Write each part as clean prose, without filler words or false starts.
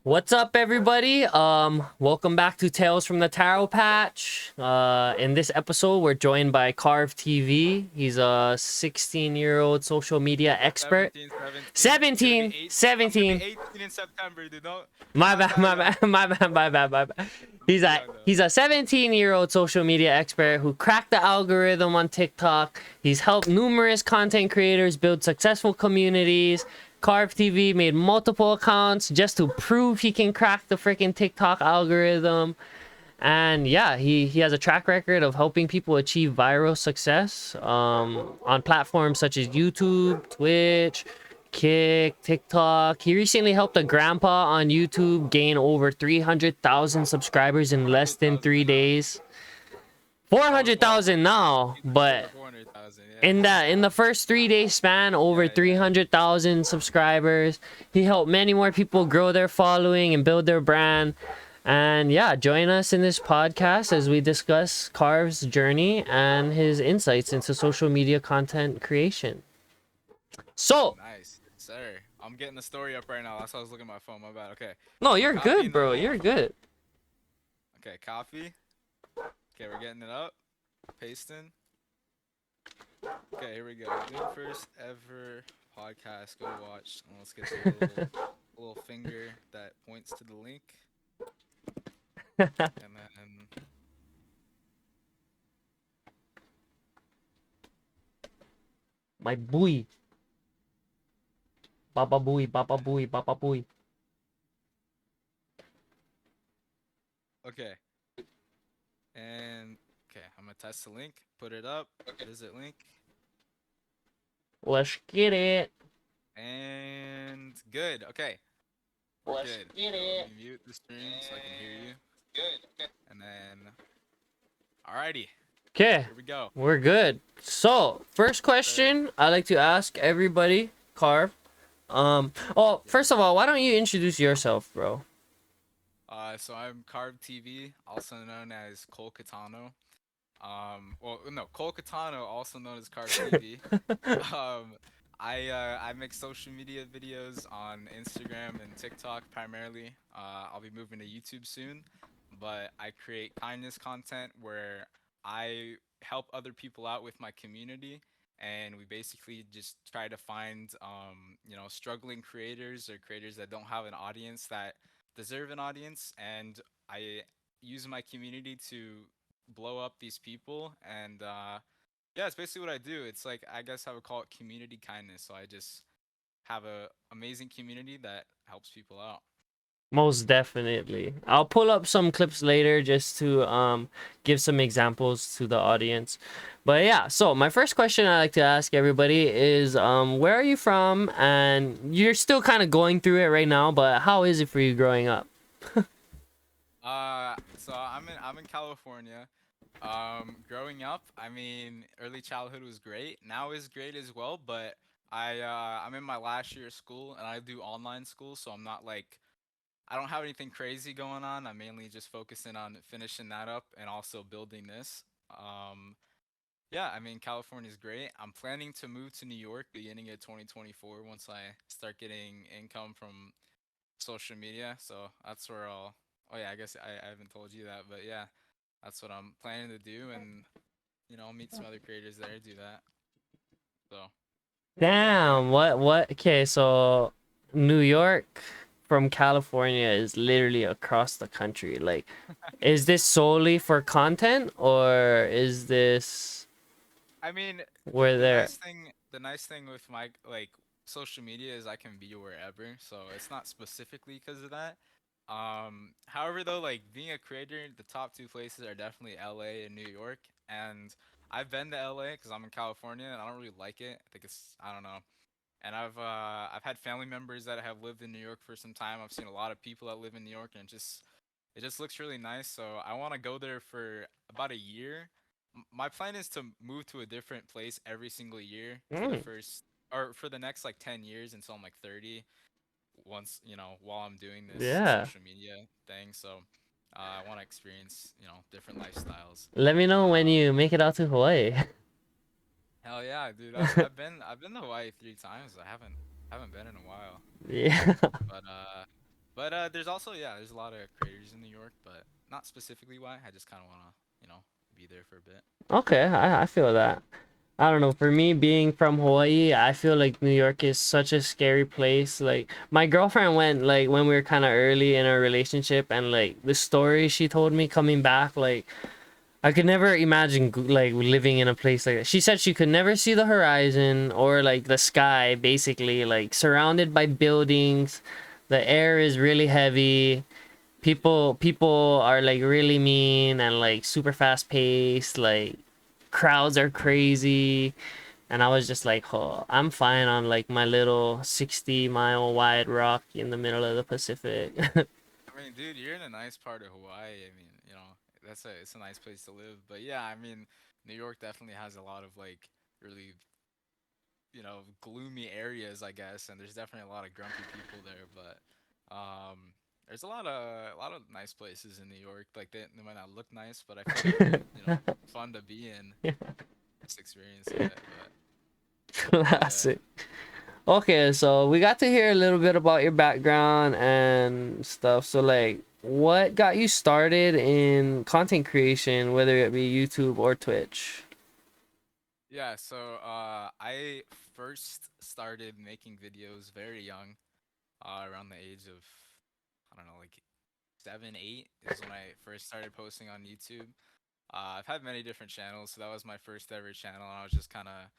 What's up, everybody? Welcome back to Tales from the Taro Patch. In this episode, we're joined by Carve TV. He's a 16-year-old social media expert. 17, 17. I'm gonna be 17, eight. I'm gonna be 17. 18 in September, dude. Don't. I'm My not bad, that my young. bad, my bad, my bad, my bad. I'm He's too a young though. he's a 17-year-old social media expert who cracked the algorithm on TikTok. He's helped numerous content creators build successful communities. Carve TV made multiple accounts just to prove he can crack the freaking TikTok algorithm. And yeah, he has a track record of helping people achieve viral success on platforms such as YouTube, Twitch, Kick, TikTok. He recently helped a grandpa on YouTube gain over 300,000 subscribers in less than 400,000 3 now. days. Oh, well, 400,000 now, over but 400,000. in Yeah. the first 3 day span, over Yeah, yeah. 300,000 subscribers. He helped many more people grow their following and build their brand. And yeah, join us in this podcast as we discuss Carve's journey and his insights into social media content creation. So, Nice, sir. I'm getting the story up right now. That's why I was looking at my phone. My bad. Okay. no, So you're good, copying the bro. link. You're good. Okay, copy. Okay, we're getting it up. Pasting. Okay, here we go. Doing first ever podcast. Go watch. And let's get the little finger that points to the link. And then My boy. Baba boy, baba boy, baba boy. okay. And okay, I'm gonna test the link. Put it up. Visit link. Let's get it. And good. Okay. We're Let's good. get So it. let me mute the stream so I can hear you. Good. Okay. And then alrighty. Okay, Here we go. we're good. So, first Sir. question I like to ask everybody, Carve. Oh, Yeah. first of all, why don't you introduce yourself, bro? So I'm Carb TV, also known as Cole Catano. Well, no, Cole Catano, also known as Carb TV. Um, I make social media videos on Instagram and TikTok primarily. I'll be moving to YouTube soon, but I create kindness content where I help other people out with my community, and we basically just try to find struggling creators or creators that don't have an audience that deserve an audience, and I use my community to blow up these people and yeah, it's basically what I do. It's like I guess I would call it community kindness. So I just have a amazing community that helps people out. Most definitely. I'll pull up some clips later just to give some examples to the audience. But yeah, so my first question I like to ask everybody is where are you from? And you're still kind of going through it right now, but how is it for you growing up? So I'm in California. Growing up, I mean, early childhood was great. Now is great as well, but I'm in my last year of school and I do online school, so I'm not like I don't have anything crazy going on. I'm mainly just focusing on finishing that up and also building this. Um, Yeah, I mean, California is great. I'm planning to move to New York beginning of 2024 once I start getting income from social media. So that's where I'll. Oh yeah, I guess I haven't told you that, but yeah, that's what I'm planning to do, and I'll meet some other creators there, do that. So yeah, Damn, what? Okay, so New York from California is literally across the country. Like, is this solely for content or is this I mean, where the they're nice thing, the nice thing with my like social media is I can be wherever, so it's not specifically because of that. However, though, like being a creator, the top two places are definitely LA and New York, and I've been to LA because I'm in California and I don't really like it. I think it's I don't know. And I've had family members that have lived in New York for some time. I've seen a lot of people that live in New York, and it just looks really nice. So I want to go there for about a year. My plan is to move to a different place every single year for the Mm, first or for the next like 10 years until I'm like 30. Once while I'm doing this yeah. social media thing. So I want to experience different lifestyles. Let me know when Um, you make it out to Hawaii. Hell yeah, dude. I've been to Hawaii 3 times. I haven't been in a while. Yeah. But But there's also, yeah, there's a lot of creators in New York, but not specifically why. I just kind of want to, be there for a bit. Okay, I feel that. I don't know. For me, being from Hawaii, I feel like New York is such a scary place. Like my girlfriend went like when we were kind of early in our relationship, and like the story she told me coming back, like I could never imagine like living in a place like that. She said she could never see the horizon or like the sky, basically like surrounded by buildings. The air is really heavy. People are like really mean and like super fast paced. Like crowds are crazy. And I was just like, oh, I'm fine on like my little 60-mile wide rock in the middle of the Pacific. I mean, dude, you're in a nice part of Hawaii. I mean, it's a nice place to live. But yeah, I mean, New York definitely has a lot of like really, gloomy areas, I guess, and there's definitely a lot of grumpy people there. But there's a lot of nice places in New York. Like they might not look nice, but I feel like they're fun to be in, just experiencing it. But yeah. Classic. Okay, so we got to hear a little bit about your background and stuff. So like, what got you started in content creation, whether it be YouTube or Twitch? Yeah, so I first started making videos very young, around the age of, I don't know, like 7, 8 is when I first started posting on YouTube. I've had many different channels, so that was my first ever channel, and I was just kind of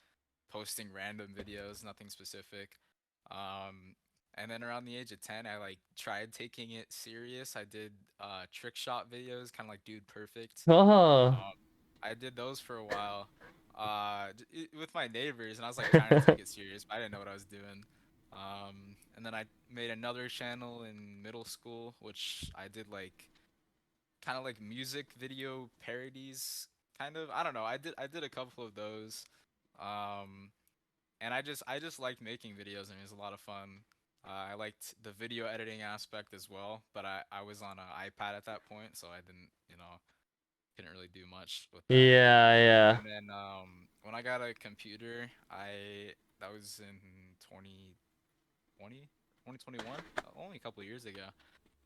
posting random videos, nothing specific. Um, and then around the age of 10, I like tried taking it serious. I did trick shot videos, kind of like Dude Perfect. Oh. Um, I did those for a while, with my neighbors, and I was like trying to take it serious, but I didn't know what I was doing. And then I made another channel in middle school, which I did like kind of like music video parodies, kind of. I don't know. I did a couple of those, um, and I just liked making videos. I mean, it was a lot of fun. I liked the video editing aspect as well, but I was on an iPad at that point, so I didn't, couldn't really do much with that. Yeah, yeah. And then when I got a computer, I that was in 2020, 2021, only a couple of years ago.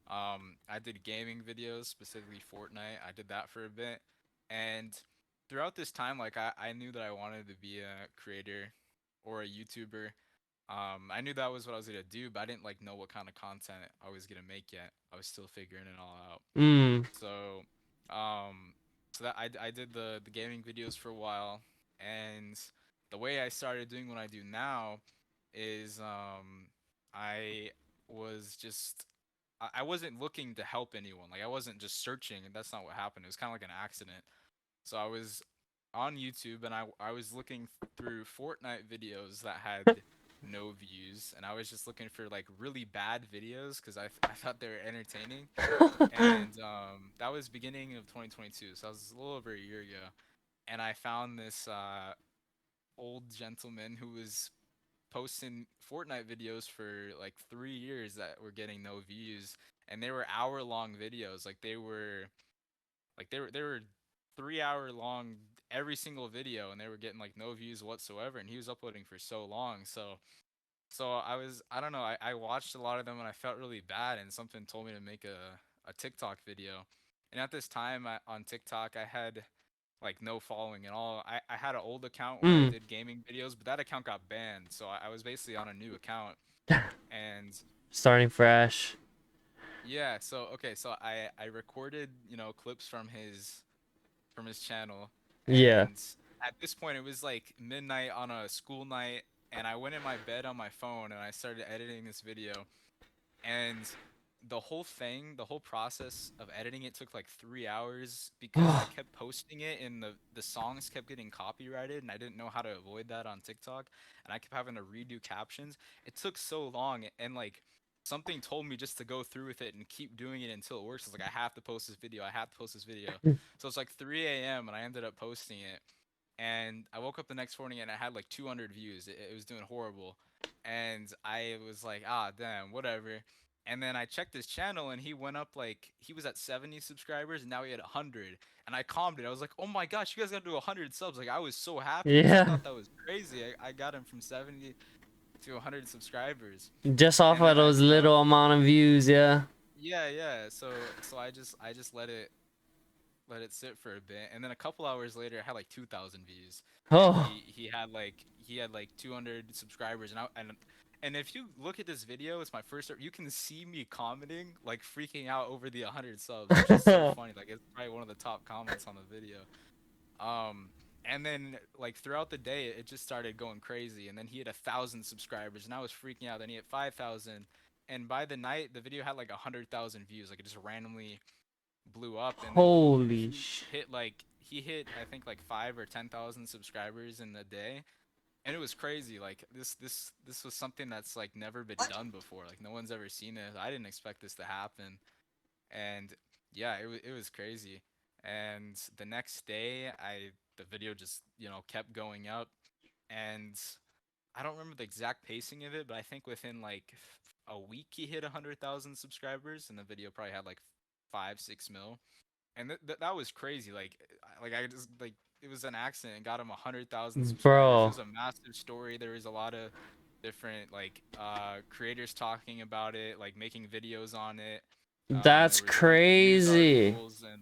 I did gaming videos, specifically Fortnite. I did that for a bit, and throughout this time, like I knew that I wanted to be a creator or a YouTuber. I knew that was what I was gonna do, but I didn't like know what kind of content I was gonna make yet. I was still figuring it all out. Mm. So, um, so that I did the gaming videos for a while, and the way I started doing what I do now is I was just I wasn't looking to help anyone. Like I wasn't just searching, and that's not what happened. It was kind of like an accident. So I was on YouTube, and I was looking through Fortnite videos that had no views, and I was just looking for like really bad videos because I thought they were entertaining. And that was beginning of 2022, so that was a little over a year ago. And I found this old gentleman who was posting Fortnite videos for like 3 years that were getting no views, and they were hour-long videos. Like they were 3 hour long every single video, and they were getting like no views whatsoever. And he was uploading for so long, so I don't know, I watched a lot of them and I felt really bad, and something told me to make a TikTok video. And at this time on TikTok, I had like no following at all. I had an old account where I Mm. did gaming videos, but that account got banned. So I was basically on a new account. And Starting fresh. yeah, so okay, so I recorded, clips from his channel. Yeah. And at this point it was like midnight on a school night, and I went in my bed on my phone and I started editing this video. And the whole process of editing it took like 3 hours because I kept posting it, and the songs kept getting copyrighted, and I didn't know how to avoid that on TikTok, and I kept having to redo captions. It took so long, and like something told me just to go through with it and keep doing it until it works. It's like I have to post this video. I have to post this video. So it's like 3 a.m. and I ended up posting it, and I woke up the next morning and I had like 200 views. It was doing horrible, and I was like, ah, damn, whatever. And then I checked his channel, and he was at 70 subscribers, and now he had 100. And I calmed it. I was like, oh my gosh, you guys got to do 100 subs. Like I was so happy because I Yeah. thought that was crazy. I got him from 70 to 100 subscribers. Just off And of then those little amount of views, yeah. yeah. So I just let it sit for a bit, and then a couple hours later, it had like 2,000 views, and Oh, he had like 200 subscribers, and if you look at this video, it's my first. You can see me commenting, like freaking out over the 100 subs, which is so funny. Like it's probably one of the top comments on the video. Um, and then like throughout the day, it just started going crazy, and then he had 1,000 subscribers, and I was freaking out. Then he had 5,000, and by the night, the video had like 100,000 views. Like it just randomly blew up, and then holy he hit I think like 5 or 10,000 subscribers in a day, and it was crazy. Like this was something that's like never been done before. Like no one's ever seen it. I didn't expect this to happen, and yeah, it was crazy. And the next day, the video just kept going up, and I don't remember the exact pacing of it, but I think within like a week he hit 100,000 subscribers, and the video probably had like 5, 6 mil, and that was crazy. Like I just like it was an accident and got him 100,000 subscribers. It bro. was a massive story. There was a lot of different like creators talking about it, like making videos on it. That's There was a bunch of news crazy. articles, and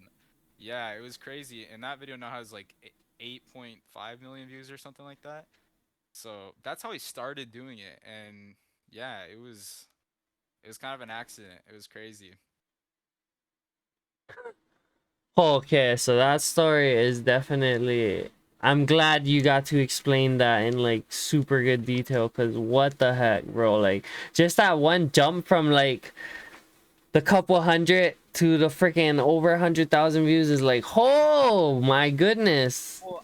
yeah, it was crazy. And that video now has like 8.5 million views or something like that. So that's how he started doing it, and yeah, it was kind of an accident. It was crazy. Okay, so that story is definitely. I'm glad you got to explain that in like super good detail, cause what the heck, bro? Like just that one jump from like the couple hundred to the freaking over 100,000 views is like, oh my goodness. Well,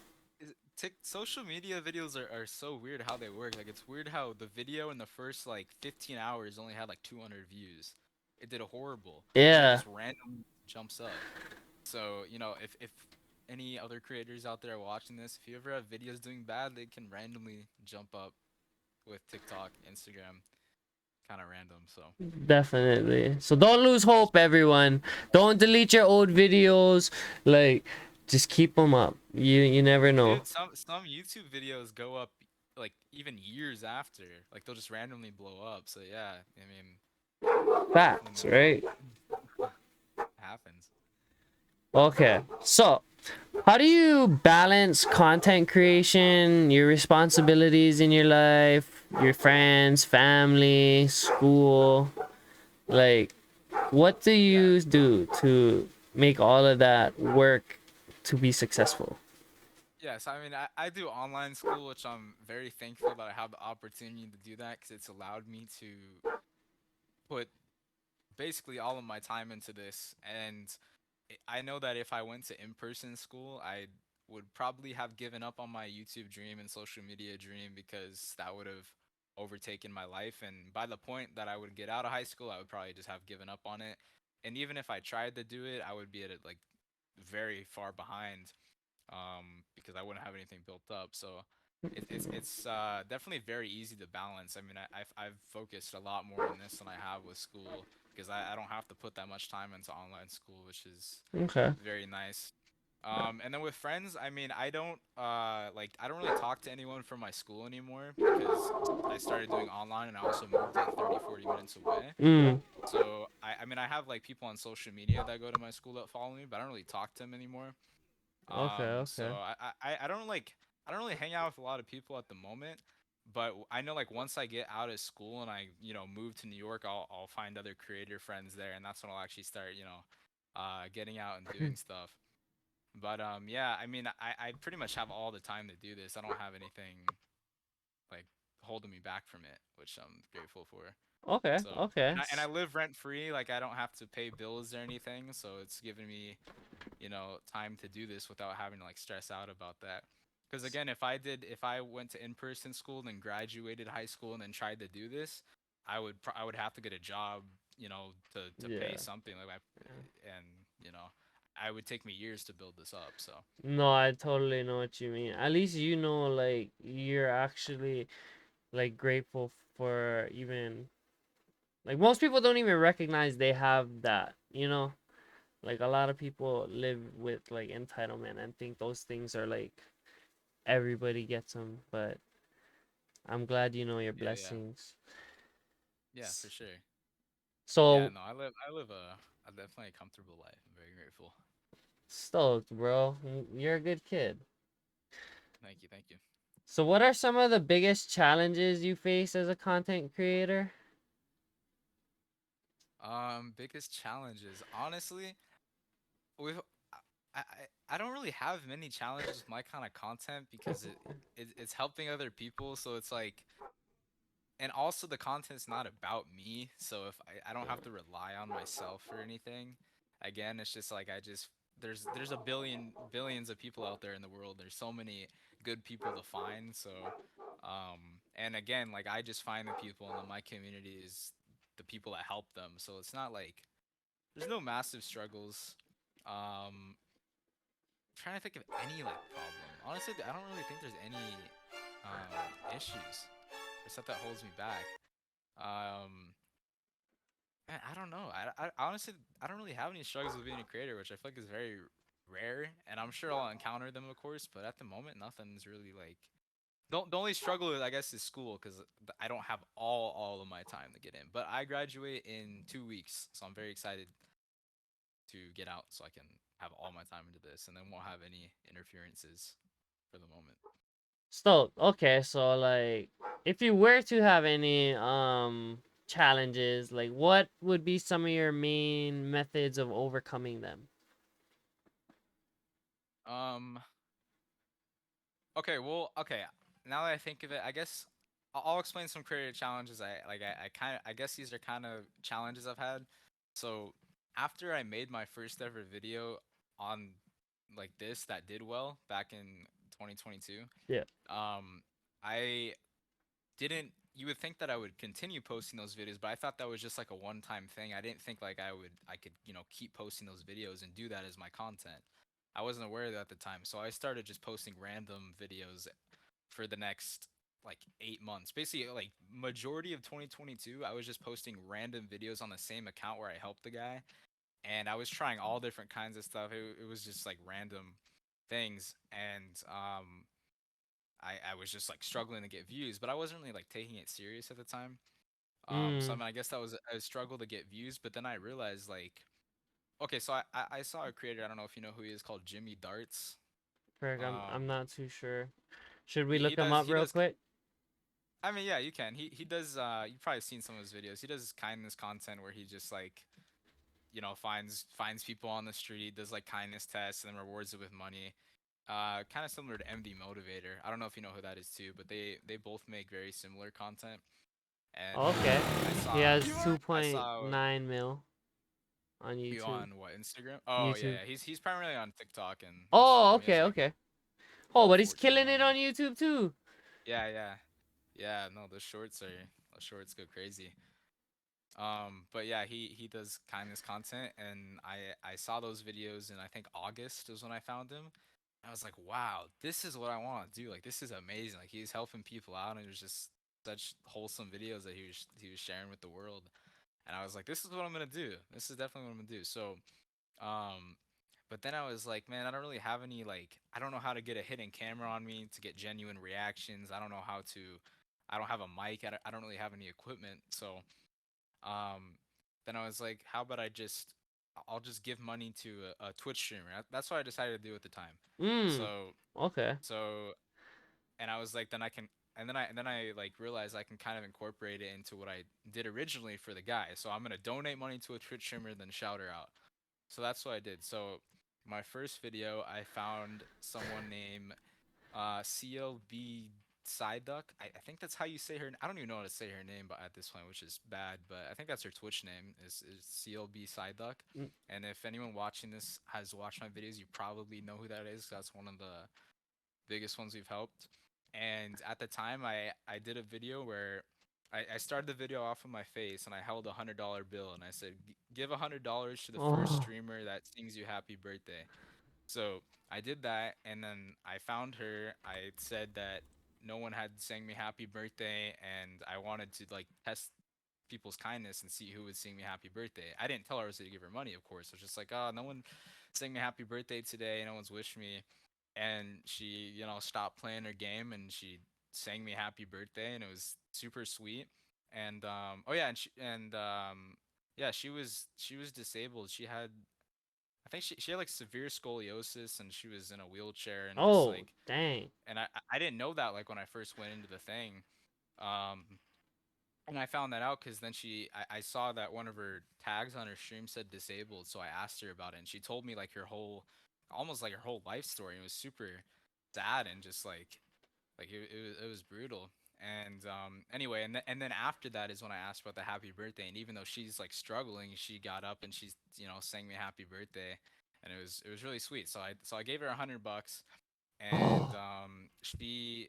social media videos are so weird how they work. Like it's weird how the video in the first like 15 hours only had like 200 views. It did horrible, and then it Yeah, just randomly jumps up. So, if any other creators out there are watching this, if you ever have videos doing bad, they can randomly jump up with TikTok, Instagram, kind of random. So, definitely. So don't lose just hope, everyone. Don't delete your old videos. Like, just keep them up. You never know. dude, some YouTube videos go up like even years after. Like they'll just randomly blow up. So yeah, I mean, definitely Facts, never know. right? Happens. Okay, so how do you balance content creation, your responsibilities in your life, your friends, family, school? Like, what do Yeah. you do to make all of that work to be successful? Yes, I mean, I do online school, which I'm very thankful that I have the opportunity to do that because it's allowed me to put basically all of my time into this. And I know that if I went to in-person school, I would probably have given up on my YouTube dream and social media dream because that would have overtaken my life. And by the point that I would get out of high school, I would probably just have given up on it. And even if I tried to do it, I would be at it like very far behind, because I wouldn't have anything built up. So it's definitely very easy to balance. I mean, I've focused a lot more on this than I have with school because I don't have to put that much time into online school, which is Okay. very nice. And then with friends, I mean, I don't really talk to anyone from my school anymore because I started doing online and I also moved like 30, 40 minutes away. Mm. So I mean, I have like people on social media that go to my school that follow me, but I don't really talk to them anymore. Okay. So Okay. I don't really hang out with a lot of people at the moment, but I know like once I get out of school and I move to New York, I'll find other creator friends there, and that's when I'll actually start getting out and doing stuff. But yeah, I mean I pretty much have all the time to do this. I don't have anything like holding me back from it, which I'm grateful for. Okay. So Okay. and I live rent free, like I don't have to pay bills or anything, so it's giving me time to do this without having to like stress out about that. Because again, if I went to in-person school and then graduated high school and then tried to do this, I would have to get a job, to pay Yeah. something like my, and I would take me years to build this up. So No, I totally know what you mean. At least you know, like, you're actually like grateful for even like most people don't even recognize they have that, you know? Like a lot of people live with like entitlement and think those things are like everybody gets them, but I'm glad you know your yeah, yeah, blessings. yeah, for sure. Yeah, So no, I live a definitely comfortable life. I'm very grateful. stoked, bro. You're a good kid. Thank you, thank you. So what are some of the biggest challenges you face as a content creator? Biggest challenges. Honestly, with I, I don't really have many challenges with my kind of content because it's helping other people. So it's like, and also the content's not about me. So if I don't have to rely on myself for anything. Again, it's just like there's a billions of people out there in the world. There's so many good people to find. So and again, like I just find the people and then my community is the people that help them. So it's not like there's no massive struggles. Trying to think of any like problem. Honestly, I don't really think there's any issues or stuff that holds me back. Um, man, I don't know. I honestly I don't really have any struggles with being a creator, which I feel like is very rare, and I'm sure I'll encounter them, of course. But at the moment, nothing's really like. Don't the only struggle I guess is school because I don't have all of my time to get in. But I graduate in 2 weeks, so I'm very excited to get out so I can have all my time into this, and then won't have any interferences for the moment. Stoked. Okay, so like if you were to have any challenges, like what would be some of your main methods of overcoming them? Um, Okay, well, okay. Now that I think of it, I guess I'll explain some creative challenges. I kind of I guess these are kind of challenges I've had. So after I made my first ever video on like this that did well back in 2022, Yeah. um, I didn't. You would think that I would continue posting those videos, but I thought that was just like a one-time thing. I didn't think like I could keep posting those videos and do that as my content. I wasn't aware of that at the time, so I started just posting random videos for the next like 8 months. Basically, like majority of 2022, I was just posting random videos on the same account where I helped the guy, and I was trying all different kinds of stuff. It was just like random things, and I was just like struggling to get views, but I wasn't really like taking it serious at the time. So I Mm. mean, I guess that was a struggle to get views, but then I realized like, okay, so I saw a creator. I don't know if you know who he is, called Jimmy Darts. Ferg, I'm Um, not too sure. Should we he look him does up he real does quick? I mean, yeah, you can. He does. You've probably seen some of his videos. He does kindness content where he just like finds people on the street, does like kindness tests, and then rewards it with money. Kind of similar to MD Motivator. I don't know if you know who that is too, but they both make very similar content. And Okay. I He saw has I saw 2.9 mil on you YouTube. on what, Instagram? Oh yeah, YouTube. yeah. He's primarily on TikTok and Oh, Instagram. He has okay, like okay. Oh, twelve, but he's 14 killing it million. on YouTube too. Yeah, yeah, yeah. No, those shorts go crazy. But yeah, he does kindness content, and I saw those videos, and I think August was when I found him. I was like, wow, this is what I want to do. Like, this is amazing. Like, he's helping people out, and it was just such wholesome videos that he was sharing with the world. And I was like, this is what I'm gonna do. This is definitely what I'm gonna do. So, um, but then I was like, man, I don't really have any like, I don't know how to get a hidden camera on me to get genuine reactions. I don't know how to. I don't have a mic. I don't really have any equipment. So um, then I was like, how about I'll just give money to a Twitch streamer. That's what I decided to do at the time. Mm. So Okay. so and I was like, then I can and then I like realized I can kind of incorporate it into what I did originally for the guy. So I'm gonna donate money to a Twitch streamer, then shout her out. So that's what I did. So my first video, I found someone named CLB Psyduck. I think that's how you say her. I don't even know how to say her name, but at this point, which is bad. But I think that's her Twitch name is CLB Psyduck. Mm. And if anyone watching this has watched my videos, you probably know who that is. That's one of the biggest ones we've helped. And at the time, I did a video where I started the video off of my face and I held $100 bill and I said, Give $100 to the first Oh. streamer that sings you happy birthday." So I did that, and then I found her. I said that no one had sang me happy birthday, and I wanted to like test people's kindness and see who would sing me happy birthday. I didn't tell her I was going to give her money, of course. I was just like, oh, no one sang me happy birthday today. No one's wished me. And she, stopped playing her game and she sang me happy birthday, and it was super sweet. And oh yeah, and Yeah, she was disabled. She had I think she had like severe scoliosis and she was in a wheelchair and just Oh, like dang. and I didn't know that like when I first went into the thing. Um and I found that out because then I saw that one of her tags on her stream said disabled, so I asked her about it and she told me like her whole almost like her whole life story. It was super sad and just like it was brutal. And anyway, and then after that is when I asked about the happy birthday, and even though she's like struggling, she got up and she's sang me happy birthday, and it was really sweet. So I gave her $100, and she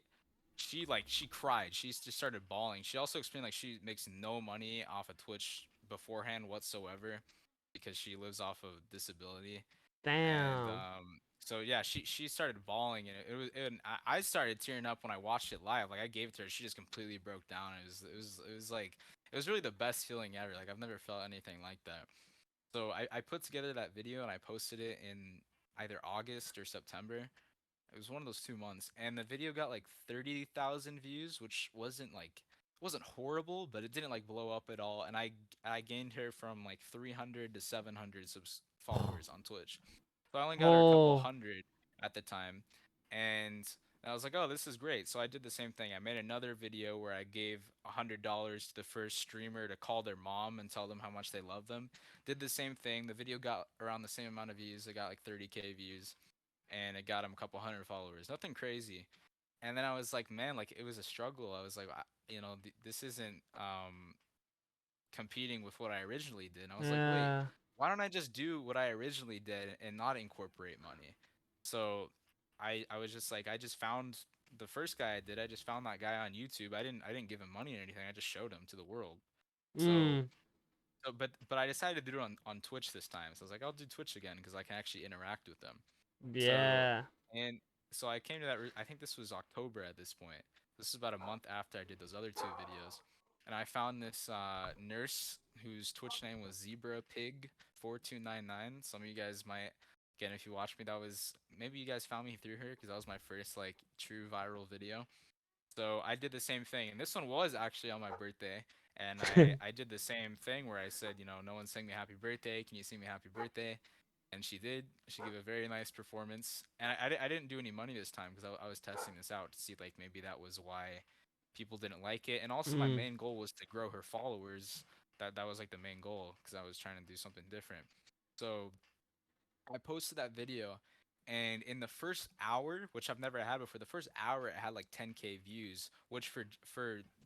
cried. She just started bawling. She also explained like she makes no money off of Twitch beforehand whatsoever because she lives off of disability. And Damn. so yeah, she started bawling, and I started tearing up when I watched it live. Like I gave it to her, she just completely broke down. It was like it was really the best feeling ever. Like I've never felt anything like that. So I put together that video and I posted it in either August or September. It was one of those 2 months, and the video got like 30,000 views, which wasn't horrible, but it didn't like blow up at all. And I gained her from like 300 to 700 followers on Twitch. So I only got her a couple Oh, hundred at the time, and I was like, oh, this is great. So I did the same thing. I made another video where I gave $100 to the first streamer to call their mom and tell them how much they love them. Did the same thing. The video got around the same amount of views. It got like 30K views, and it got him a couple hundred followers. Nothing crazy. And then I was like, man, like it was a struggle. I was like, this isn't competing with what I originally did. And I was like, wait, yeah. why don't I just do what I originally did and not incorporate money? So I was just like, I just found the first guy I did. I just found that guy on YouTube. I didn't give him money or anything. I just showed him to the world. So Mm, but I decided to do it on Twitch this time. So I was like, I'll do Twitch again because I can actually interact with them. So yeah. and so I came to that. I think this was October at this point. This is about a month after I did those other two videos, and I found this nurse whose Twitch name was Zebra Pig 4299. Some of you guys might, again, if you watch me, that was maybe you guys found me through her because that was my first like true viral video. So I did the same thing, and this one was actually on my birthday. And I did the same thing where I said, no one sang me happy birthday. Can you sing me happy birthday? And she did. She gave a very nice performance, and I didn't do any money this time because I was testing this out to see like maybe that was why people didn't like it. And also my Mm, main goal was to grow her followers. That was like the main goal because I was trying to do something different. So I posted that video, and in the first hour, which I've never had before, the first hour it had like 10K views, which for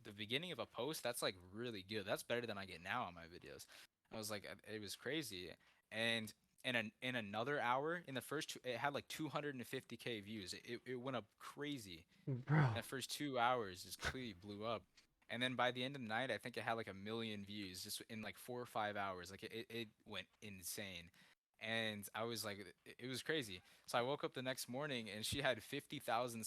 the beginning of a post, that's like really good. That's better than I get now on my videos. I was like, it was crazy, and in another hour, in the first two, it had like 250K views. It went up crazy. bro. In the first 2 hours, just completely blew up. And then by the end of the night, I think it had like a million views just in like 4 or 5 hours. Like it went insane. And I was like, it was crazy. So I woke up the next morning and she had 50,000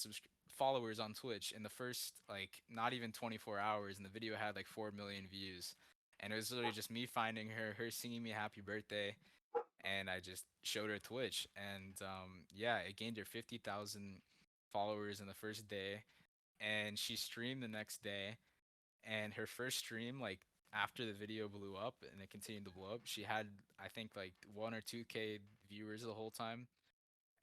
followers on Twitch in the first like not even 24 hours. And the video had like 4 million views. And it was literally just me finding her, her singing me happy birthday. And I just showed her Twitch. And yeah, it gained her 50,000 followers in the first day, and she streamed the next day, and her first stream like after the video blew up and it continued to blow up, she had I think like 1 or 2K viewers the whole time,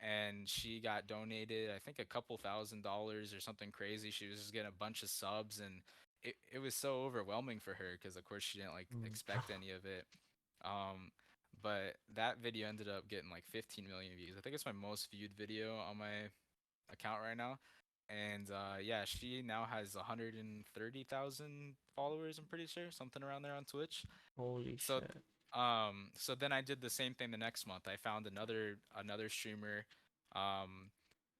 and she got donated I think a couple $1,000s or something crazy. She was just getting a bunch of subs, and it was so overwhelming for her because of course she didn't like expect any of it. um but that video ended up getting like 15 million views. I think it's my most viewed video on my account right now. And yeah, she now has 130,000 followers, I'm pretty sure, something around there on Twitch. Holy So shit. so then I did the same thing the next month. I found another streamer. Um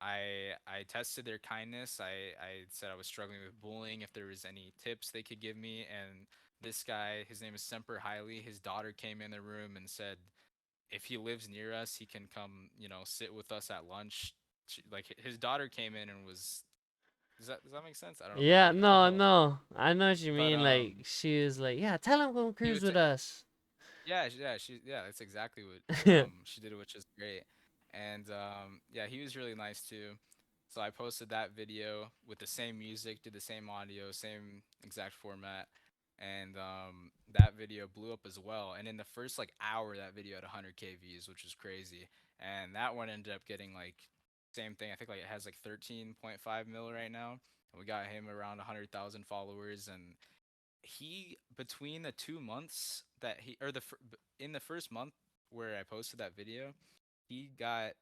I tested their kindness. I said I was struggling with bullying, if there was any tips they could give me. And this guy, his name is Semper Hiley, his daughter came in the room and said if he lives near us, he can come, sit with us at lunch. Like his daughter came in and was. Does that make sense? I don't know if I'm Yeah, making that no, well. no. I know what you But mean. Like, she was like, yeah, tell him come he cruise was. with us. Yeah, that's exactly what she did, which is great. And yeah, he was really nice too. So I posted that video with the same music, did the same audio, same exact format. and that video blew up as well. And in the first like hour, that video had 100K views, which was crazy. And that one ended up getting like same thing. I think like it has like 13.5 mil right now. And we got him around 100,000 followers. And he between the 2 months that he or in the first month where I posted that video, he got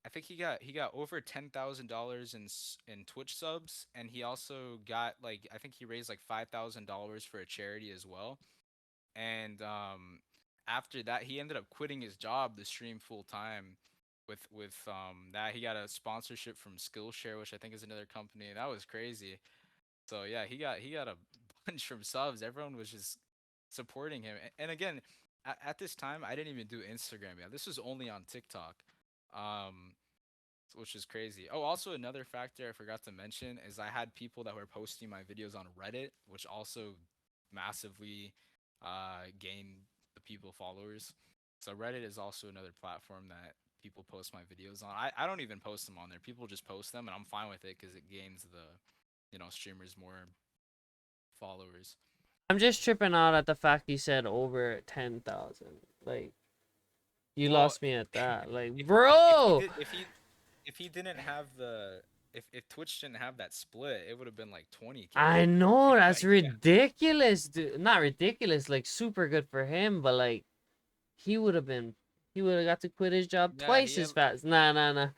I think he got over $10,000 in Twitch subs, and he also got like I think he raised like $5,000 for a charity as well. And after that, he ended up quitting his job to stream full time. With that, he got a sponsorship from Skillshare, which I think is another company. That was crazy. So yeah, he got a bunch from subs. Everyone was just supporting him. And again, at this time, I didn't even do Instagram yet. This was only on TikTok. Um, which is crazy. Oh, also another factor I forgot to mention is I had people that were posting my videos on Reddit, which also massively gained the people followers. So Reddit is also another platform that people post my videos on. I don't even post them on there. People just post them, and I'm fine with it because it gains the streamers more followers. I'm just tripping out at the fact you said over 10,000. Like, you Well, lost me at that. Like, if if he bro, did if he didn't have the if Twitch didn't have that split, it would have been like 20K. I know He got that's he got ridiculous, dude. Not ridiculous, like super good for him, but like he would have been, he would have got to quit his job yeah, twice he had as fast. Nah, nah, nah.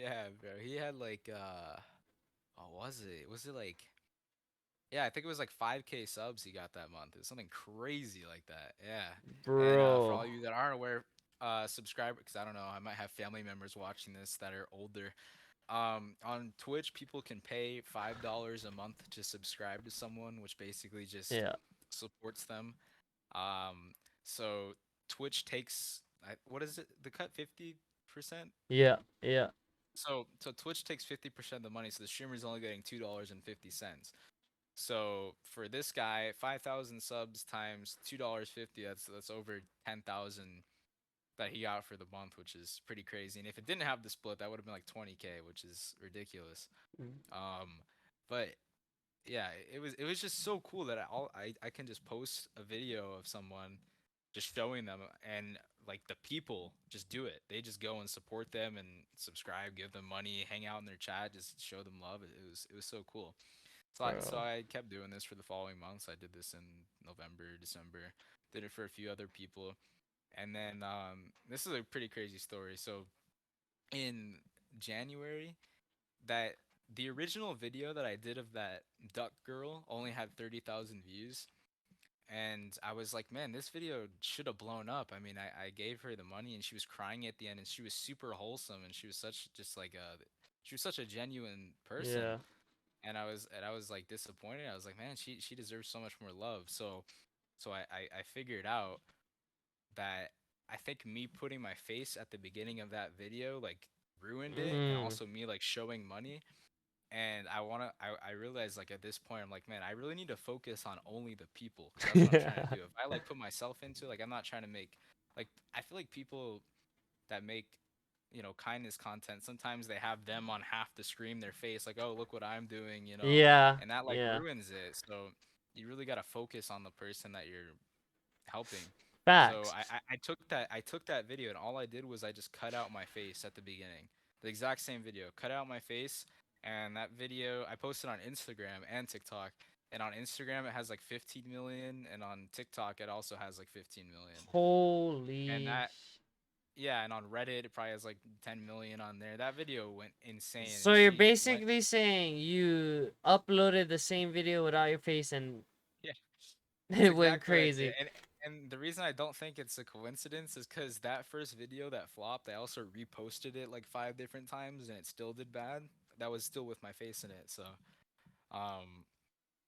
yeah, bro. He had like what was it? Was it like yeah, I think it was like 5K subs he got that month. It was something crazy like that. Yeah. And for Bro. all you that aren't aware, subscribe because I don't know, I might have family members watching this that are older. On Twitch, people can pay $5 a month to subscribe to someone, which basically just Yeah, supports them. Um, so Twitch takes what is it? The cut 50%. yeah, yeah. So Twitch takes 50% of the money, so the streamer's only getting $2.50. So for this guy, 5,000 subs times $2.50, that's over 10,000 that he got for the month, which is pretty crazy. And if it didn't have the split, that would have been like 20K, which is ridiculous. Mm. But yeah, it was just so cool that I can just post a video of someone just showing them, and like the people just do it. They just go and support them and subscribe, give them money, hang out in their chat, just show them love. It was so cool. So Bro. I kept doing this for the following months. I did this in November, December. Did it for a few other people, and then this is a pretty crazy story. So in January, that the original video that I did of that duck girl only had 30,000 views. And I was like, man, this video should have blown up. I mean, I gave her the money and she was crying at the end and she was super wholesome and she was she was such a genuine person. Yeah. And I was like disappointed. I was like, man, she deserves so much more love. So I figured out that I think me putting my face at the beginning of that video like ruined it, and Mm. also me like showing money. And I realized like at this point I'm like, man, I really need to focus on only the people because that's what I'm trying to Yeah. do. If I like put myself into like I'm not trying to make like I feel like people that make kindness content, sometimes they have them on half the screen, their face like, oh, look what I'm doing, Yeah. and that like Yeah. ruins it. So you really got to focus on the person that you're helping. So Facts. I took that video, and all I did was I just cut out my face at the beginning. The exact same video. Cut out my face, and that video I posted on Instagram and TikTok. And on Instagram it has like 15 million, and on TikTok it also has like 15 million. And Holy. that yeah, and on Reddit it probably has like 10 million on there. That video went insane, So and you're she went basically saying you uploaded the same video without your face and yeah. That's it went exactly what I did. crazy. And the reason I don't think it's a coincidence is because that first video that flopped, I also reposted it like 5 different times and it still did bad. That was still with my face in it. So um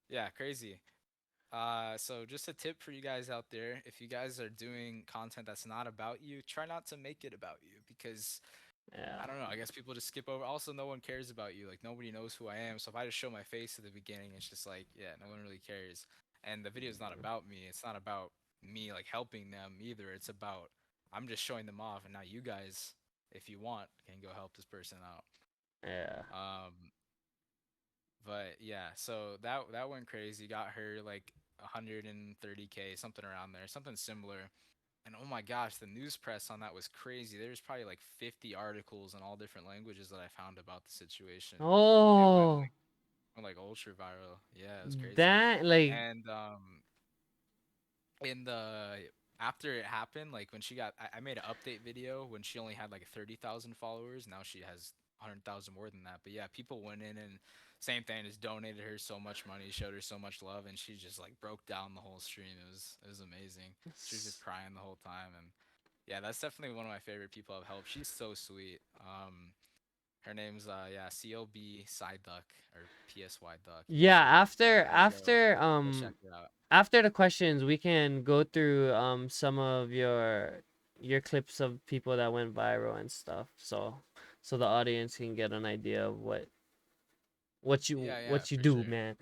yeah, crazy. So just a tip for you guys out there, if you guys are doing content that's not about you, try not to make it about you because Yeah. I don't know. I guess people just skip over. Also, no one cares about you. Like nobody knows who I am. So if I just show my face at the beginning, it's just like, yeah, no one really cares. And the video is not about me. It's not about me like helping them either. It's about I'm just showing them off, and now you guys, if you want, can go help this person out. Yeah. Um, But yeah, so that went crazy. Got her like 130K, something around there, something similar. And oh my gosh, the news press on that was crazy. There's probably like 50 articles in all different languages that I found about the situation. It Oh, went like ultra viral. Yeah, it was crazy. that like And in the after it happened, like when she got, I made an update video when she only had like 30,000 followers. Now she has 100,000 more than that. But yeah, people went in and same thing, just donated her so much money, showed her so much love, and she just like broke down the whole stream. It was amazing. She was just crying the whole time, and yeah, that's definitely one of my favorite people I've helped. She's so sweet. Her name's yeah, CLB Side Duck or PSY Duck. yeah, You after can go check after her out. after the questions, we can go through some of your clips of people that went viral and stuff. So the audience can get an idea of Yeah, yeah, what you for do, sure. man.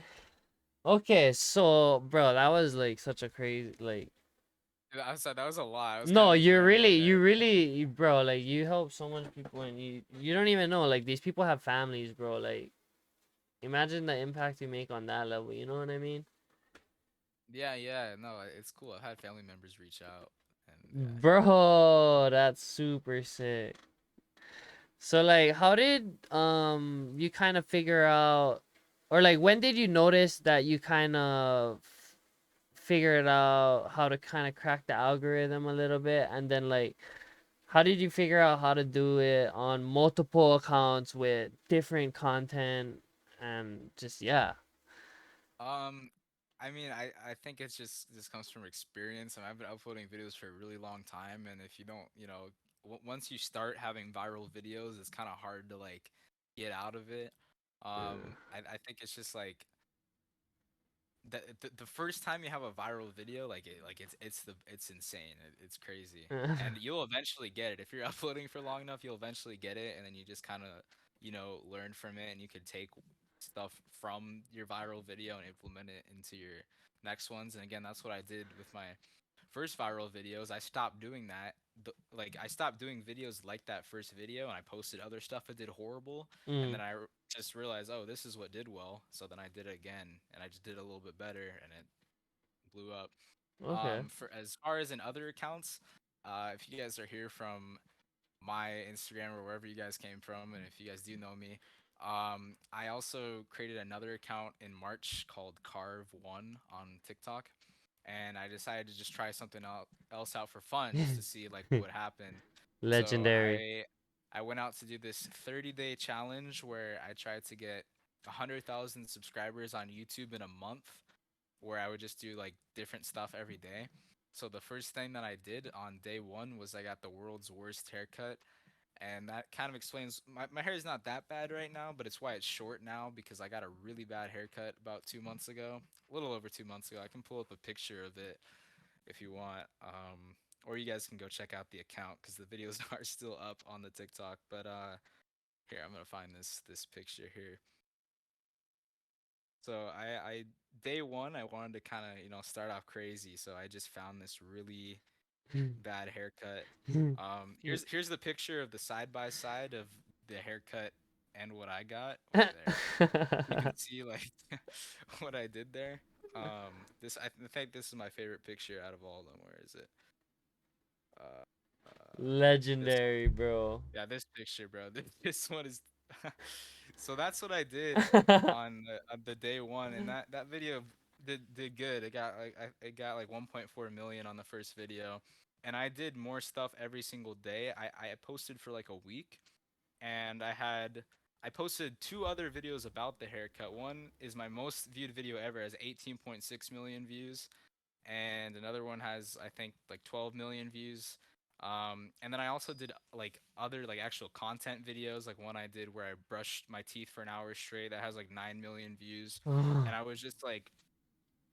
Okay, so bro, that was like such a crazy like I said that was a lot. I was kind no, of just rambling you there. really bro, like you help so much people and you don't even know like these people have families, bro. Like imagine the impact you make on that level, you know what I mean? Yeah, yeah, no, it's cool. I've had family members reach out, and yeah. Bro, that's super sick. So like how did you kind of figure out or like when did you notice that you kind of figured out how to kind of crack the algorithm a little bit and then like how did you figure out how to do it on multiple accounts with different content and just yeah. Um, I mean, I think it's just this comes from experience, and I've been uploading videos for a really long time. And if you don't, once you start having viral videos, it's kind of hard to like get out of it. I think it's just like the first time you have a viral video, it's insane. It's crazy, Yeah. and you'll eventually get it if you're uploading for long enough. You'll eventually get it, and then you just kind of learn from it, and you could take stuff from your viral video and implement it into your next ones. And again, that's what I did with my first viral videos. I stopped doing that. Like I stopped doing videos like that first video, and I posted other stuff that did horrible. And Mm, then just realized, oh, this is what did well. So then I did it again, and I just did a little bit better, and it blew up. okay. For as far as in other accounts, if you guys are here from my Instagram or wherever you guys came from, and if you guys do know me, I also created another account in March called Carve1 on TikTok, and I decided to just try something else out for fun, just to see like what would happen. So Legendary. I went out to do this 30-day challenge where I tried to get 100,000 subscribers on YouTube in a month, where I would just do like different stuff every day. So the first thing that I did on day one was I got the world's worst haircut, and that kind of explains my hair is not that bad right now, but it's why it's short now because I got a really bad haircut about 2 months ago, a little over 2 months ago. I can pull up a picture of it if you want, or you guys can go check out the account because the videos are still up on the TikTok. But here, I'm gonna find this picture here. So I day one I wanted to kind of start off crazy, so I just found this really bad haircut. Here's the picture of the side by side of the haircut and what I got. Oh, there. You can see like what I did there. This I think this is my favorite picture out of all of them. Where is it? Uh, this one. Legendary, bro. Yeah, this picture, bro. This one is. So that's what I did on the day one, and that video did good. It got like 1.4 million on the first video, and I did more stuff every single day. I posted for like a week, and I posted two other videos about the haircut. One is my most viewed video ever, has 18.6 million views, and another one has I think like 12 million views. And then I also did like other like actual content videos, like one I did where I brushed my teeth for an hour straight that has like 9 million views, and I was just like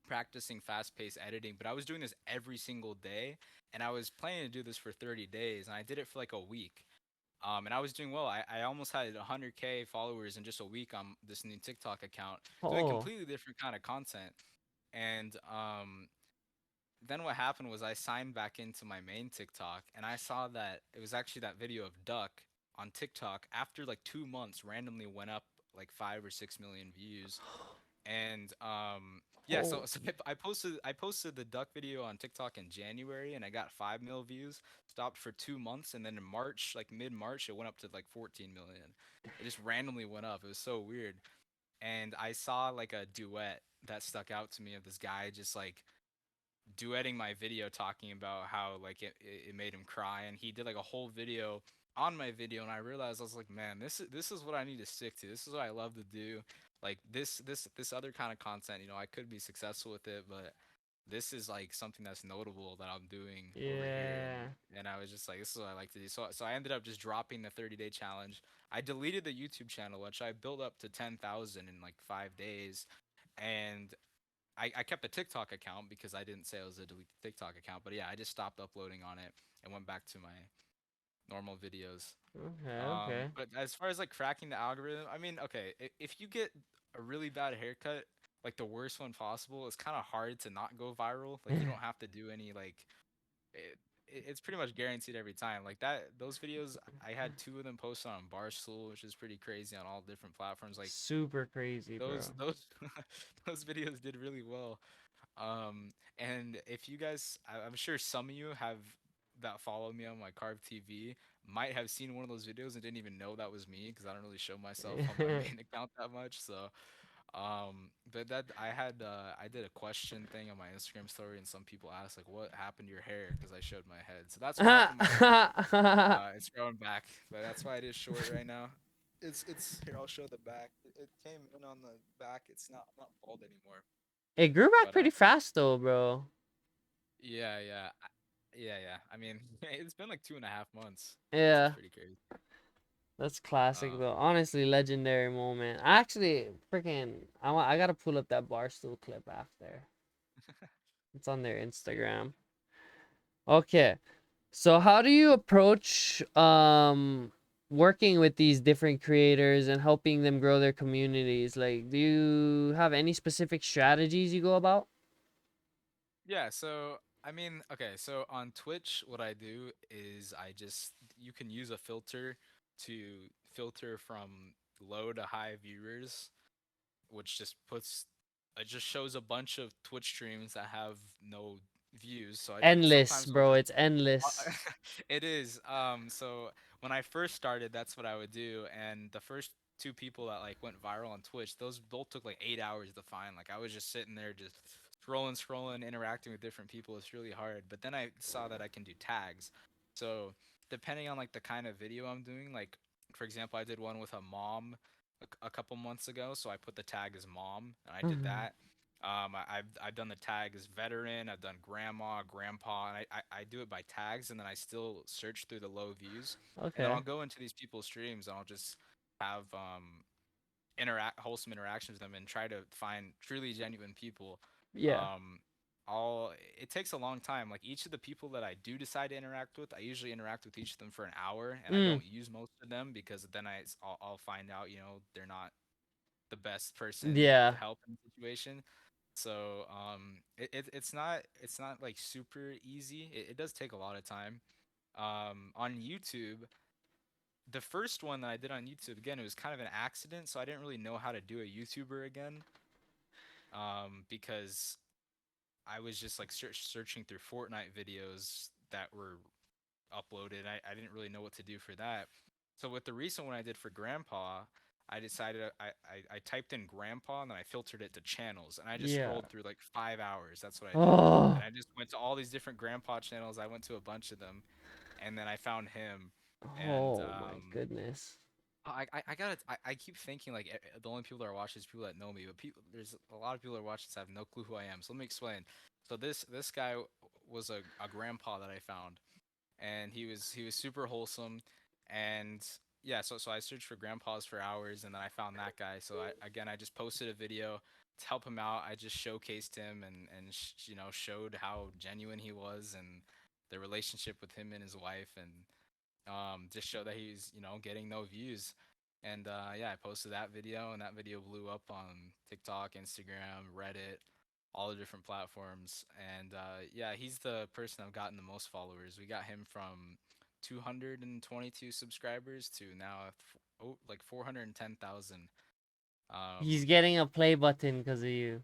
practicing fast-paced editing, but I was doing this every single day, and I was planning to do this for 30 days, and I did it for like a week. And I was doing well. I almost had 100K followers in just a week on this new TikTok account, doing Oh. completely different kind of content. And then what happened was I signed back into my main TikTok, and I saw that it was actually that video of Duck on TikTok after like 2 months randomly went up like 5 or 6 million views. And yeah, so, Oh, so I posted the duck video on TikTok in January, and I got 5 mil views. Stopped for 2 months, and then in March, like mid-March, it went up to like 14 million. It just randomly went up. It was so weird. And I saw like a duet that stuck out to me of this guy just like duetting my video talking about how like it made him cry, and he did like a whole video on my video, and I realized I was like, man, this is what I need to stick to. This is what I love to do. Like this other kind of content, I could be successful with it, but this is like something that's notable that I'm doing over here. and yeah. and I was just like, this is what I like to do. So I ended up just dropping the 30-day challenge. I deleted the YouTube channel, which I built up to 10,000 in like 5 days. And I kept a TikTok account because I didn't say I was a delete the TikTok account, but yeah, I just stopped uploading on it and went back to my normal videos. Okay, okay. But as far as like cracking the algorithm, I mean, okay, if you get a really bad haircut, like the worst one possible, it's kind of hard to not go viral. Like you don't have to do any like it's pretty much guaranteed every time. Like that, those videos, I had two of them posted on Barstool, which is pretty crazy on all different platforms. Like Super crazy, those bro. those those videos did really well. And if you guys, I'm sure some of you have that follow me on my Carb TV might have seen one of those videos and didn't even know that was me because I don't really show myself on my main account that much. So, but that I did a question thing on my Instagram story, and some people asked like, "What happened to your hair?" Because I showed my head. So that's what happened to my hair. It's growing back, but that's why it is short right now. It's here. I'll show the back. It came in on the back. It's not bald anymore. It grew back But pretty fast though, bro. yeah, yeah, yeah. I mean, it's been like 2.5 months, which is Yeah, pretty crazy. that's classic Um, though. Honestly, legendary moment. I actually freaking I gotta pull up that Barstool clip after. It's on their Instagram. Okay. So how do you approach working with these different creators and helping them grow their communities? Like, do you have any specific strategies you go about? yeah, so I mean, okay, so on Twitch, what I do is you can use a filter to filter from low to high viewers, which it just shows a bunch of Twitch streams that have no views. So I Endless, sometimes will bro. just It's endless. it is. So when I first started, that's what I would do, and the first two people that like went viral on Twitch, those both took like 8 hours to find. Like I was just sitting there, just scrolling, interacting with different people. It's really hard. But then I saw that I can do tags. So depending on like the kind of video I'm doing, like for example, I did one with a mom a couple months ago, so I put the tag as mom, and I did Mhm. that. I've done the tag as veteran. I've done grandma, grandpa, and I do it by tags, and then I still search through the low views, and then Okay. I'll go into these people's streams, and I'll just have interact wholesome interactions with them and try to find truly genuine people. Yeah. Um, all it takes a long time. Like each of the people that I do decide to interact with, I usually interact with each of them for an hour, and I Mm. don't use most of them because then I'll find out, they're not the best person to Yeah. help in the situation. So it's not like super easy. It does take a lot of time. On YouTube, the first one that I did on YouTube, again, it was kind of an accident, so I didn't really know how to do a YouTuber again. Because I was just like searching through Fortnite videos that were uploaded. I didn't really know what to do for that. So with the recent one I did for Grandpa, I decided I typed in Grandpa and then I filtered it to channels, and I just Yeah. scrolled through like 5 hours. That's what I did, and Oh. I just went to all these different Grandpa channels. I went to a bunch of them, and then I found him, and Oh my goodness. I keep thinking like the only people that are watching is people that know me, but there's a lot of people that are watching that have no clue who I am. So let me explain. So this guy was a grandpa that I found, and he was super wholesome. And yeah, so I searched for grandpas for hours, and then I found that guy. So I just posted a video to help him out. I just showcased him and showed how genuine he was, and the relationship with him and his wife, and just show that he's getting no views. And yeah, I posted that video, and that video blew up on TikTok, Instagram, Reddit, all the different platforms. And yeah, he's the person I've gotten the most followers. We got him from 222 subscribers to now like 410,000. He's Um, getting a play button because of you.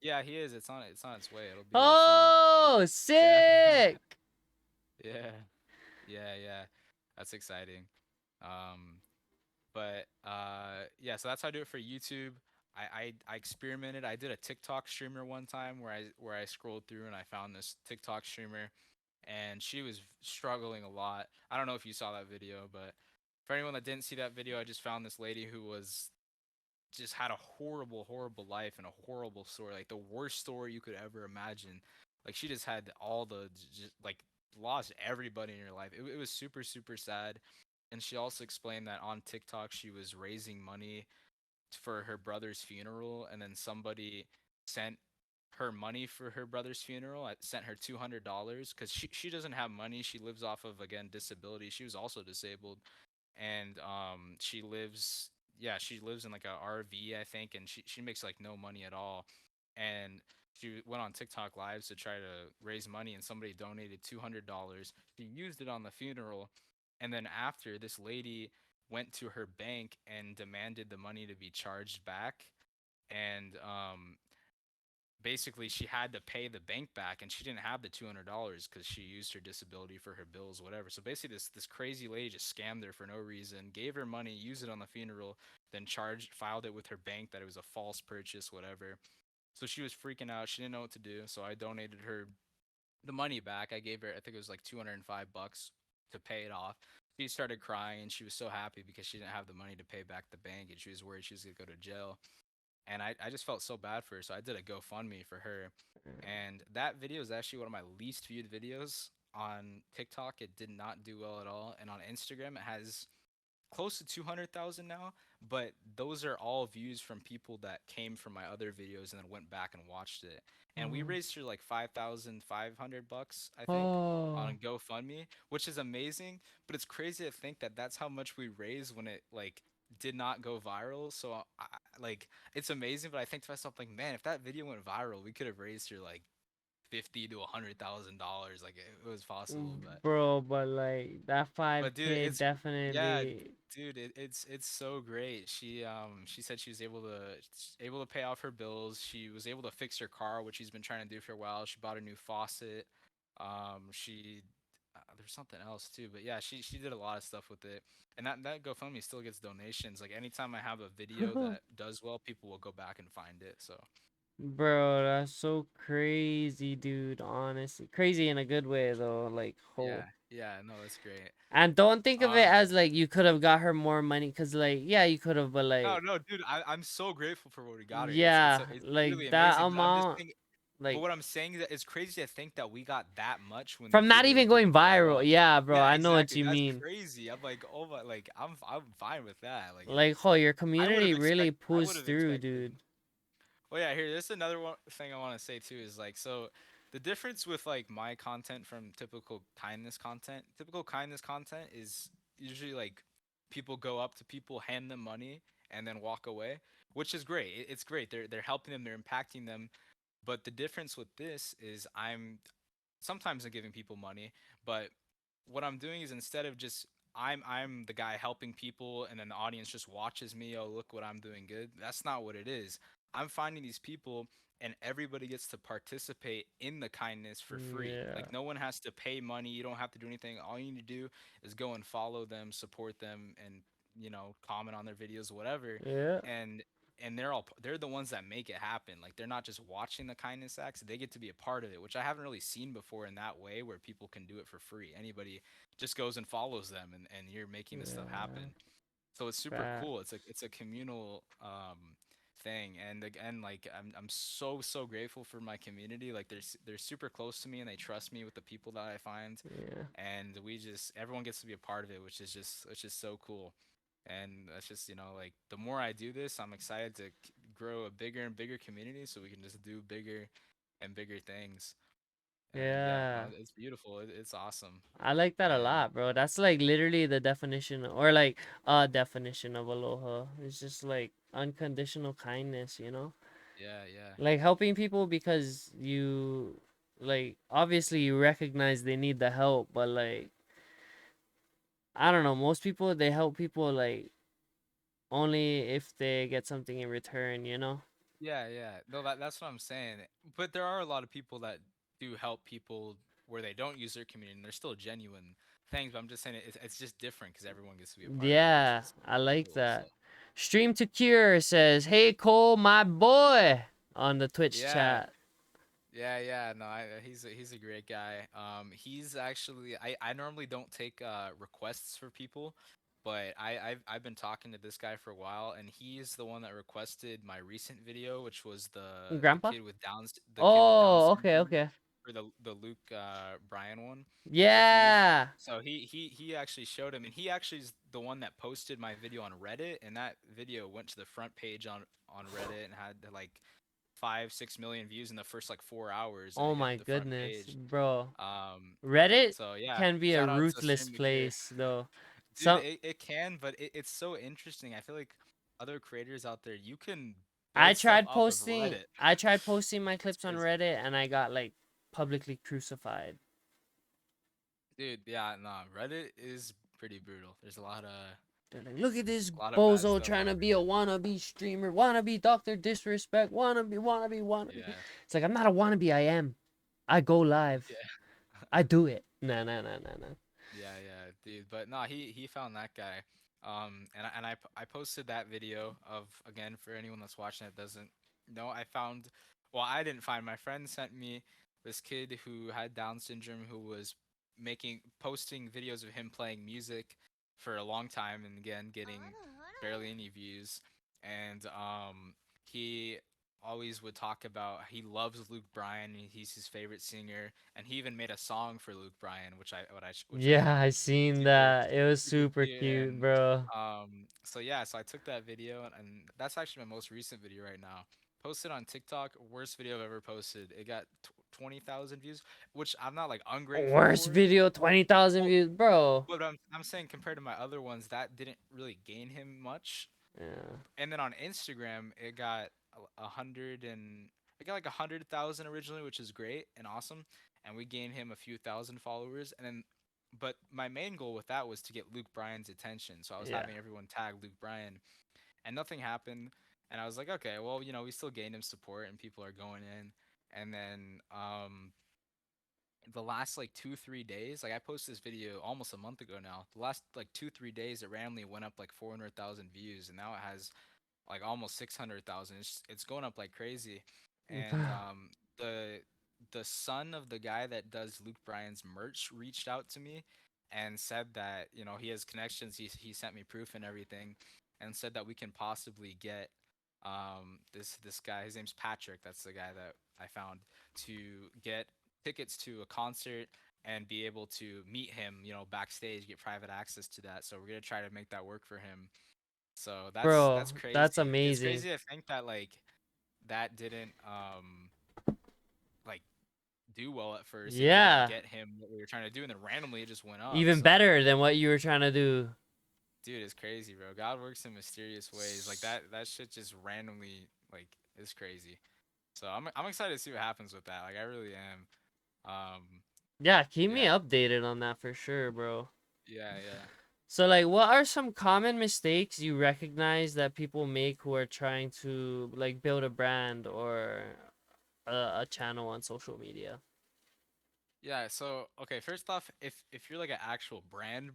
yeah, he is. It's on its way. It'll be there soon. Oh, Yeah. sick! Yeah. Yeah, yeah. That's exciting. Um, but yeah, so that's how I do it for YouTube. I experimented. I did a TikTok streamer one time where I scrolled through and I found this TikTok streamer and she was struggling a lot. I don't know if you saw that video, but for anyone that didn't see that video, I just found this lady who was just had a horrible, horrible life and a horrible story, like the worst story you could ever imagine. Like she just had all the just like lost everybody in her life. It was super, super sad. And she also explained that on TikTok she was raising money for her brother's funeral, and then somebody sent her money for her brother's funeral. I sent her $200 because she doesn't have money. She lives off of, again, disability. She was also disabled, and she lives, yeah, she lives in like a RV, I think, and she makes like no money at all. And she went on TikTok lives to try to raise money, and somebody donated $200. She used it on the funeral, and then after, this lady went to her bank and demanded the money to be charged back. And basically she had to pay the bank back, and she didn't have the $200 because she used her disability for her bills, whatever. So basically this crazy lady just scammed her for no reason, gave her money, used it on the funeral, then charged filed it with her bank that it was a false purchase, whatever. So she was freaking out. She didn't know what to do, so I donated her the money back. I gave her, I think it was like $205 to pay it off. She started crying and she was so happy because she didn't have the money to pay back the bank, and she was worried she was gonna go to jail. And I just felt so bad for her, so I did a GoFundMe for her. And that video is actually one of my least viewed videos on TikTok. It did not do well at all. And on Instagram, it has close to 200,000 now, but those are all views from people that came from my other videos and then went back and watched it. And we Oh, raised her like $5,500, I think, oh, on GoFundMe, which is amazing. But it's crazy to think that that's how much we raised when it like did not go viral. So like it's amazing, but I think to myself like, man, if that video went viral, we could have raised her like 50 to $100,000. Like it was possible, but bro, but like that but dude, 5K it's yeah, definitely. dude, it's so great. She said she was able to pay off her bills. She was able to fix her car, which she's been trying to do for a while. She bought a new faucet. She there's something else too, but yeah, she did a lot of stuff with it. And that GoFundMe still gets donations. Like anytime I have a video that does well, people will go back and find it. So Bro, that's so crazy, dude. Honestly, crazy in a good way though. Like, yeah, oh, yeah, no, that's great. and don't think of it Um, as like you could have got her more money, cause like, yeah, you could have, but no, like, no, dude, I'm so grateful for what we got her. yeah, It's like really that amazing. But I'm just amount, thinking, but like what I'm saying is that it's crazy to think that we got that much when the from not video even didn't going go at viral. all. Yeah, bro, Yeah, I know what exactly. you That's mean. crazy. I'm like, oh my, like I'm fine with that. Like Like, oh, your I would community have really I would pushed have through, expected. dude. Well, yeah, here, this is another thing I want to say too is like, so the difference with like my content from typical kindness content, typical kindness content is usually like people go up to people, hand them money, and then walk away, which is great. It's great. They're helping them, they're impacting them. But the difference with this is sometimes I'm giving people money, but what I'm doing is instead of just I'm the guy helping people and then the audience just watches me, oh look what I'm doing good. That's not what it is. I'm finding these people and everybody gets to participate in the kindness for free. Yeah, Like no one has to pay money. You don't have to do anything. All you need to do is go and follow them, support them, and comment on their videos, whatever. yeah, And they're the ones that make it happen. Like they're not just watching the kindness acts, they get to be a part of it, which I haven't really seen before in that way where people can do it for free. Anybody just goes and follows them, and you're making this stuff yeah, happen. So it's super fat, cool. It's a communal thing. And again, like I'm so grateful for my community. Like they're super close to me and they trust me with the people that I find, yeah, and we just everyone gets to be a part of it, which is so cool. And that's just, like the more I do this, I'm excited to grow a bigger and bigger community so we can just do bigger and bigger things. And yeah, no, yeah. it's beautiful. It's awesome. I like that a And lot, bro. That's like literally the definition, or like a definition of aloha. It's just like unconditional kindness, you know? yeah, yeah, Like helping people because you, like, obviously you recognize they need the help, but like, I don't know, most people, they help people like only if they get something in return, you know? Yeah, yeah. No, that's what I'm saying. But there are a lot of people that do help people where they don't use their community, and they're still genuine things. But I'm just saying it's just different because everyone gets to be a part of it, which Yeah, is I like cool. So that. Stream to Cure says, "Hey Cole, my boy," on the Twitch yeah, chat. yeah. No, he's a great guy. He's actually I normally don't take requests for people, but I've been talking to this guy for a while, and he's the one that requested my recent video, which was the Grandpa? the kid with Down Oh, okay, syndrome, okay. for the Luke Bryan one. Yeah. So he actually showed him, and he actually is the one that posted my video on Reddit, and that video went to the front page on Reddit and had like 5-6 million views in the first like 4 hours, and Oh it hit my the front goodness, page. bro. Um, Reddit so yeah, can be a shout out to ruthless Stream the Cure, place, though. dude. Some It can, but it's so interesting. I feel like other creators out there, you can I build stuff tried off of posting Reddit. I tried posting my It's clips on crazy, Reddit and I got like publicly crucified. dude. Yeah, nah, Reddit is pretty brutal. There's They're like, look at this a lot of bad bozo stuff trying on to there. be a wannabe streamer, wannabe Doctor Disrespect, wannabe. Yeah, It's like I'm not a wannabe, I am. I go live. yeah. I do it. Nah. Yeah, dude. But no, he found that guy. And I posted that video of, again, for anyone that's watching that doesn't know, I found, well, I didn't find, my friend sent me this kid who had Down syndrome, who was posting videos of him playing music for a long time, and again getting barely any views. And he always would talk about he loves Luke Bryan, he's his favorite singer, and he even made a song for Luke Bryan, which I Yeah, found I seen super that. It was super super cute. cute, And bro. so yeah, so I took that video, and that's actually my most recent video right now. Posted on TikTok, worst video I've ever posted. It got 20,000 views, which I'm not like ungrateful Worst for. video, 20,000 Well, views, bro. but I'm saying compared to my other ones, that didn't really gain him much. Yeah. And then on Instagram, it got a hundred and it got like 100,000 originally, which is great and awesome. And we gained him a few thousand followers. And then, but my main goal with that was to get Luke Bryan's attention. So I was Yeah. having everyone tag Luke Bryan, and nothing happened. And I was like, okay, well, we still gained him support, and people are going in. And then the last like 2-3 days, like I posted this video almost a month ago now. The last like 2-3 days, it randomly went up like 400,000 views, and now it has like almost 600,000. It's going up like crazy. And the son of the guy that does Luke Bryan's merch reached out to me and said that, he has connections. He sent me proof and everything, and said that we can possibly get this guy, his name's Patrick, that's the guy that I found, to get tickets to a concert and be able to meet him, backstage, get private access to that. So we're gonna try to make that work for him. So Bro, that's that's crazy. It's amazing. crazy to think that like that didn't like do well at first. It didn't Yeah. get him what we were trying to do, and then randomly it just went up. Even So, better than what you were trying to do. dude, it's crazy, bro. God works in mysterious ways. Like that shit just randomly like is crazy. So I'm excited to see what happens with that. Like I really am. Um Yeah, keep me yeah. updated on that for sure, bro. Yeah. So, like, what are some common mistakes you recognize that people make who are trying to, like, build a brand or a channel on social media? Yeah, so okay, first off, if you're like an actual brand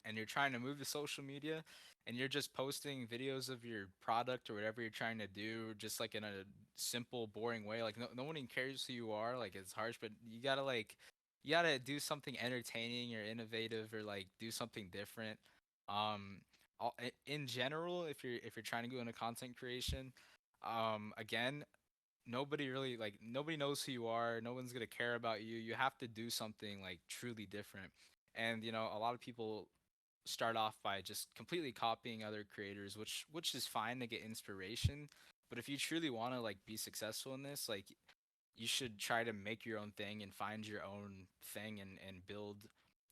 and you're trying to move to social media and you're just posting videos of your product or whatever you're trying to do just like in a simple, boring way, like no one even cares who you are, like it's harsh, but you gotta do something entertaining or innovative, or like do something different. Um in general, if you're trying to go into content creation, again, nobody knows who you are, no one's going to care about you. You have to do something like truly different. And a lot of people start off by just completely copying other creators, which is fine to get inspiration. But if you truly want to like be successful in this, like you should try to make your own thing and find your own thing, and build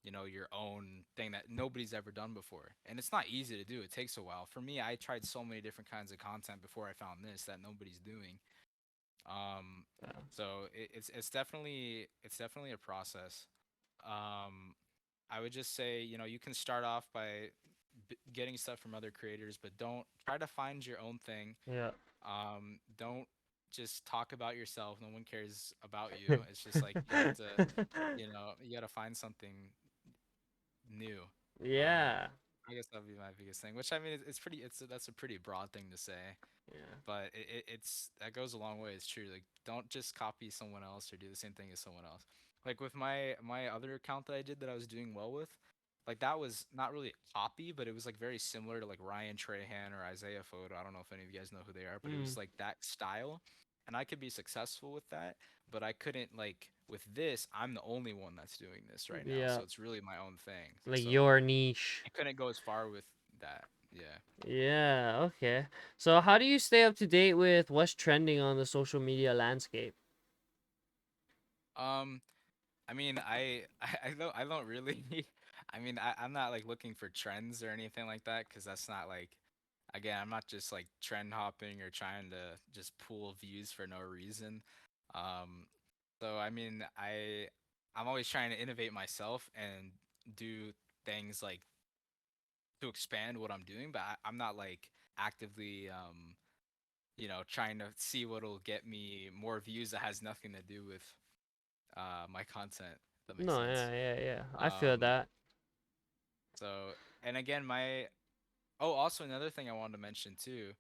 your own thing that nobody's ever done before. And it's not easy to do. It takes a while. For me, I tried so many different kinds of content before I found this that nobody's doing. um, Yeah. so it's definitely a process. I would just say, you can start off by getting stuff from other creators, but don't try to find your own thing. Yeah. Don't just talk about yourself. No one cares about you. It's just like you have to, you got to find something new. Um, Yeah. I guess that would be my biggest thing. Which I mean, it's pretty. That's a pretty broad thing to say, Yeah. but it's that goes a long way. It's true. Like, don't just copy someone else or do the same thing as someone else. Like with my other account that I did that I was doing well with, like that was not really a copy, but it was like very similar to like Ryan Trahan or Isaiah Photo. I don't know if any of you guys know who they are, but it Mm. was like that style, and I could be successful with that, but I couldn't like with this. I'm the only one that's doing this right now, Yeah. so it's really my own thing. Like So your niche. I couldn't go as far with that. Yeah. Yeah, okay. So how do you stay up to date with what's trending on the social media landscape? Um, I mean, I don't really. I mean, I'm not like looking for trends or anything like that because that's not like. Again, I'm not just like trend hopping or trying to just pull views for no reason. Um, so I mean, I'm always trying to innovate myself and do things like to expand what I'm doing, but I'm not like actively trying to see what'll get me more views that has nothing to do with my content. If that makes No, sense. yeah, yeah, yeah. I feel Um, that. so and again, my oh, also another thing I wanted to mention too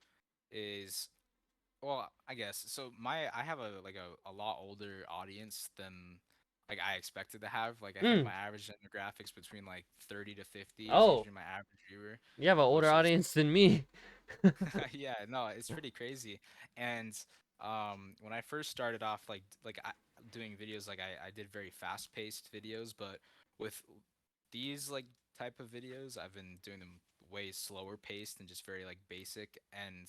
is well, I guess so. I have a lot older audience than like I expected to have. Like I think Mm. my average demographics between like 30 to 50 is Oh, usually my average viewer, you have an older which is audience than me. yeah, no, it's pretty crazy. And when I first started off doing videos, like I did very fast-paced videos, but with these like type of videos, I've been doing them way slower paced and just very like basic. And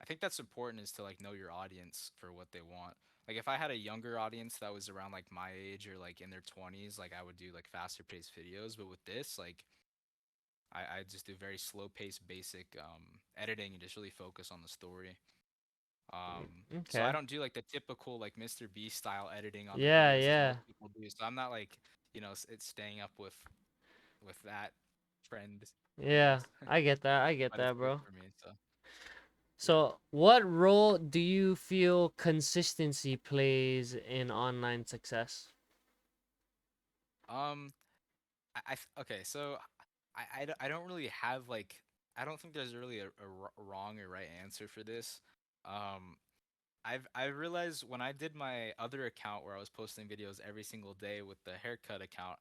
I think that's important is to like know your audience for what they want. Like if I had a younger audience that was around like my age or like in their 20s, like I would do like faster paced videos. But with this, like I just do very slow paced basic editing and just really focus on the story. So I Okay. don't do like the typical like Mr. Beast style editing on the Yeah, videos as yeah. most people do. So I'm not like, it's staying up with that trend, I Yeah. guess. I get that. I get But it's that, good bro. for me. So yeah. So, what role do you feel consistency plays in online success? Um okay, so I don't really have like I don't think there's really a wrong or right answer for this. Um I realized when I did my other account where I was posting videos every single day with the haircut account,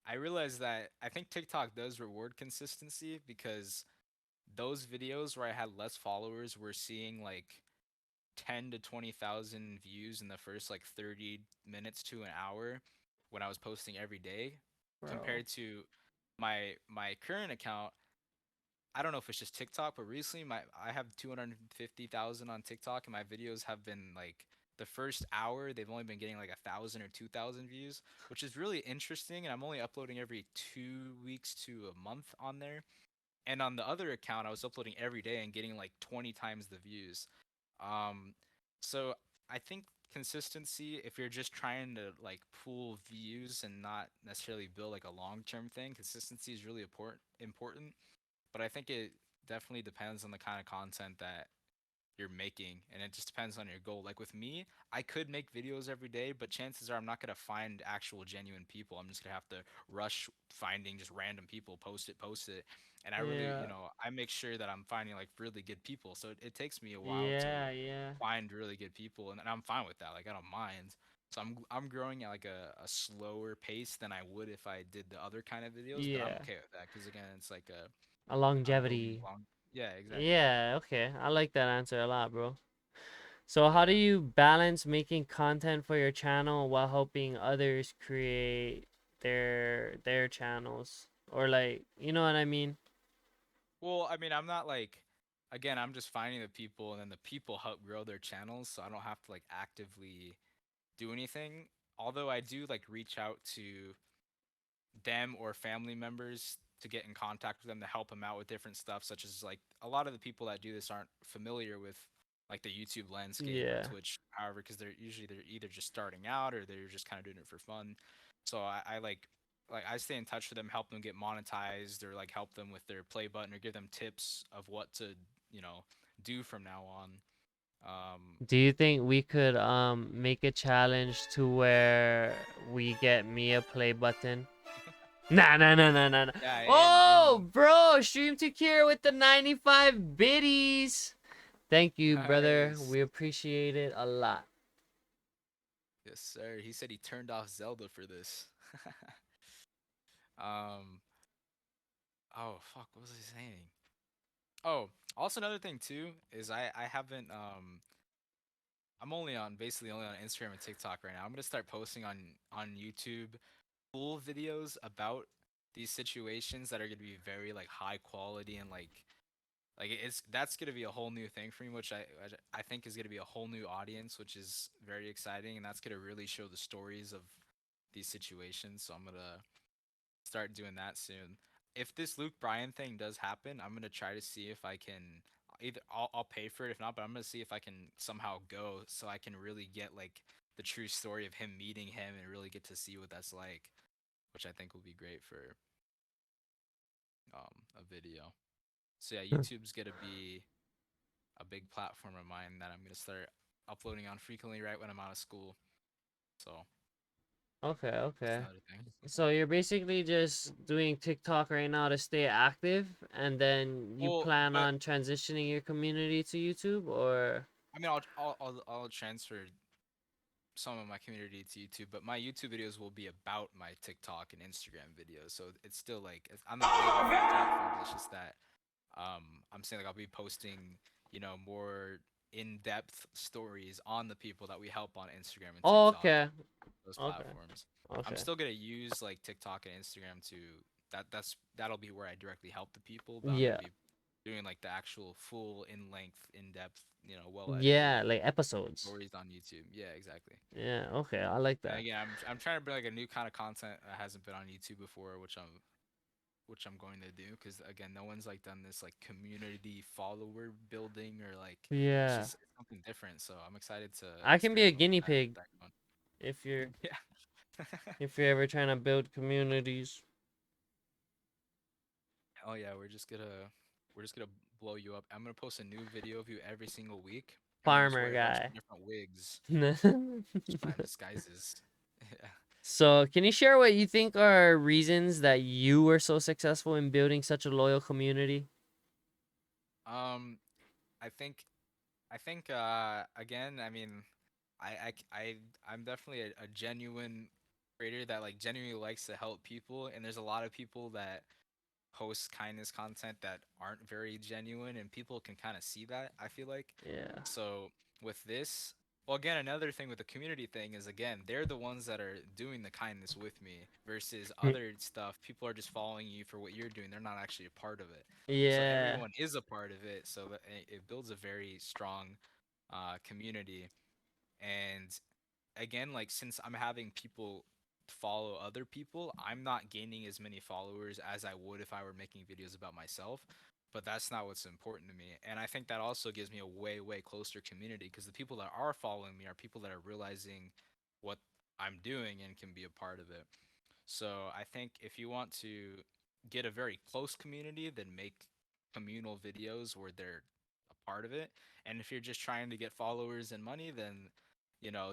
I realized that I think TikTok does reward consistency because those videos where I had less followers were seeing like 10 to 20,000 views in the first like 30 minutes to an hour when I was posting every day Bro. compared to my current account. I don't know if it's just TikTok, but recently I have 250,000 on TikTok, and my videos have been like the first hour they've only been getting like 1,000 or 2,000 views, which is really interesting. And I'm only uploading every 2 weeks to a month on there. And on the other account, I was uploading every day and getting like 20 times the views. Um, so I think consistency, if you're just trying to like pull views and not necessarily build like a long-term thing, consistency is really important, but I think it definitely depends on the kind of content that you're making, and it just depends on your goal. Like with me, I could make videos every day, but chances are I'm not going to find actual genuine people. I'm just going to have to rush finding just random people, post it. And I really, Yeah. I make sure that I'm finding like really good people. So it takes me a while to Yeah, yeah. find really good people, and I'm fine with that. Like I don't mind. So I'm growing at like a slower pace than I would if I did the other kind of videos, but I'm Yeah. okay with that because again, it's like A I'm building longevity. long. Yeah, exactly. Yeah, okay. I like that answer a lot, bro. So, how do Yeah. you balance making content for your channel while helping others create their channels? Or like, you know what I mean? Well, I mean, I'm not like, again, I'm just finding the people, and then the people help grow their channels, so I don't have to like actively do anything. Although I do like reach out to them or family members to get in contact with them to help them out with different stuff, such as like a lot of the people that do this aren't familiar with like the YouTube landscape or Yeah. Twitch, however, because they're either just starting out or they're just kind of doing it for fun. So I like like I stay in touch with them, help them get monetized, or like help them with their play button, or give them tips of what to you know do from now on. Do you think we could make a challenge to where we get me a play button? Nah, nah, nah, nah, nah, nah. Yeah, Oh, and bro, Stream to Cure with the 95 biddies. Thank you, brother. nice. We appreciate it a lot. Yes, sir. He said he turned off Zelda for this. um. Oh fuck. What was I saying? Oh, also another thing too is I haven't I'm only on basically only on Instagram and TikTok right now. I'm gonna start posting on YouTube full videos about these situations that are gonna be very like high quality and like it's that's gonna be a whole new thing for me, which I think is gonna be a whole new audience, which is very exciting, and that's gonna really show the stories of these situations. So I'm gonna start doing that soon. If this Luke Bryan thing does happen, I'm gonna try to see if I can either I'll pay for it if not, but I'm gonna see if I can somehow go so I can really get like the true story of him meeting him and really get to see what that's like, which I think will be great for a video. So yeah, YouTube's gonna be a big platform of mine that I'm gonna start uploading on frequently right when I'm out of school. So Okay, that's okay. another thing. So you're basically just doing TikTok right now to stay active, and then you Well, plan but on transitioning your community to YouTube, or? I mean, I'll transfer some of my community to YouTube, but my YouTube videos will be about my TikTok and Instagram videos. So it's still like I'm not leaving both platforms. It's just that I'm saying like I'll be posting, more in-depth stories on the people that we help on Instagram and Oh, TikTok, okay, those okay, platforms. I'm okay. still gonna use like TikTok and Instagram to that'll be where I directly help the people, but I'm gonna Yeah, be doing like the actual full in-length, in-depth, well edited yeah, like episodes. stories on YouTube. Yeah, exactly. Yeah, okay, I like And that. again, I'm trying to bring like a new kind of content that hasn't been on YouTube before, which I'm going to do because again, no one's like done this like community follower building or like it's Yeah, just something different. So I'm excited to I can be a experiment with guinea that. pig That one. if you're Yeah. if you're ever trying to build communities. Oh yeah, we're just gonna blow you up. I'm gonna post a new video of you every single week, and then just Farmer wear a bunch of guy. different wigs, just find disguises. Yeah. So, can you share what you think are reasons that you were so successful in building such a loyal community? Um, I think again, I mean, I'm definitely a genuine creator that like genuinely likes to help people, and there's a lot of people that post kindness content that aren't very genuine, and people can kind of see that, I feel like. Yeah. So with this, well, again, another thing with the community thing is again, they're the ones that are doing the kindness with me versus other stuff. People are just following you for what you're doing. They're not actually a part of it. So Yeah. everyone is a part of it. So that it builds a very strong community. And again, like since I'm having people follow other people, I'm not gaining as many followers as I would if I were making videos about myself. But that's not what's important to me. And I think that also gives me a way, way closer community because the people that are following me are people that are realizing what I'm doing and can be a part of it. So I think if you want to get a very close community, then make communal videos where they're a part of it. And if you're just trying to get followers and money, then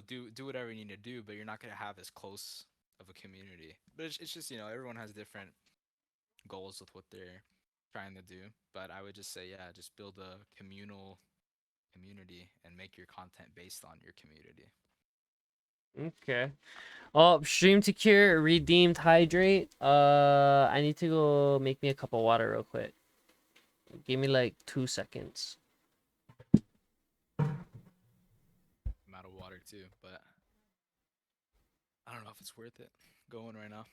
do whatever you need to do, but you're not gonna have as close of a community. But it's just everyone has different goals with what they're trying to do. But I would just say yeah, just build a communal community and make your content based on your community. Okay. Oh, stream to cure, redeemed hydrate. I need to go make me a cup of water real quick. Give me like 2 seconds. I'm out of water too, but I don't know if it's worth it going right now.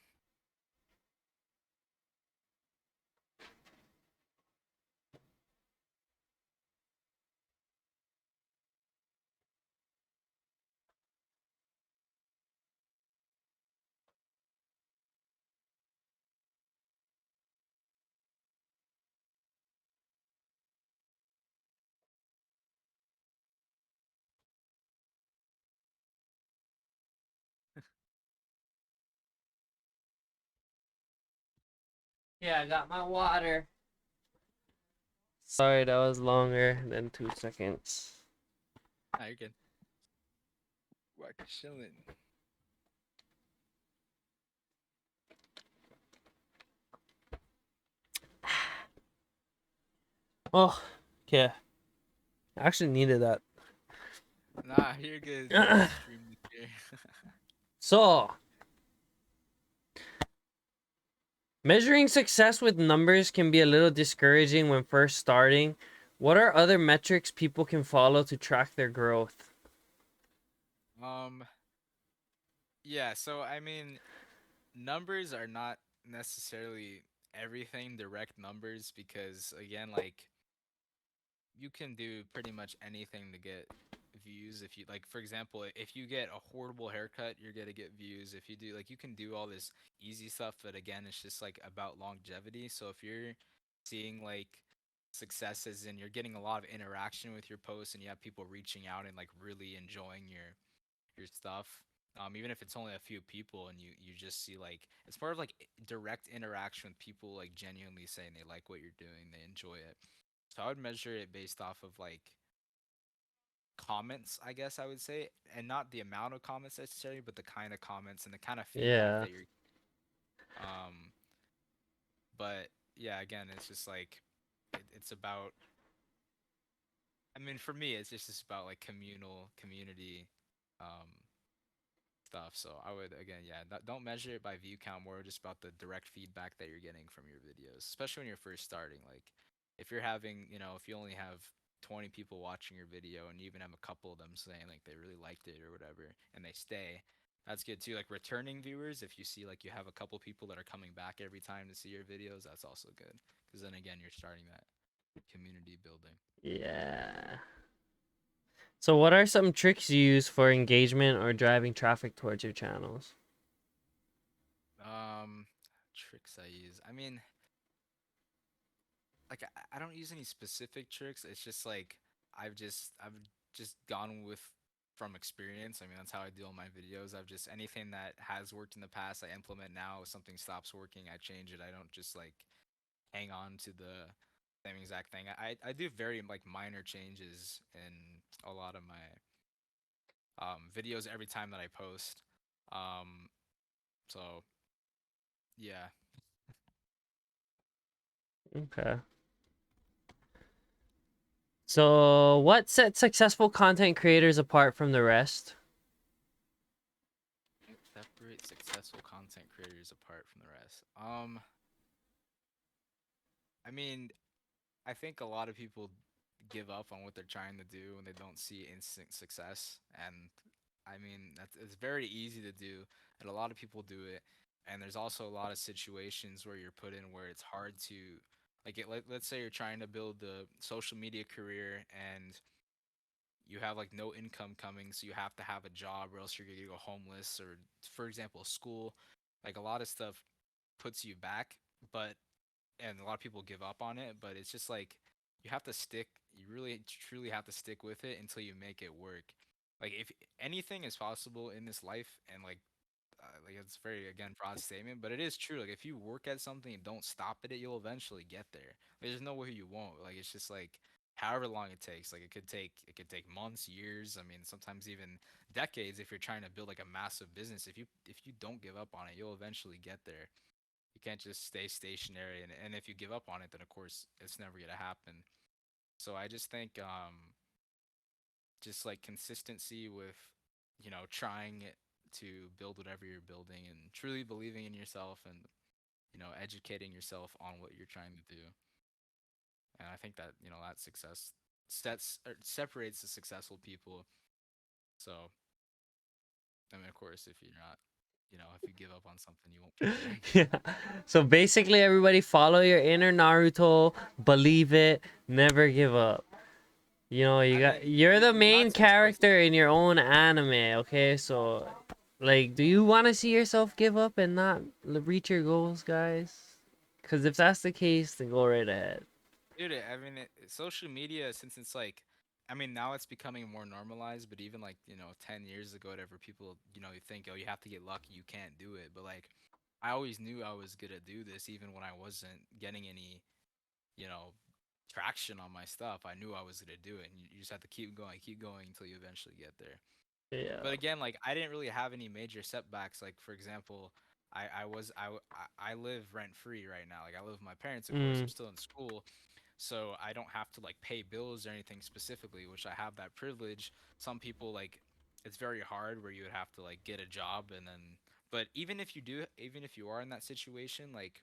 Yeah, I got my water. Sorry, that was longer than 2 seconds. Nah, you're good. Whack chilling. Oh, yeah. I actually needed that. Nah, you're good. You're extremely clear. So, measuring success with numbers can be a little discouraging when first starting. What are other metrics people can follow to track their growth? um, yeah. So I mean, numbers are not necessarily everything. Direct numbers, because again, like you can do pretty much anything to get views. If you like, for example, if you get a horrible haircut, you're gonna get views. If you do like, you can do all this easy stuff, but again, it's just like about longevity. So if you're seeing like successes and you're getting a lot of interaction with your posts and you have people reaching out and like really enjoying your stuff, even if it's only a few people, and you just see like it's part of like direct interaction with people like genuinely saying they like what you're doing, they enjoy it. So I would measure it based off of like comments, I guess I would say, and not the amount of comments necessarily, but the kind of comments and the kind of feedback Yeah. that you're. Um, but yeah, again, it's just like it's about. I mean, for me, it's just about like community, um, stuff. So I would again, yeah, don't measure it by view count. More just about the direct feedback that you're getting from your videos, especially when you're first starting. Like, if you're having, if you only have 20 people watching your video and you even have a couple of them saying like they really liked it or whatever, and they stay, that's good too. Like returning viewers, if you see like you have a couple people that are coming back every time to see your videos, that's also good. Because then again, you're starting that community building. Yeah. So, what are some tricks you use for engagement or driving traffic towards your channels? Um, Tricks I use. I mean, like I don't use any specific tricks. It's just like I've just gone with from experience. I mean, that's how I do all my videos. I've just anything that has worked in the past, I implement now. If something stops working, I change it. I don't just like hang on to the same exact thing. I do very like minor changes in a lot of my videos every time that I post. Um, so yeah. Okay. So, what sets successful content creators apart from the rest? Separate successful content creators apart from the rest. I mean, I think a lot of people give up on what they're trying to do when they don't see instant success. And I mean, that's it's very easy to do, and a lot of people do it. And there's also a lot of situations where you're put in where it's hard to, like, let's say you're trying to build a social media career and you have like no income coming, so you have to have a job or else you're gonna go homeless, or for example, school. Like a lot of stuff puts you back, but and a lot of people give up on it, but it's just like you have to stick. You really truly have to stick with it until you make it work. Like if anything is possible in this life, and like it's very again broad statement, but it is true. Like if you work at something and don't stop at it, you'll eventually get there. There's no way you won't. Like it's just like however long it takes. Like it could take months, years. I mean, sometimes even decades if you're trying to build like a massive business. If you don't give up on it, you'll eventually get there. You can't just stay stationary, and if you give up on it, then of course it's never gonna happen. So I just think just like consistency with trying to build whatever you're building and truly believing in yourself and educating yourself on what you're trying to do. And I think that that success sets or separates the successful people. So I mean, of course, if you're not, if you give up on something, you won't get there. Yeah. So basically, everybody follow your inner Naruto, believe it, never give up. You know, I mean, you're the not main to expect. character in your own anime, okay? So, like, do you want to see yourself give up and not reach your goals, guys? Because if that's the case, then go right ahead. Dude, I mean, social media, since it's like, I mean, now it's becoming more normalized, but even like, 10 years ago, whatever, people, you think, oh, you have to get lucky, you can't do it. But like, I always knew I was gonna do this, even when I wasn't getting any, you know, traction on my stuff. I knew I was gonna do it, and you just have to keep going until you eventually get there. Yeah. But again, like I didn't really have any major setbacks. Like for example, I live rent free right now. Like I live with my parents, of course. I'm Mm, still in school, so I don't have to like pay bills or anything specifically, which I have that privilege. Some people like it's very hard where you would have to like get a job and then. But even if you do, even if you are in that situation, like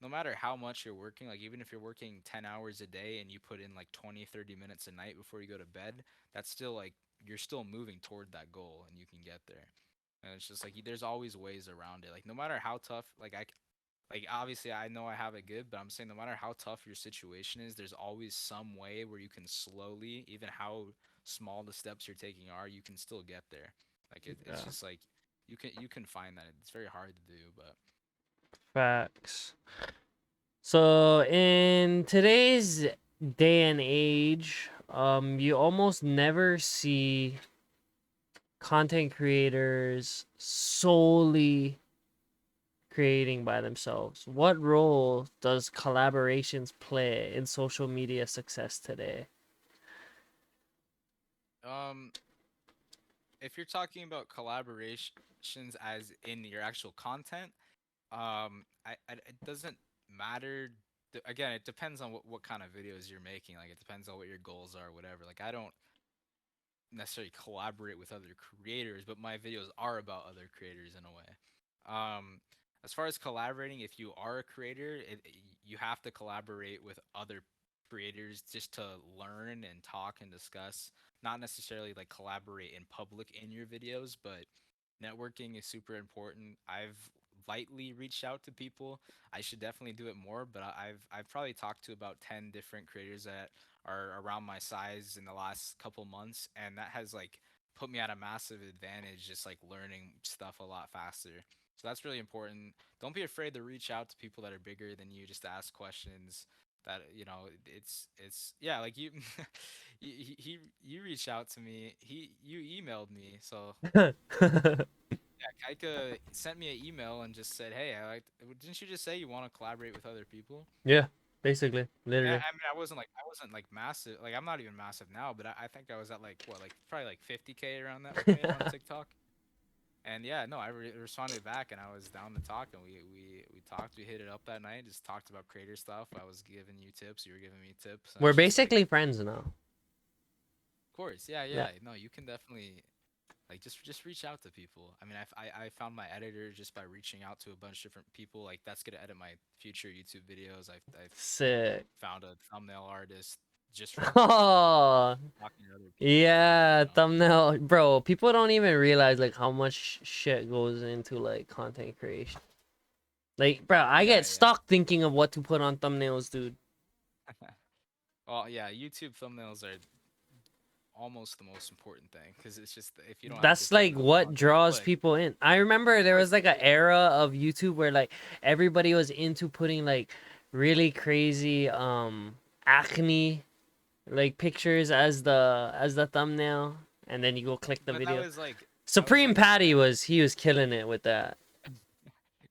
no matter how much you're working, like even if you're working 10 hours a day and you put in like 20, 30 minutes a night before you go to bed, that's still like you're still moving toward that goal and you can get there. And it's just like there's always ways around it. Like no matter how tough, like obviously I know I have it good, but I'm saying no matter how tough your situation is, there's always some way where you can slowly, even how small the steps you're taking are, you can still get there. Like it's yeah. just like you can find that. It's very hard to do, but Facts. So in today's day and age, you almost never see content creators solely creating by themselves. What role does collaborations play in social media success today? um if you're talking about collaborations as in your actual content, it doesn't matter. Again, it depends on what kind of videos you're making. Like, it depends on what your goals are, whatever. Like, I don't necessarily collaborate with other creators, but my videos are about other creators in a way. As far as collaborating, if you are a creator, you have to collaborate with other creators just to learn and talk and discuss. Not necessarily like collaborate in public in your videos, but networking is super important. I've lightly reached out to people. I should definitely do it more, but I've probably talked to about 10 different creators that are around my size in the last couple months, and that has like put me at a massive advantage just like learning stuff a lot faster. So that's really important. Don't be afraid to reach out to people that are bigger than you just to ask questions. That it's yeah, like you you reached out to me. You emailed me. So yeah, Kaika sent me an email and just said, "Hey, I like. Didn't you just say you want to collaborate with other people?" Yeah, basically, Yeah, literally. I mean, I wasn't like massive. Like I'm not even massive now, but I think I was at like what, like probably like 50K around that point on TikTok. And yeah, no, I responded back, and I was down to talk, and we talked. We hit it up that night, just talked about creator stuff. I was giving you tips, you were giving me tips, and We're it's just like, basically friends now. of course, yeah, Yeah. yeah. No, you can definitely like just reach out to people. I mean, I found my editor just by reaching out to a bunch of different people. Like that's gonna edit my future YouTube videos. I've Sick. found a thumbnail artist just from Oh, talking to other people. You yeah, know. thumbnail, bro. People don't even realize like how much shit goes into like content creation. Like, bro, I Yeah, get yeah. stuck thinking of what to put on thumbnails, dude. Well, yeah. YouTube thumbnails are almost the most important thing because it's just if you don't have a good That's like thumbnail, people what aren't gonna draws click. people in. I remember Of there course, was like an era of YouTube where like everybody was into putting like really crazy acne like pictures as the thumbnail, and then you go click the but that video. was like Supreme a Patty trend. was he was killing it with that.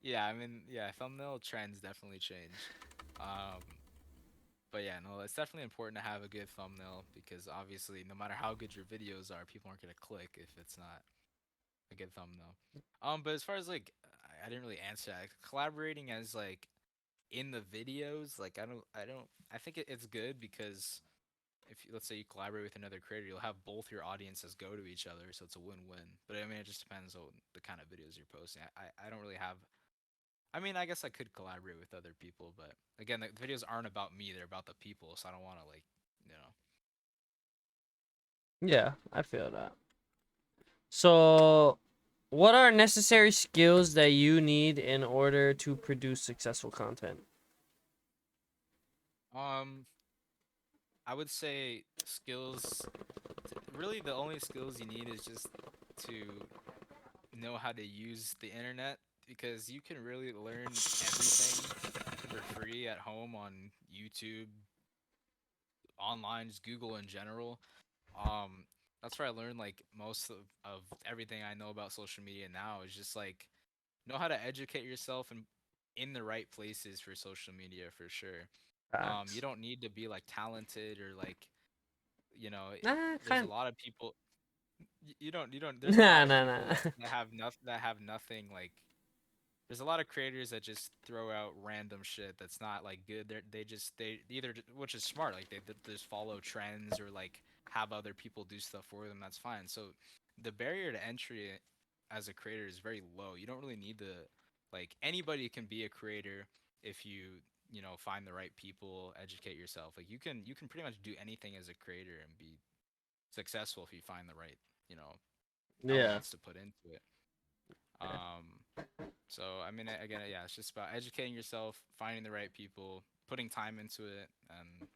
Yeah, I mean, yeah, thumbnail trends definitely change. Um, but yeah, no, it's definitely important to have a good thumbnail because obviously, no matter how good your videos are, people aren't gonna click if it's not a good thumbnail. But as far as like, I didn't really answer that. Collaborating as like in the videos, like I think it's good because if let's say you collaborate with another creator, you'll have both your audiences go to each other, so it's a win-win. But I mean, it just depends on the kind of videos you're posting. I don't really have. I mean, I guess I could collaborate with other people, but again, the videos aren't about me; they're about the people. So I don't want to like, you know. Yeah, I feel that. So, what are necessary skills that you need in order to produce successful content? Um, I would say skills. Really, the only skills you need is just to know how to use the internet because you can really learn everything for free at home on YouTube, online, just Google in general. Um, that's where I learned like most of everything I know about social media now is just like know how to educate yourself and in the right places for social media for sure. You Facts. don't need to be like talented or like, Nah, there's a kind. lot of people. You don't. There's a Nah, lot of nah, people nah. that have nothing like. There's a lot of creators that just throw out random shit that's not like good. They either, which is smart, like they just follow trends or like have other people do stuff for them. That's fine. So the barrier to entry as a creator is very low. You don't really need to, like, anybody can be a creator if you find the right people, educate yourself. Like you can pretty much do anything as a creator and be successful if you find the right you know Yeah. elements to put into it. Um, so I mean, again, yeah, it's just about educating yourself, finding the right people, putting time into it, and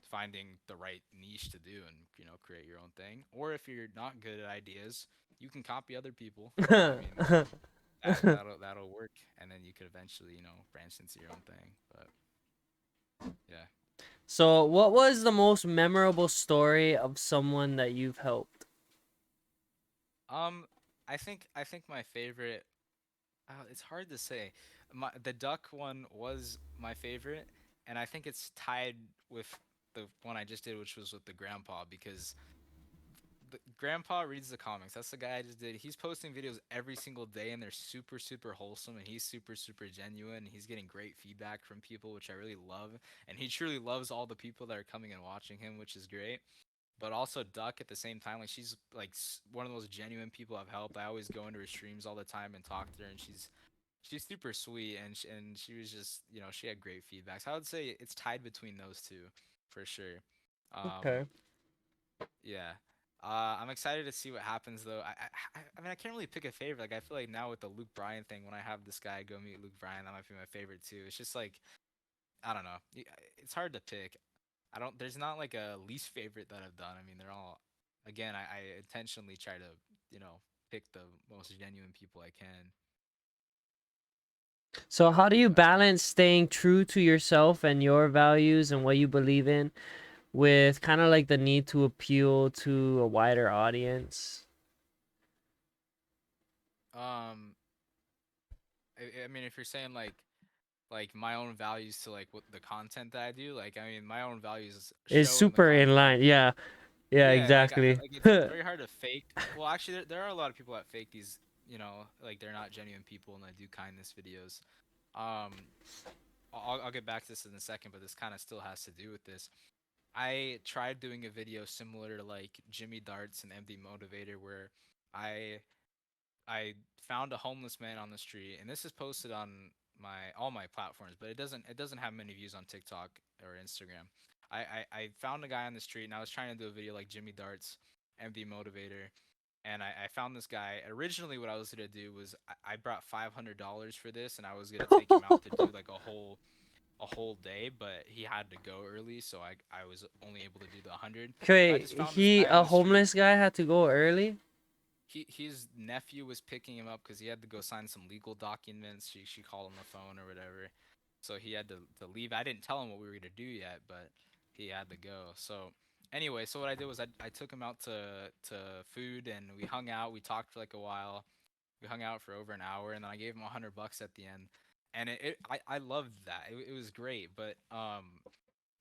finding the right niche to do, and create your own thing. Or if you're not good at ideas, you can copy other people. I mean, that'll work, and then you could eventually branch into your own thing. But yeah. So, what was the most memorable story of someone that you've helped? Um, I think my favorite. It's hard to say. The duck one was my favorite, and I think it's tied with the one I just did, which was with the grandpa, because the grandpa reads the comics. That's the guy I just did. He's posting videos every single day, and they're super super wholesome, and he's super super genuine. He's getting great feedback from people, which I really love, and he truly loves all the people that are coming and watching him, which is great. But also Duck at the same time, like she's like one of those genuine people I've helped. I always go into her streams all the time and talk to her, and she's super sweet, and she was just she had great feedback. So I would say it's tied between those two for sure. Okay. um yeah. I'm excited to see what happens though. I mean, I can't really pick a favorite. Like I feel like now with the Luke Bryan thing, when I have this guy go meet Luke Bryan, that might be my favorite too. It's just like, I don't know. It's hard to pick. I don't There's not like a least favorite that I've done. I mean, they're all, again, I intentionally try to, you know, pick the most genuine people I can. So, how do you But balance staying true to yourself and your values and what you believe in with kind of like the need to appeal to a wider audience? um I mean, if you're saying like my own values to like what the content that I do, like I mean my own values It's show in the super in content I line. make. Yeah. Yeah, Yeah, exactly. it's very hard to fake. Well, actually, there are a lot of people that fake these, like they're not genuine people and they do kindness videos. Um, I'll get back to this in a second, but this kind of still has to do with this. I tried doing a video similar to like Jimmy Darts and MD Motivator, where I I found a homeless man on the street, and this is posted on my all my platforms, but it doesn't have many views on TikTok or Instagram. I found a guy on the street, and I was trying to do a video like Jimmy Darts, MD Motivator, and I found this guy. Originally, what I was gonna do was I brought $500 for this, and I was gonna take him out to do like a whole day, but he had to go early, so I was only able to do the 100. But I Okay, just found this he guy on a the street. homeless guy had to go early. His nephew was picking him up because he had to go sign some legal documents. She called on the phone or whatever, so he had to leave. I didn't tell him what we were gonna do yet, but he had to go. So anyway, so what I did was I took him out to food, and we hung out. We talked for like a while. We hung out for over an hour, and then I gave him $100 at the end. And I loved that. It was great, but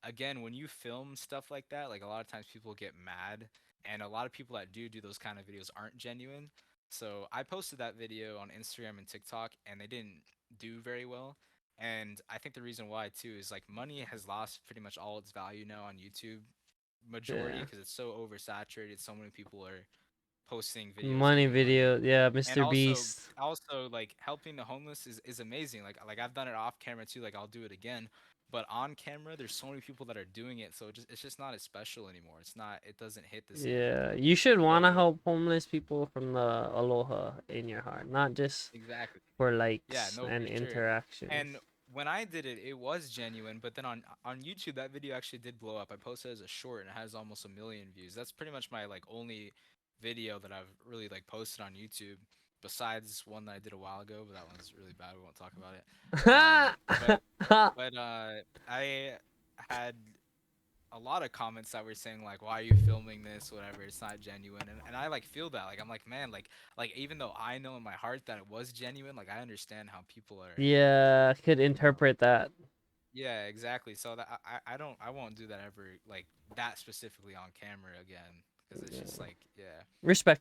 again, when you film stuff like that, like a lot of times people get mad, and a lot of people that do those kind of videos aren't genuine. So I posted that video on Instagram and TikTok, and they didn't do very well. And I think the reason why too is like money has lost pretty much all its value now on YouTube, majority Yeah. because it's so oversaturated. So many people are posting videos Money giving money, video. Yeah, and Mr. also Beast. also like helping the homeless is amazing. Like I've done it off camera too, like I'll do it again, but on camera there's so many people that are doing it, so it's just not as special anymore. It doesn't hit the same for Yeah, me. you should want to So help homeless people from the aloha in your heart, not just exactly. for Yeah, likes no, for and sure. interactions. And when I did it, it was genuine. But then on YouTube, that video actually did blow up. I posted it as a short, and it has almost 1 million views. That's pretty much my like only video that I've really like posted on YouTube, besides one that I did a while ago. But that one's really bad. We wwon't talk about it. Um, but but I had a lot of comments that were saying like, why are you filming this, whatever, it's not genuine. And I like feel that, like I'm like, man, like even though I know in my heart that it was genuine, like I understand how people are, Yeah, could you know. interpret that. Yeah, exactly. So that I won't do that ever, like that specifically on camera again, because it's just Yeah. like, yeah.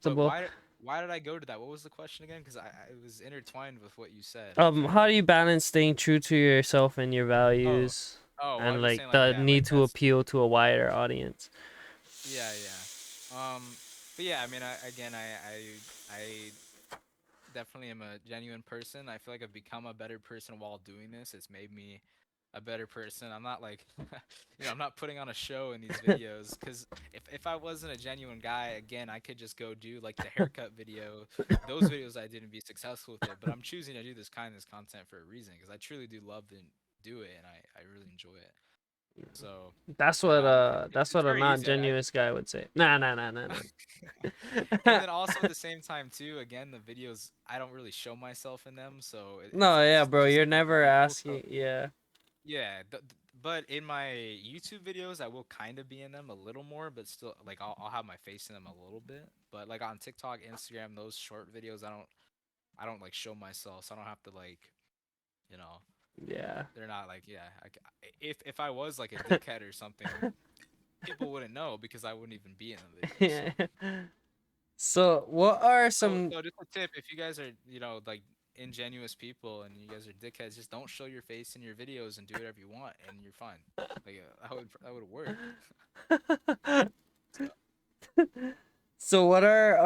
But Respectable. why did I go to that? What was the question again? Because I it was intertwined with what you said. I'm trying How to. do you balance staying true to yourself and your Oh, values oh, well, I and was just saying like like, the yeah, like need to that's, appeal to a wider audience? yeah, yeah. But yeah, I mean, I definitely am a genuine person. I feel like I've become a better person while doing this. It's made me a better person. I'm not like, I'm not putting on a show in these videos, because if I wasn't a genuine guy, again, I could just go do like the haircut video. Those videos I didn't be successful with it, but I'm choosing to do this kindness content for a reason, because I truly do love to do it, and I really enjoy it. So I don't know. That's It's what a very non easy. genuine guy would say. Nah, nah, nah, nah, And nah. then also at the same time too, again, the videos I don't really show myself in them, so No, yeah, it's bro, just you're me and never people. So asking. Yeah, yeah, but in my YouTube videos, I will kind of be in them a little more, but still, like I'll have my face in them a little bit. But like on TikTok, Instagram, those short videos, I don't like show myself, so I don't have to like, you know, yeah. they're not like, yeah. If I was like a dickhead or something, people wouldn't know because I wouldn't even be in the videos. So. Yeah. So, what are So, some? so just a tip: if you guys are, like ingenuous people and you guys are dickheads, just don't show your face in your videos and do whatever you want, and you're fine. Like that would work. So, So, what are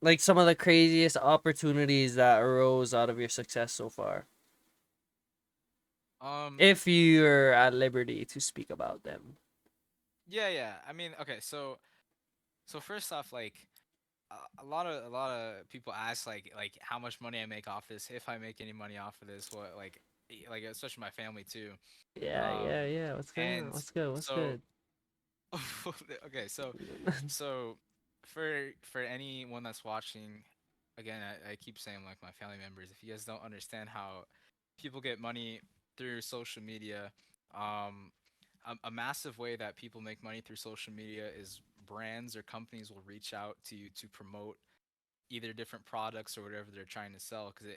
like some of the craziest opportunities that arose out of your success so far? um, If you're at liberty to speak about them. yeah, yeah. I mean, okay, so first off, like a lot of people ask like how much money I make off this, if I make any money off of this, what like especially my family too. Yeah, yeah, Um, yeah. What's going on? and What's good? What's so good? okay, so for anyone that's watching, again, I keep saying like my family members, if you guys don't understand how people get money through social media, um, a massive way that people make money through social media is brands or companies will reach out to you to promote either different products or whatever they're trying to sell, because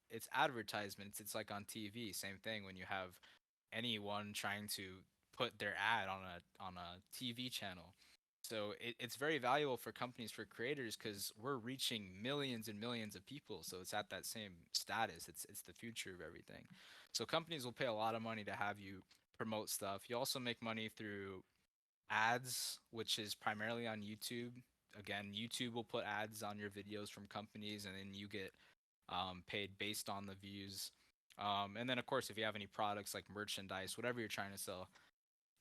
it's advertisements. It's like on TV, same thing when you have anyone trying to put their ad on a TV channel. So it's very valuable for companies, for creators, because we're reaching millions and millions of people. So it's at that same status. It's the future of everything. So companies will pay a lot of money to have you promote stuff. You also make money through ads, which is primarily on YouTube. Again, YouTube will put ads on your videos from companies, and then you get paid based on the views. And then, of course, if you have any products like merchandise, whatever you're trying to sell,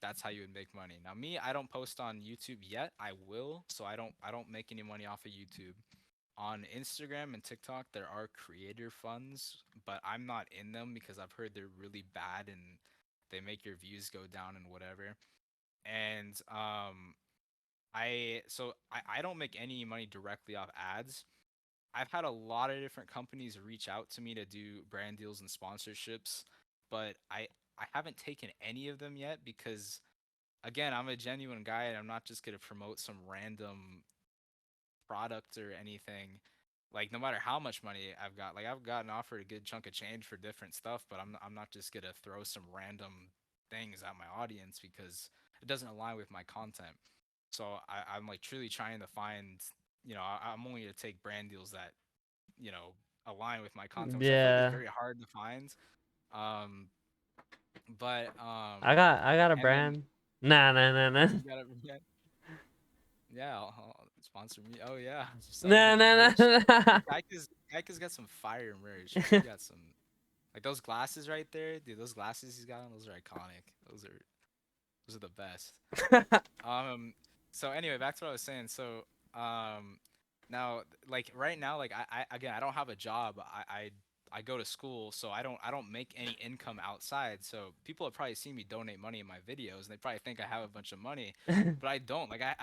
that's how you would make money. Now, me, I don't post on YouTube yet. I will, so I don't make any money off of YouTube. On Instagram and TikTok, there are creator funds, but I'm not in them because I've heard they're really bad and they make your views go down and whatever. And I don't make any money directly off ads. I've had a lot of different companies reach out to me to do brand deals and sponsorships, but I haven't taken any of them yet because, again, I'm a genuine guy and I'm not just going to promote some random product or anything. Like no matter how much money I've got, like I've gotten offered a good chunk of change for different stuff, but I'm not just going to throw some random things at my audience because it doesn't align with my content. So I'm like truly trying to find, I'm only going to take brand deals that, you know, align with my content, which I feel like is Yeah, very hard to find. Um, but I got a and then brand. Nah, nah, nah, nah, you gotta, yeah, I'll sponsor me. Oh yeah, sell nah, your nah, merch. nah, nah. Kaika's got some fire merch, man. He got some, like those glasses right there, dude. Those glasses he's got on, those are iconic. Those are the best. Um, so anyway, back to what I was saying. So, now, like right now, like I again, I don't have a job. I go to school, so I don't make any income outside. So people have probably seen me donate money in my videos, and they probably think I have a bunch of money, but I don't. Like I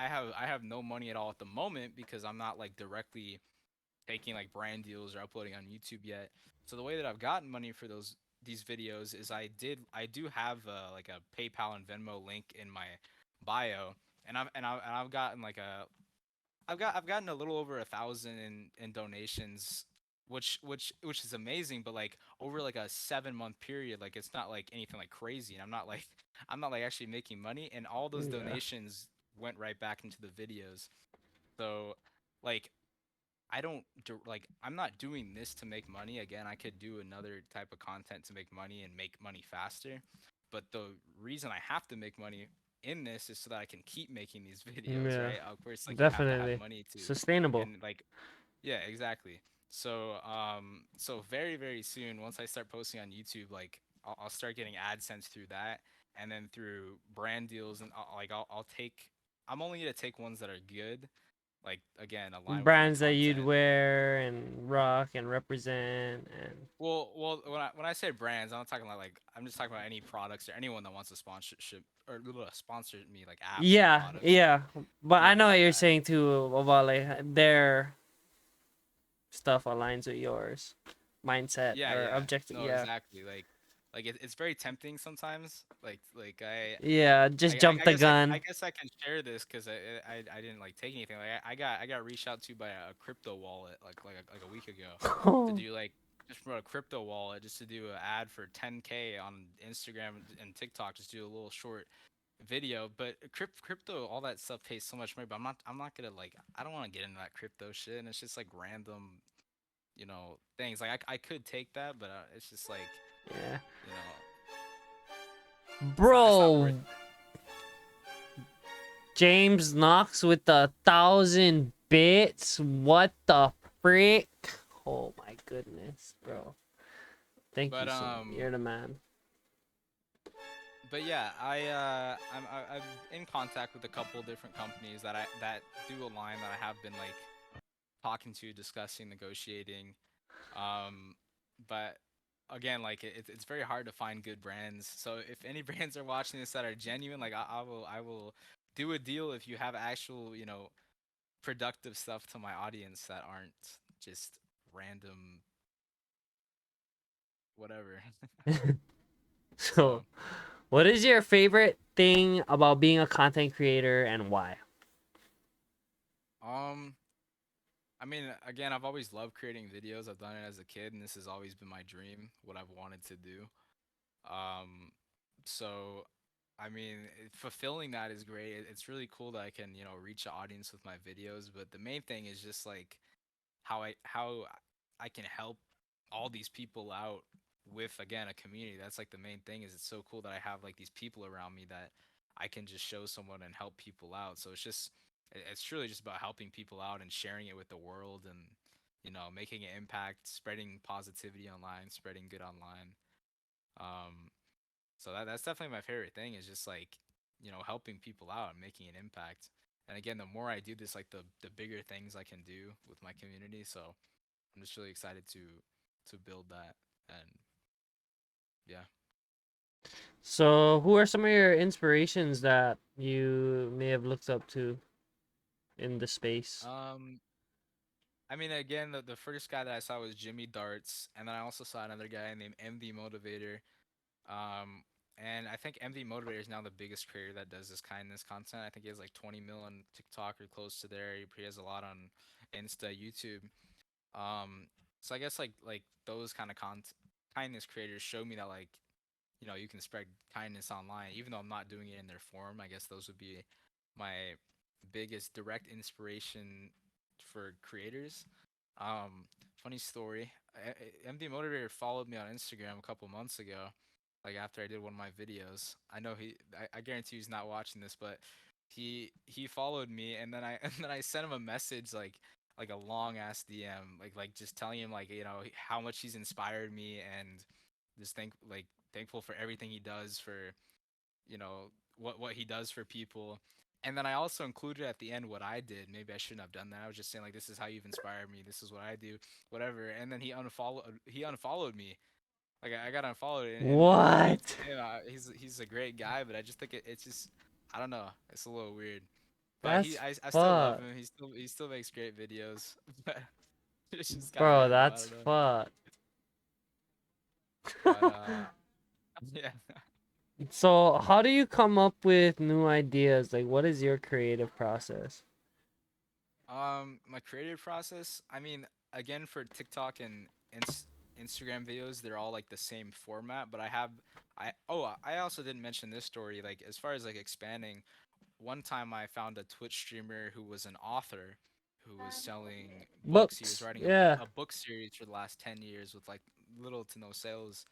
have no money at all at the moment because I'm not like directly taking like brand deals or uploading on YouTube yet. So the way that I've gotten money for those these videos is I do have like a PayPal and Venmo link in my bio, and I've gotten like a I've gotten a little over 1,000 in donations, which is amazing. But like over like a 7 month period, like it's not like anything like crazy. And I'm not like actually making money, and all those Yeah. donations went right back into the videos. So like like I'm not doing this to make money. Again, I could do another type of content to make money and make money faster. But the reason I have to make money in this is so that I can keep making these videos, Yeah. right? Of course, like you have to have Definitely. money to, Sustainable. and like yeah, exactly. So so very very soon, once I start posting on YouTube, like I'll start getting AdSense through that, and then through brand deals, and I'll take. I'm only gonna take ones that are good, like again align with my Brands that you'd content. wear and rock and represent and When I say brands, I'm not talking about like I'm just talking about any products or anyone that wants a sponsorship or sponsor me, like apps or yeah, products. yeah. But I Yeah, know what like you're that. saying too about like their stuff aligns with yours mindset Yeah, or yeah. objective. No, Yeah. exactly. Like it's very tempting sometimes. Like Yeah, just jump the I gun. guess I can share this because I didn't like take anything. Like I got reached out to by a crypto wallet like a week ago to do like just from a crypto wallet just to do an ad for 10K on Instagram and TikTok, just do a little short video. But crypto, all that stuff pays so much money. But I'm not gonna like I don't want to get into that crypto shit, and it's just like random things. Like I could take that, but it's just like Yeah. you know it's not Bro, worth it. James Knox with the 1,000 bits. What the frick? Oh my goodness, bro. Thank you But so much. You're the man. but yeah, I'm in contact with a couple different companies that do align, that I have been like talking to, discussing, negotiating. Um, but again, like it's very hard to find good brands. So if any brands are watching this that are genuine, like I will do a deal if you have actual productive stuff to my audience that aren't just random whatever. So, So what is your favorite thing about being a content creator and why? um I mean, again, I've always loved creating videos. I've done it as a kid, and this has always been my dream, what I've wanted to do. Um, so, I mean, fulfilling that is great. It's really cool that I can, reach an audience with my videos. But the main thing is just like how I can help all these people out with, again, a community. That's like the main thing. Is it's so cool that I have like these people around me that I can just show someone and help people out. So it's truly just about helping people out and sharing it with the world, and making an impact, spreading positivity online, spreading good online. um so that's definitely my favorite thing, is just like helping people out and making an impact. And again, the more I do this, like the bigger things I can do with my community. So I'm just really excited to build that. And yeah. So, who are some of your inspirations that you may have looked up to in the space? um I mean, again, the first guy that I saw was Jimmy Darts, and then I also saw another guy named MV Motivator. Um, and I think MV Motivator is now the biggest creator that does this kindness content. I think he has like 20 mil on TikTok or close to there. He has a lot on Insta, YouTube. Um, so I guess like those kind of kindness creators show me that like you can spread kindness online, even though I'm not doing it in their form. I guess those would be my biggest direct inspiration for creators. Um, Funny story. MD Motivator followed me on Instagram a couple months ago, like after I did one of my videos. I know I guarantee he's not watching this, but he followed me, and then I and then I sent him a message, like a long ass DM, like just telling him like how much he's inspired me, and just thankful for everything he does for what he does for people. And then I also included at the end what I did. Maybe I shouldn't have done that. I was just saying like, this is how you've inspired me. This is what I do, whatever. And then he unfollowed me. Like I got unfollowed, and no hate What? to him. He's a great guy, but I just think it's just I don't know. It's a little weird. But That's I still love fuck. him. He still makes great videos. But it's just kind of Bro, random. I that's don't know. fuck. But yeah. So, how do you come up with new ideas? Like, what is your creative process? My creative process, I mean, again for TikTok and Instagram videos, they're all like the same format, but I also didn't mention this story, like as far as like expanding, one time I found a Twitch streamer who was an author who was selling books. He was Books. writing Yeah. a book series for the last 10 years with like little to no sales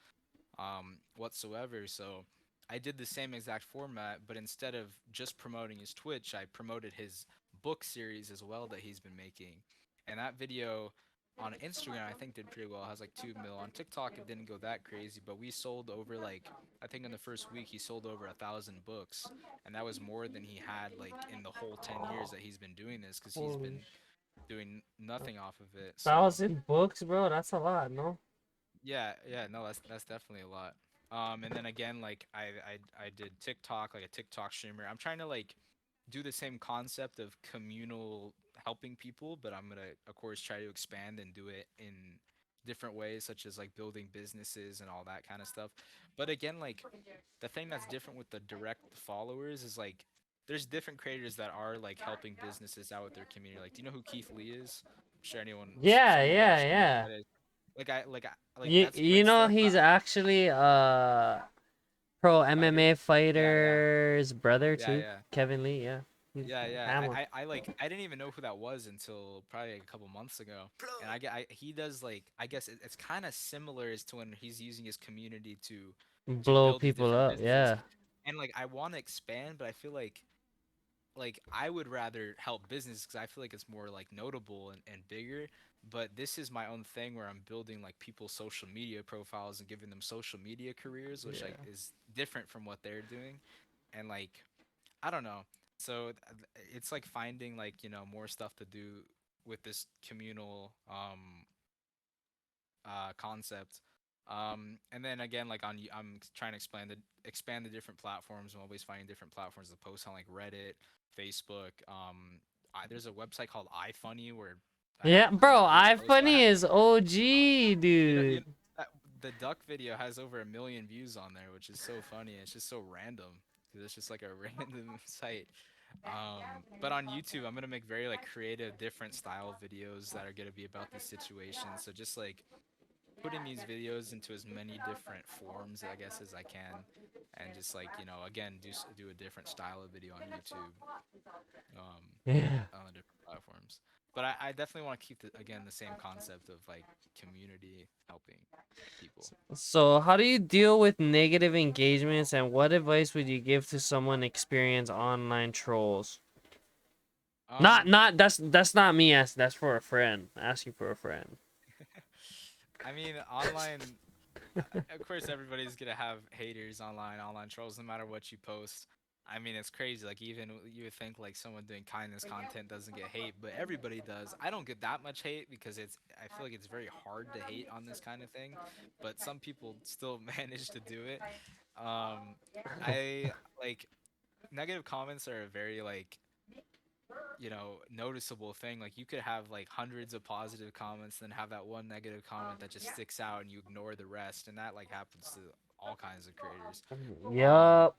whatsoever. So I did the same exact format, but instead of just promoting his Twitch, I promoted his book series as well that he's been making. And that video on Instagram, I think did pretty well. It has like 2 mil. On TikTok, it didn't go that crazy, but we sold over like, I think in the first week he sold over 1,000 books, and that was more than he had like in the whole 10 years that he's been doing this because he's Holy been doing nothing off of it. So 1,000 books, bro. That's a lot, no? yeah, yeah, no, that's definitely a lot. And then again, like I did TikTok, like a TikTok streamer. I'm trying to like do the same concept of communal helping people, but I'm gonna of course try to expand and do it in different ways, such as like building businesses and all that kind of stuff. But again, like the thing that's different with the direct followers is like there's different creators that are like helping businesses out with their community. Like, do you know who Keith Lee is? I'm sure Yeah, some of y'all yeah, should know who yeah. that is. Like You that's you great know stuff. he's actually pro Fighter. MMA Yeah, yeah, fighter's brother yeah, too. yeah, Kevin Lee, yeah. He's yeah, yeah. hammer. I like I didn't even know who that was until probably like a couple months ago. And he does like I guess it's kind of similar as to when he's using his community to Blow build these people different up, businesses. yeah. And like I want to expand, but I feel like I would rather help business because I feel like it's more like notable and bigger. But this is my own thing where I'm building like people's social media profiles and giving them social media careers, which like Yeah. is different from what they're doing. And like I don't know. So it's like finding like more stuff to do with this communal concept. And then again, like I'm trying to expand the different platforms. I'm always finding different platforms to post on, like Reddit, Facebook. There's a website called iFunny where I have Yeah, bro, videos posted. iFunny is OG, You know dude. that, the duck video has over 1 million views on there, which is so funny. It's just so random. 'Cause it's just like a random site. But on YouTube, I'm gonna make very like creative, different style videos that are gonna be about these situations. So just like putting these videos into as many different forms, I guess, as I can, and just like again, do a different style of video on YouTube, um, Yeah. on the different platforms. But I definitely want to keep again the same concept of like community helping people. So, how do you deal with negative engagements and what advice would you give to someone experience online trolls? Um, That's not me asking, that's for a friend. Asking for a friend. I mean, online, of course, everybody's gonna have haters online trolls, no matter what you post. I mean, it's crazy. Like, even you would think like someone doing kindness content doesn't get hate, but everybody does. I don't get that much hate because I feel like it's very hard to hate on this kind of thing, but some people still manage to do it. I like negative comments are a very like noticeable thing. Like you could have like hundreds of positive comments, then have that one negative comment that just sticks out and you ignore the rest, and that like happens to all kinds of creators. um Yup.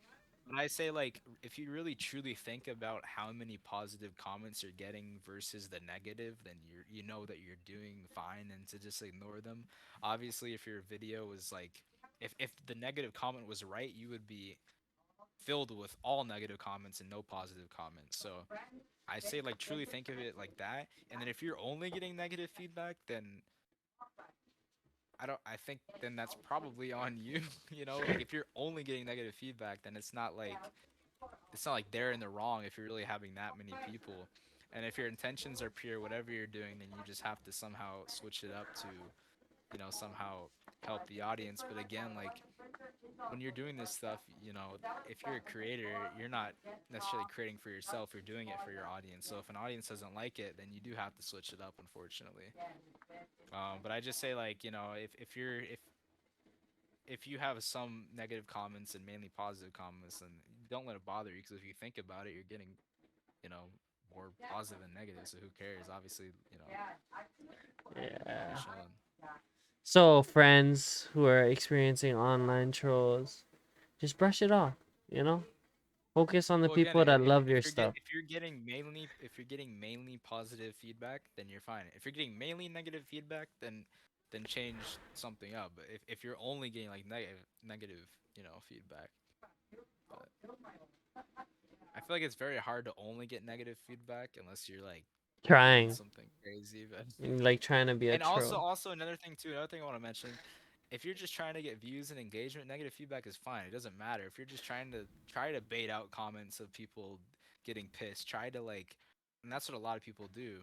but I say, like, if you really truly think about how many positive comments you're getting versus the negative, then you know that you're doing fine, and to just ignore them. Obviously, if your video was like, if the negative comment was right, you would be filled with all negative comments and no positive comments. So I say, like, truly think of it like that. And then if you're only getting negative feedback, then I think then that's probably on you. Like if you're only getting negative feedback, then it's not like they're in the wrong if you're really having that many people. And if your intentions are pure, whatever you're doing, then you just have to somehow switch it up to, somehow help the audience. But again, like when you're doing this stuff, if you're a creator, you're not necessarily creating for yourself, you're doing it for your audience. So if an audience doesn't like it, then you do have to switch it up, unfortunately. But I just say, like, if you have some negative comments and mainly positive comments, then don't let it bother you, because if you think about it, you're getting, you know, more positive than negative. So who cares? Obviously, Yeah. you're chilling. So, friends who are experiencing online trolls, just brush it off, you know? Focus on the Well, again, people that love your if stuff. you're getting mainly positive feedback, then you're fine. If you're getting mainly negative feedback, then change something up. But if you're only getting like negative, feedback, but I feel like it's very hard to only get negative feedback unless you're like doing Trying. something crazy. But Like trying to be a and also troll. also another thing too, another thing I want to mention, if you're just trying to get views and engagement, negative feedback is fine. It doesn't matter. If you're just try to bait out comments of people getting pissed, try to like, and that's what a lot of people do.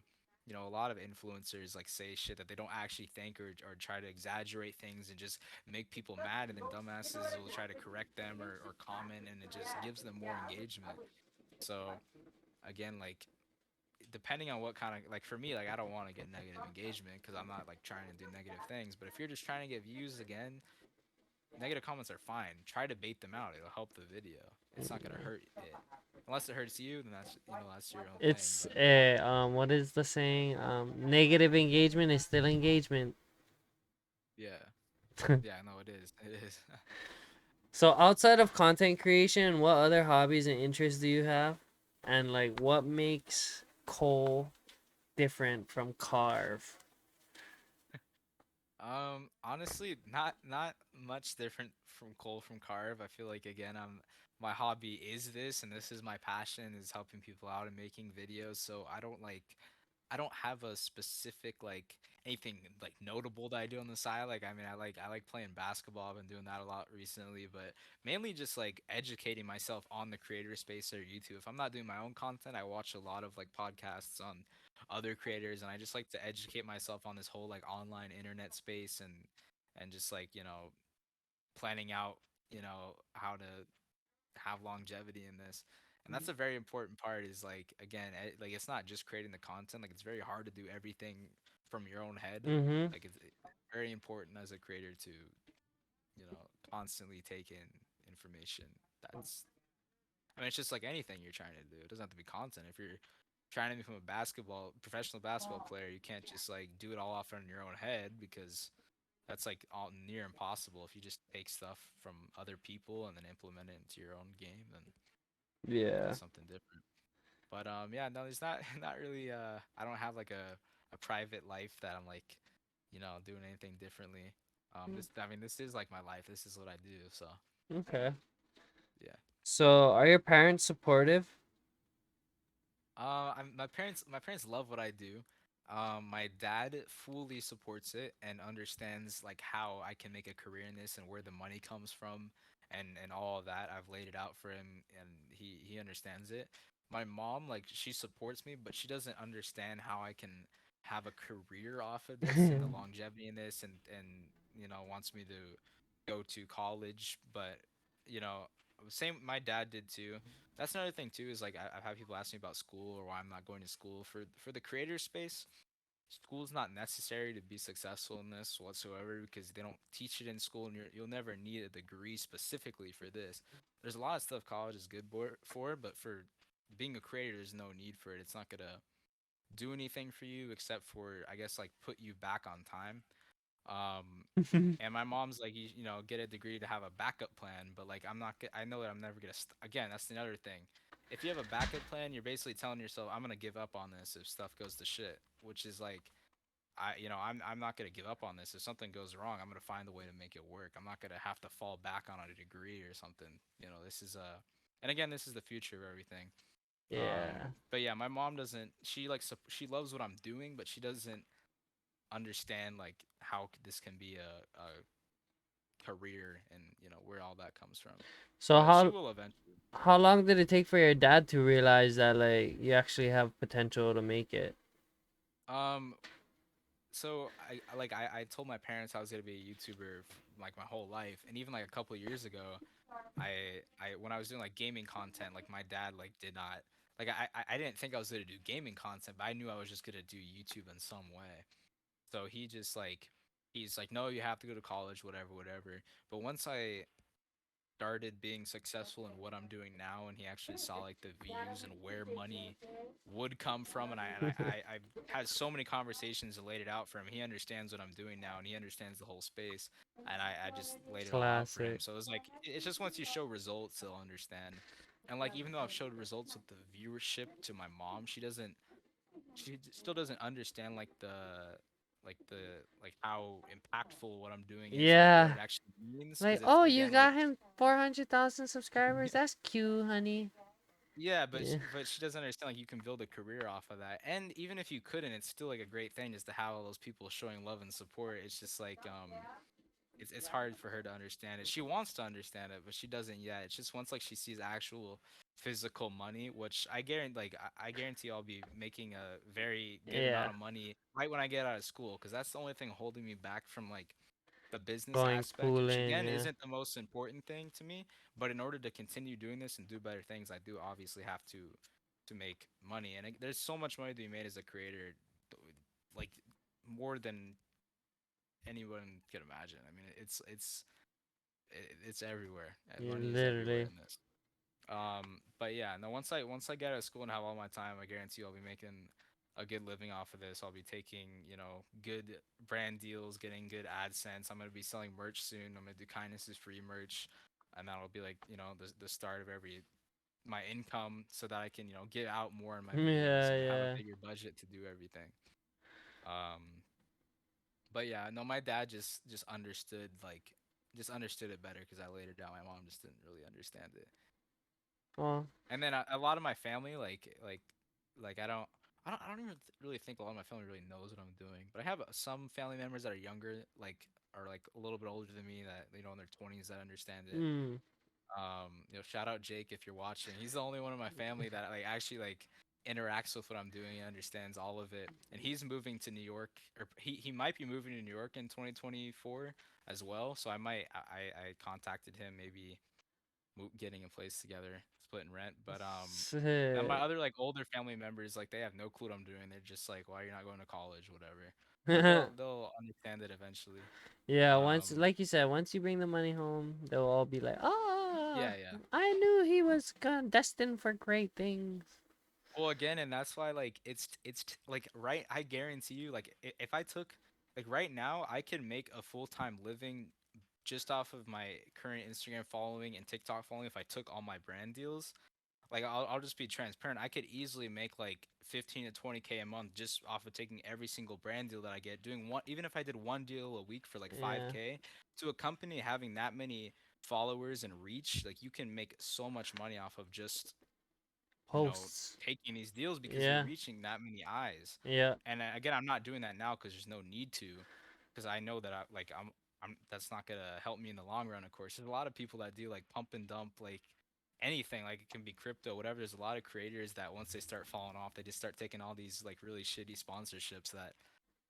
A lot of influencers like say shit that they don't actually think, or try to exaggerate things and just make people mad, and then dumbasses will try to correct them, or comment, and it just gives them more engagement. So again, like, depending on what kind of, like, for me, like, I don't want to get negative engagement because I'm not like trying to do negative things. But if you're just trying to get views, again, negative comments are fine. Try to bait them out. It'll help the video. It's not gonna hurt it. Unless it hurts you, then that's your own thing. It's But what is the saying? Negative engagement is still engagement. yeah, yeah, no, it is. It is. So outside of content creation, what other hobbies and interests do you have? And like what makes Cole different from Carve? Honestly, not much different from Cole from Carve. I feel like, again, my hobby is this, and this is my passion, is helping people out and making videos. So I don't have a specific, like, anything like notable that I do on the side. Like, I mean, I like playing basketball. I've been doing that a lot recently, but mainly just like educating myself on the creator space or YouTube. If I'm not doing my own content, I watch a lot of like podcasts on other creators, and I just like to educate myself on this whole like online internet space, and just like, planning out, how to have longevity in this. And that's a very important part, is like, again, like, it's not just creating the content. Like, it's very hard to do everything from your own head. Mm-hmm. Like, it's very important as a creator to, constantly take in information. That's I mean, it's just like anything you're trying to do. It doesn't have to be content. If you're trying to become a professional basketball player, you can't just like do it all off on your own head, because that's like all near impossible. If you just take stuff from other people and then implement it into your own game, then Yeah. that's something different. But yeah, no, there's not not really. I don't have like a private life that I'm like, doing anything differently. I mean, this is like my life. This is what I do. So Okay. yeah. So are your parents supportive? My parents love what I do. My dad fully supports it and understands like how I can make a career in this and where the money comes from, and all of that. I've laid it out for him, and he understands it. My mom, like, she supports me, but she doesn't understand how I can have a career off of this and the longevity in this, and wants me to go to college. But you know same, my dad did too. That's another thing too, is like, I've had people ask me about school, or why I'm not going to school for the creator space. School's not necessary to be successful in this whatsoever, because they don't teach it in school, and you'll never need a degree specifically for this. There's a lot of stuff college is good for, but for being a creator, there's no need for it. It's not gonna do anything for you except for, I guess, like, put you back on time. Um, and my mom's like, get a degree to have a backup plan, but like, I know that I'm never gonna. Again, that's another thing. If you have a backup plan, you're basically telling yourself, I'm gonna give up on this if stuff goes to shit. Which is like, I'm not gonna give up on this. If something goes wrong, I'm gonna find a way to make it work. I'm not gonna have to fall back on a degree or something. This is and again, this is the future of everything. Yeah. But yeah, my mom doesn't. She like, she loves what I'm doing, but she doesn't understand like how this can be a career, and where all that comes from. So But she will eventually. how long did it take for your dad to realize that like you actually have potential to make it? um so I told my parents I was going to be a YouTuber like my whole life, and even like a couple of years ago, I when I was doing like gaming content, like, my dad like did not, like, I didn't think I was going to do gaming content, but I knew I was just going to do YouTube in some way. So he's like, no, you have to go to college, whatever, whatever. But once I started being successful in what I'm doing now, and he actually saw like the views and where money would come from, and I had so many conversations and laid it out for him. He understands what I'm doing now, and he understands the whole space, and I just laid it all out for him. Classic. So it was like it's just once you show results, they'll understand. And like even though I've showed results with the viewership to my mom, still doesn't understand like how impactful what I'm doing is and like what Yeah. it actually means Like, because it's oh, you again like got him 400,000 subscribers. That's cute, honey. yeah, Yeah. but she doesn't understand like you can build a career off of that. And even if you couldn't, it's still like a great thing just to have all those people showing love and support. It's just like it's hard for her to understand it. She wants to understand it, but she doesn't yet. It's just once like she sees actual physical money, which I guarantee I'll be making a very good Yeah. amount of money right when I get out of school, because that's the only thing holding me back from like the business Going aspect, which schooling. again Yeah. isn't the most important thing to me. But in order to continue doing this and do better things, I do obviously have to make money. And there's so much money to be made as a creator, like more than anyone could imagine. I mean, it's everywhere. Yeah, Money is everywhere literally. in this. But yeah, no. Once I get out of school and have all my time, I guarantee I'll be making a good living off of this. I'll be taking good brand deals, getting good AdSense. I'm gonna be selling merch soon. I'm gonna do kindness is free merch, and that'll be like the start of every my income so that I can get out more in my videos Yeah, and have a yeah. bigger budget to do everything. Um, but yeah, no, my dad just understood just understood it better because I laid it down. My mom just didn't really understand it. Well, And then a lot of my family, like I don't even really think a lot of my family really knows what I'm doing. But I have some family members that are younger, like are like a little bit older than me that in their 20s that understand it. mm. Shout out Jake if you're watching. He's the only one in my family that like actually like interacts with what I'm doing and understands all of it. And he's moving to New York, or he might be moving to New York in 2024 as well. So I contacted him maybe getting a place together, splitting rent. But then my Shit. other like older family members like they have no clue what I'm doing. They're just like, why you're not going to college, whatever. But they'll understand it eventually. Yeah, once, Um, like you said, once you bring the money home, they'll all be like, "Ah, yeah, yeah. I knew he was destined for great things." Well, again, and that's why like like right. I guarantee you, like if I took like right now, I can make a full-time living just off of my current Instagram following and TikTok following if I took all my brand deals. Like I'll just be transparent. I could easily make like 15 to 20K a month just off of taking every single brand deal that I get. Doing one, even if I did one deal a week for like Yeah, 5K, to a company having that many followers and reach, like you can make so much money off of just posts. taking these deals because you're Yeah, reaching that many eyes. yeah. And again, I'm not doing that now because there's no need to, because I know that I'm that's not gonna help me in the long run. Of course, there's a lot of people that do like pump and dump, like anything, like it can be crypto, whatever. There's a lot of creators that once they start falling off, they just start taking all these like really shitty sponsorships that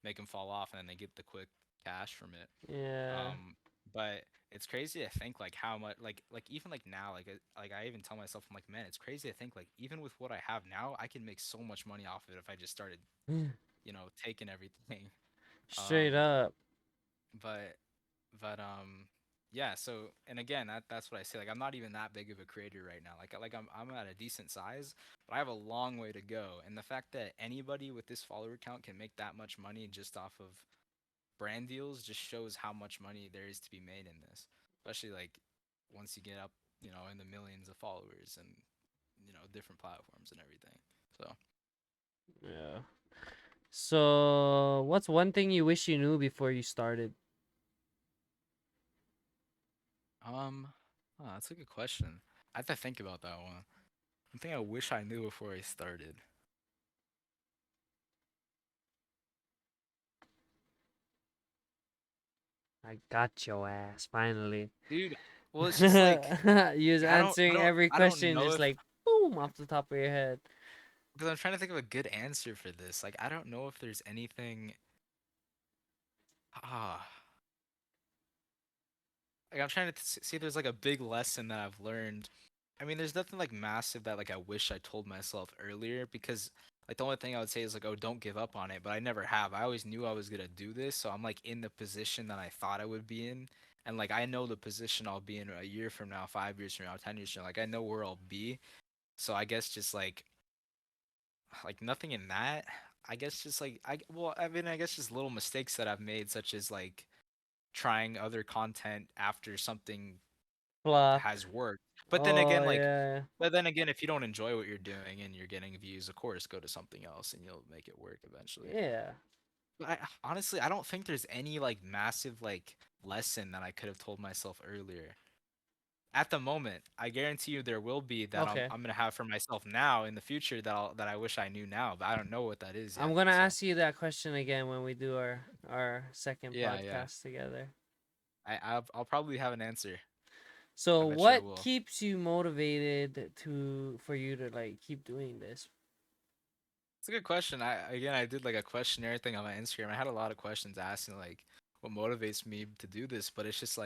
make them fall off, and then they get the quick cash from it. Yeah. But it's crazy to think like how much like even like now like I even tell myself I'm like, man, it's crazy to think like even with what I have now, I can make so much money off of it if I just started taking everything. Straight Um, up. but yeah. So and again, that's what I say. Like I'm not even that big of a creator right now. I'm at a decent size, but I have a long way to go. And the fact that anybody with this follower count can make that much money just off of brand deals just shows how much money there is to be made in this, especially like once you get up in the millions of followers and different platforms and everything. So Yeah. So, what's one thing you wish you knew before you started? um oh, that's a good question. I have to think about that one. One thing I wish I knew before I started. I got your ass finally. Dude, well it's just You was like answering every I don't question know just if like boom off the top of your head. because I'm trying to think of a good answer for this. Like I don't know if there's anything ah like I'm trying to see if there's like a big lesson that I've learned. I mean, there's nothing like massive that like I wish I told myself earlier because like the only thing I would say is like, oh, don't give up on it. But I never have. I always knew I was gonna do this, so I'm like in the position that I thought I would be in, and like I know the position I'll be in a year from now, 5 years from now, 10 years from now. Like I know where I'll be. So I guess just like nothing in that. I guess just like I mean I guess just little mistakes that I've made, such as like trying other content after something Flopped. has worked. But then Oh again, like, yeah. but then again, if you don't enjoy what you're doing and you're getting views, of course, go to something else and you'll make it work eventually. Yeah. But honestly, I don't think there's any like massive like lesson that I could have told myself earlier. At the moment, I guarantee you there will be that Okay. I'm gonna have for myself now in the future that I wish I knew now, but I don't know what that is I'm yet. gonna So ask you that question again when we do our second yeah, yeah, podcast together. I'll probably have an answer. I So bet you I what will. keeps you motivated to for you to like keep doing this? It's a good question. I did like a questionnaire thing on my Instagram. I had a lot of questions asking like what motivates me to do this, but it's just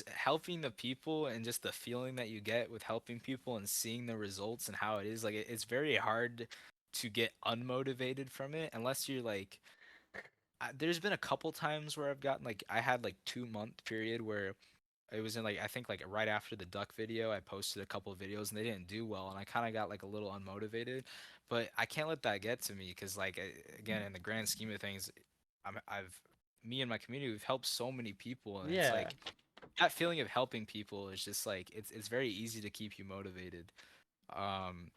helping the people and just the feeling that you get with helping people and seeing the results and how it is. Like it's very hard to get unmotivated from it unless you're like there's been a couple times where I've gotten like I had like 2 month period where it was in like I think like right after the duck video, I posted a couple of videos and they didn't do well, and I kind of got like a little unmotivated. But I can't let that get to me because like again, in the grand scheme of things, I've me and my community we've helped so many people, and it's Yeah. like that feeling of helping people is just like it's very easy to keep you motivated. Um,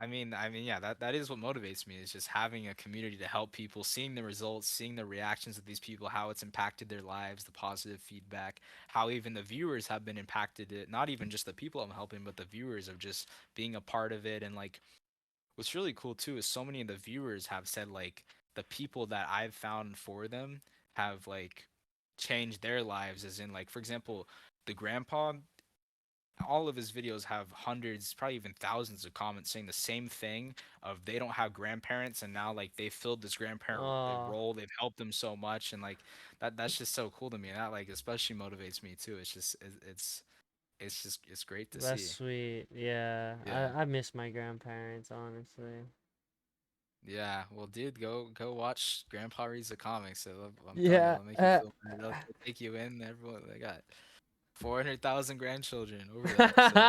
yeah, that is what motivates me is just having a community to help people, seeing the results, seeing the reactions of these people, how it's impacted their lives, the positive feedback, how even the viewers have been impacted. It not even just the people I'm helping, but the viewers of just being a part of it. And like, what's really cool too is so many of the viewers have said like the people that I've found for them have like changed their lives. As in, like for example, the grandpa all of his videos have hundreds, probably even thousands of comments saying the same thing of they don't have grandparents and now like they filled this grandparent Oh, role. They've helped them so much and like that's just so cool to me. And that like especially motivates me too. It's great to that's see. sweet. Yeah. Yeah. I miss my grandparents, honestly. Yeah, well, dude, go watch Grandpa reads the comics. I'm telling you, Yeah. they'll make you feel better. They'll take you in. Everyone, they got 400,000 grandchildren over there. So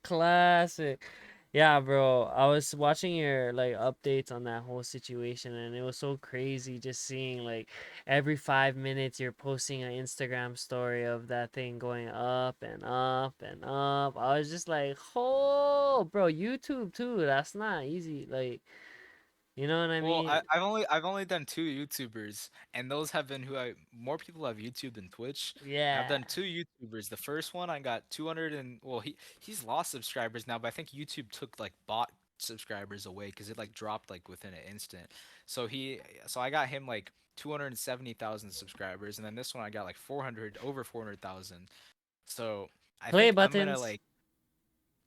Classic. Yeah, bro. I was watching your like updates on that whole situation and it was so crazy just seeing like every 5 minutes you're posting an Instagram story of that thing going up and up and up. I was just like, oh, bro, YouTube too. That's not easy. Like, you know what I well, mean? I've only done two YouTubers, and those have been who I more people have YouTube than Twitch. And I've Yeah. done two YouTubers. The first one I got 200 and well he's lost subscribers now, but I think YouTube took like bot subscribers away because it like dropped like within an instant. So I got him like 270,000 subscribers, and then this one I got like 400 over 400,000. So I Play think I'm gonna buttons. like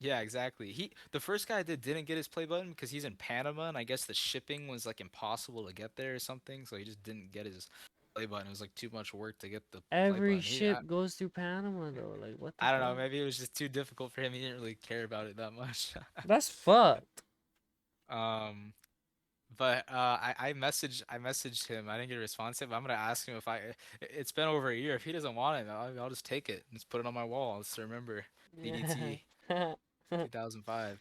yeah, exactly. The first guy I didn't get his play button because he's in Panama, and I guess the shipping was like impossible to get there or something, so he just didn't get his play button. It was like too much work to get the play Every button. ship goes through Panama though. Like what the I don't know, fuck? maybe it was just too difficult for him. He didn't really care about it that much. That's fucked. um, but I messaged him. I didn't get a response yet, but I'm gonna ask him if it's been over a year. If he doesn't want it, I'll just take it and just put it on my wall. Just to remember Yeah. DDT 2005.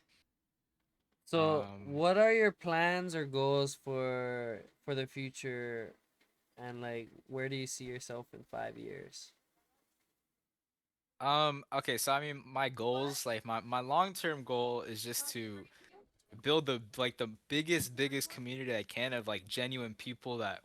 So, Um. what are your plans or goals for the future, and like, where do you see yourself in 5 years? Okay, so I mean, my goals, like my long-term goal is just to build the biggest community I can of like genuine people that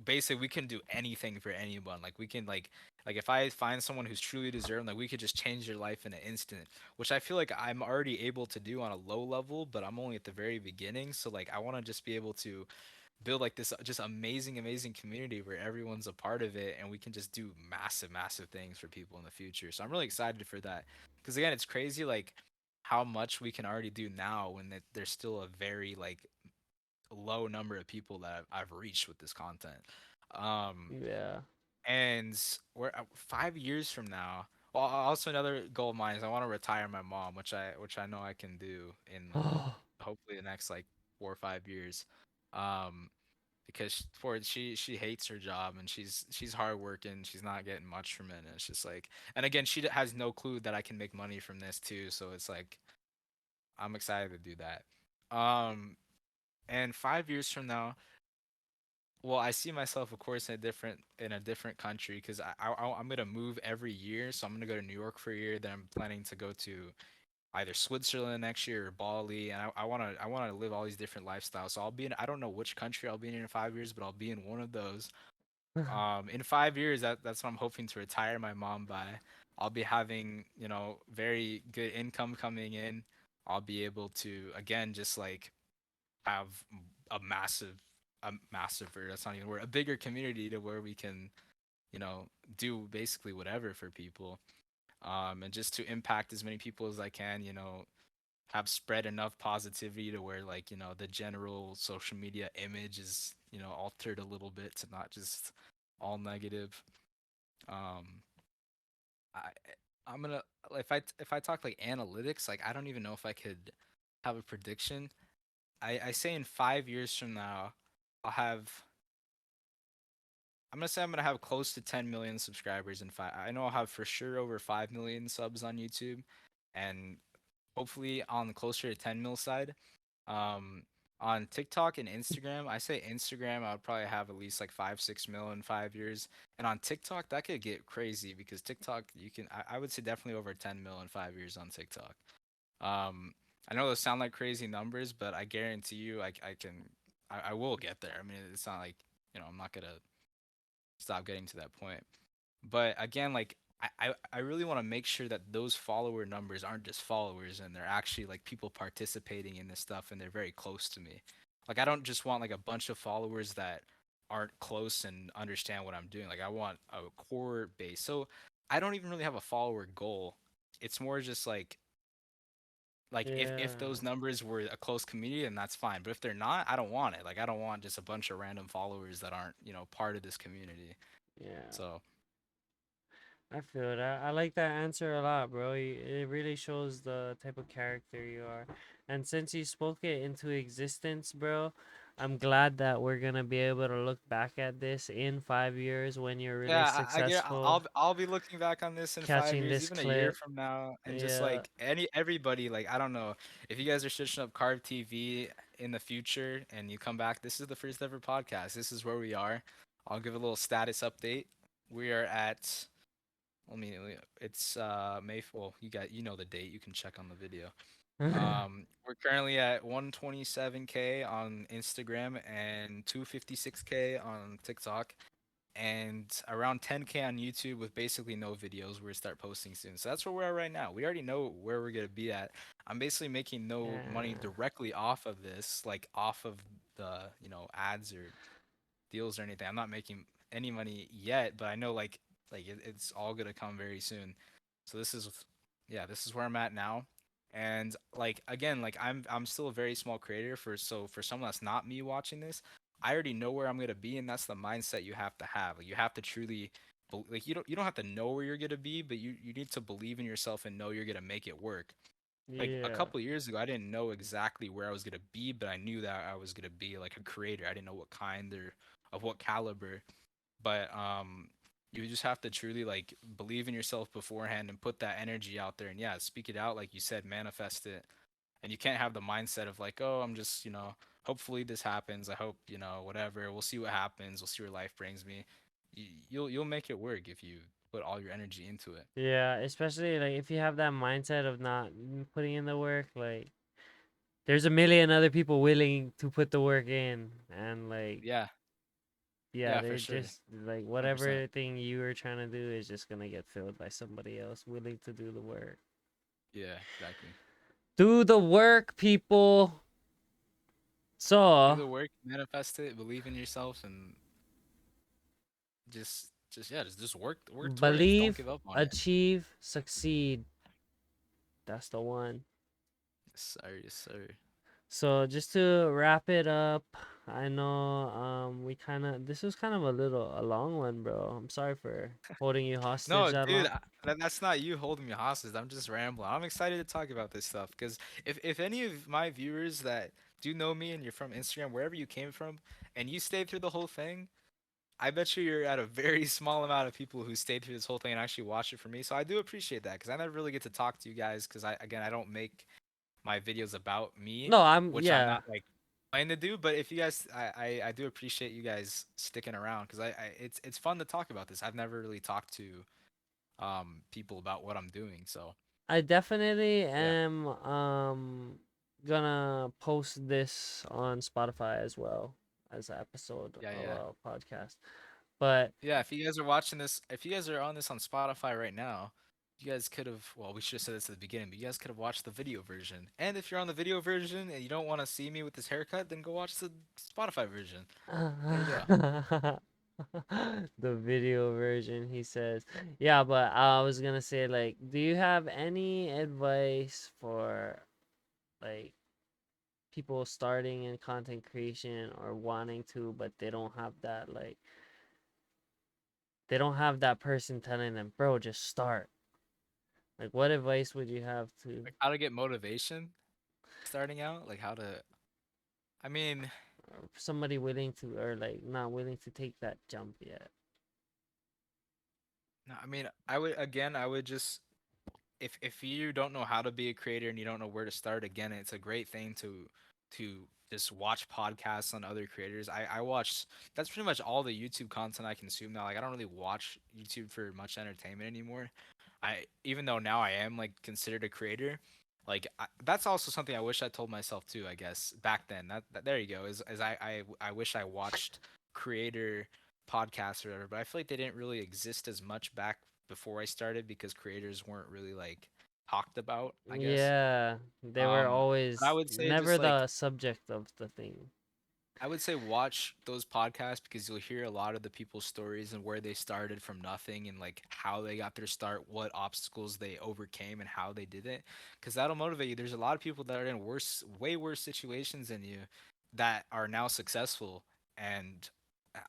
basically we can do anything for anyone. Like we can like if I find someone who's truly deserving, like we could just change their life in an instant, which I feel like I'm already able to do on a low level, but I'm only at the very beginning. So like I want to just be able to build like this just amazing community where everyone's a part of it and we can just do massive things for people in the future. So I'm really excited for that because again it's crazy like how much we can already do now when there's still a very like low number of people that I've reached with this content. um Yeah. and we're 5 years from now, well also another goal of mine is I want to retire my mom, which I know I can do in Oh, hopefully the next like 4 or 5 years. um because she hates her job and she's hard working. She's not getting much from it. And it's just like, and again, has no clue that I can make money from this too. So it's like I'm excited to do that. And 5 years from now, well, I see myself, of course, in a different country because I'm gonna move every year. So I'm gonna go to New York for a year. Then I'm planning to go to either Switzerland next year or Bali, and I wanna live all these different lifestyles. So I'll be in, I don't know which country I'll be in 5 years, but I'll be in one of those. In 5 years, that's what I'm hoping to retire my mom by. I'll be having, very good income coming in. I'll be able to again just like have a massive, or that's not even a word, a bigger community to where we can, you know, do basically whatever for people. And just to impact as many people as I can, have spread enough positivity to where like, the general social media image is, altered a little bit to not just all negative. Um, I I'm gonna if I talk like analytics, like I don't even know if I could have a prediction. I say in 5 years from now, I'll have I'm gonna say I'm gonna have close to 10 million subscribers in five. I know I'll have for sure over 5 million subs on YouTube, and hopefully on the closer to 10 mil side. Um, on TikTok and Instagram, I say Instagram, I would probably have at least like 5, 6 mil in 5 years. And on TikTok, that could get crazy because TikTok, I would say definitely over 10 mil in 5 years on TikTok. Um, I know those sound like crazy numbers, but I guarantee you, I will get there. I mean, it's not like, I'm not gonna stop getting to that point. But again, like I really want to make sure that those follower numbers aren't just followers and they're actually like people participating in this stuff and they're very close to me. Like I don't just want like a bunch of followers that aren't close and understand what I'm doing. Like I want a core base. So I don't even really have a follower goal. It's more just like if Yeah, those numbers were a close community, then that's fine. But if they're not, I don't want it. Like I don't want just a bunch of random followers that aren't, part of this community. yeah. So I feel that. I like that answer a lot, bro. It really shows the type of character you are. And since you spoke it into existence, bro, I'm glad that we're gonna be able to look back at this in 5 years when you're really yeah, I get. successful, I'll be looking back on this in five catching years, this even a year clip. from now, and just Yeah. like everybody, like I don't know if you guys are searching up Carve TV in the future and you come back. This is the first ever podcast. This is where we are. I'll give a little status update. We are at. It's May. Well, you know the date. You can check on the video. We're currently at 127K on Instagram and 256K on TikTok and around 10K on YouTube with basically no videos. We're gonna start posting soon. So that's where we're at right now. We already know where we're gonna be at. I'm basically making no money Yeah. directly off of this, like off of the ads or deals or anything. I'm not making any money yet, but I know it's all gonna come very soon. So this is where I'm at now. And like again, like I'm still a very small creator for someone that's not me watching this, I already know where I'm gonna be, and that's the mindset you have to have. Like you have to truly like you don't have to know where you're gonna be, but you need to believe in yourself and know you're gonna make it work. Like a Yeah. couple of years ago, I didn't know exactly where I was gonna be, but I knew that I was gonna be like a creator. I didn't know what kind or of what caliber, but you just have to truly like believe in yourself beforehand and put that energy out there and yeah, speak it out like you said, manifest it. And you can't have the mindset of like, oh, I'm just, hopefully this happens. I hope, whatever. We'll see what happens. We'll see where life brings me. You'll make it work if you put all your energy into it. Yeah, especially like if you have that mindset of not putting in the work, like there's a million other people willing to put the work in, and like Yeah, yeah, yeah, for they're sure. just like 100%. whatever thing you were trying to do is just gonna get filled by somebody else willing to do the work. Yeah, exactly. Do the work, people. Do So the work, manifest it, believe in yourself, and just yeah, just work towards it. Don't believe, give up on it. achieve, succeed. That's the one. Yes, sir. Yes, sir. So just to wrap it up, I know this was kind of a long one, bro. I'm sorry for holding you hostage No, that dude, long. that's not you holding me hostage. I'm just rambling. I'm excited to talk about this stuff because if any of my viewers that do know me and you're from Instagram, wherever you came from, and you stayed through the whole thing, I bet you're at a very small amount of people who stayed through this whole thing and actually watched it for me. So I do appreciate that because I never really get to talk to you guys because I don't make my videos about me, No, I'm which I'm yeah. not like planning to do. But if you guys, I do appreciate you guys sticking around because it's fun to talk about this. I've never really talked to people about what I'm doing. So I definitely yeah, am gonna post this on Spotify as well as an episode yeah, of yeah. a podcast. But Yeah, if you guys are watching this, if you guys are on this on Spotify right now, you guys could have, well, we should have said this at the beginning, but you guys could have watched the video version. And if you're on the video version and you don't want to see me with this haircut, then go watch the Spotify version. There you go. the video version, he says. Yeah, but I was gonna say, like, do you have any advice for like people starting in content creation or wanting to, but they don't have that like they don't have that person telling them, bro, just start. Like, what advice would you have to Like how to get motivation starting out, like how to, I mean, somebody willing to or like not willing to take that jump yet? no, I mean, I would, again, I would just, if you don't know how to be a creator and you don't know where to start, again, it's a great thing to just watch podcasts on other creators. I watch, that's pretty much all the YouTube content I consume now. Like I don't really watch YouTube for much entertainment anymore. I, even though now I am like considered a creator, like that's also something I wish I told myself too, I guess back then. That there you go. Is I wish I watched creator podcasts or whatever, but I feel like they didn't really exist as much back before I started because creators weren't really like talked about, I guess. Yeah, they were Um, but I always would say never just like the subject of the thing. I would say watch those podcasts because you'll hear a lot of the people's stories and where they started from nothing and like how they got their start, what obstacles they overcame and how they did it. Because that'll motivate you. There's a lot of people that are in worse, way worse situations than you that are now successful and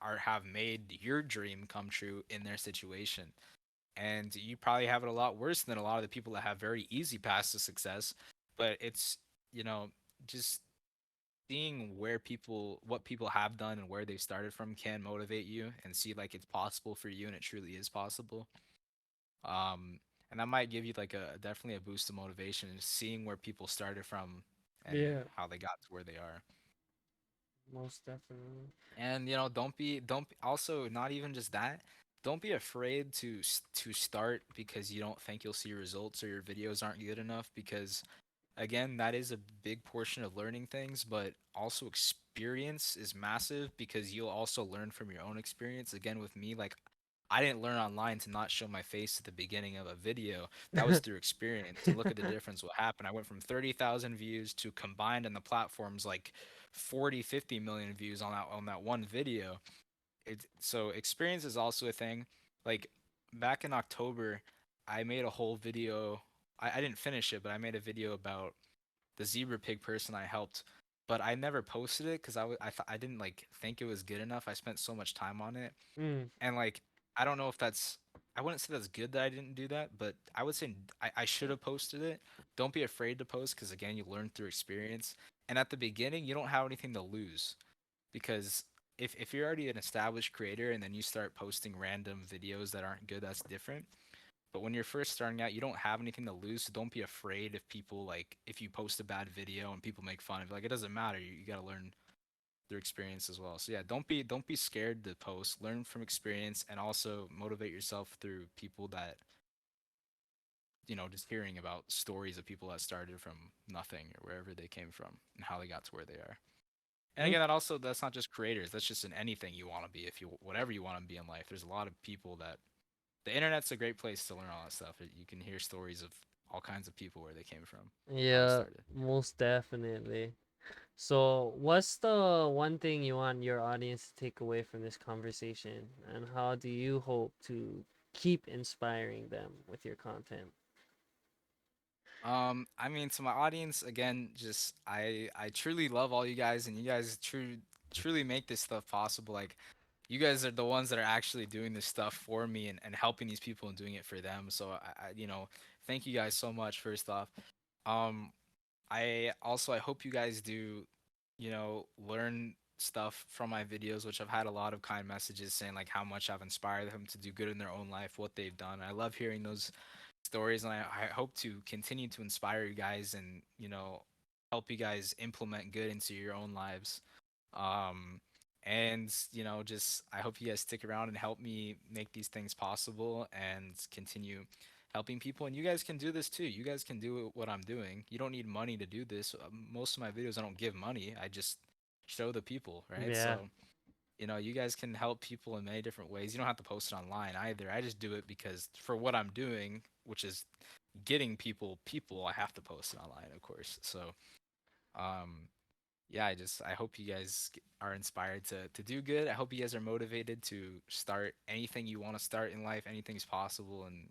are have made your dream come true in their situation. And you probably have it a lot worse than a lot of the people that have very easy paths to success. But it's, you know, just seeing where people what people have done and where they started from can motivate you and see like it's possible for you and it truly is possible. And that might give you like a definitely a boost of motivation and seeing where people started from and Yeah, how they got to where they are. most definitely. And also not even just that, don't be afraid to start because you don't think you'll see results or your videos aren't good enough because again, that is a big portion of learning things, but also experience is massive because you'll also learn from your own experience. Again, with me, like I didn't learn online to not show my face at the beginning of a video. That was through experience. And look at the difference what happened. I went from 30,000 views to combined on the platforms like 40, 50 million views on that one video. So experience is also a thing. Like back in October, I made a whole video. I didn't finish it, but I made a video about the zebra pig person I helped, but I never posted it because I didn't like think it was good enough. I spent so much time on it, Mm. and like I don't know if that's I wouldn't say that's good that I didn't do that, but I would say I should have posted it. Don't be afraid to post because again, you learn through experience. And at the beginning, you don't have anything to lose because if you're already an established creator and then you start posting random videos that aren't good, that's different. But when you're first starting out, you don't have anything to lose, so don't be afraid if people like if you post a bad video and people make fun of it. Like it doesn't matter. You got to learn through experience as well. So yeah, don't be scared to post. Learn from experience and also motivate yourself through people that just hearing about stories of people that started from nothing or wherever they came from and how they got to where they are. And Mm. again, that's not just creators. That's just in anything you want to be. If you whatever you want to be in life, there's a lot of people that the internet's a great place to learn all that stuff. You can hear stories of all kinds of people where they came from, how they Yeah, started. most definitely. So, what's the one thing you want your audience to take away from this conversation, and how do you hope to keep inspiring them with your content? I mean, to my audience, again, just I truly love all you guys, and you guys truly make this stuff possible. Like, you guys are the ones that are actually doing this stuff for me and helping these people and doing it for them. So thank you guys so much. First off, um, I hope you guys do learn stuff from my videos, which I've had a lot of kind messages saying like how much I've inspired them to do good in their own life, what they've done. I love hearing those stories, and I hope to continue to inspire you guys and help you guys implement good into your own lives. um and just I hope you guys stick around and help me make these things possible and continue helping people. And you guys can do this too. You guys can do what I'm doing. You don't need money to do this. Most of my videos I don't give money, I just show the people, right? Yeah. So you guys can help people in many different ways. You don't have to post it online either. I just do it because for what I'm doing, which is getting people, I have to post it online, of course. So um yeah, I hope you guys are inspired to do good. I hope you guys are motivated to start anything you want to start in life. Anything's possible, and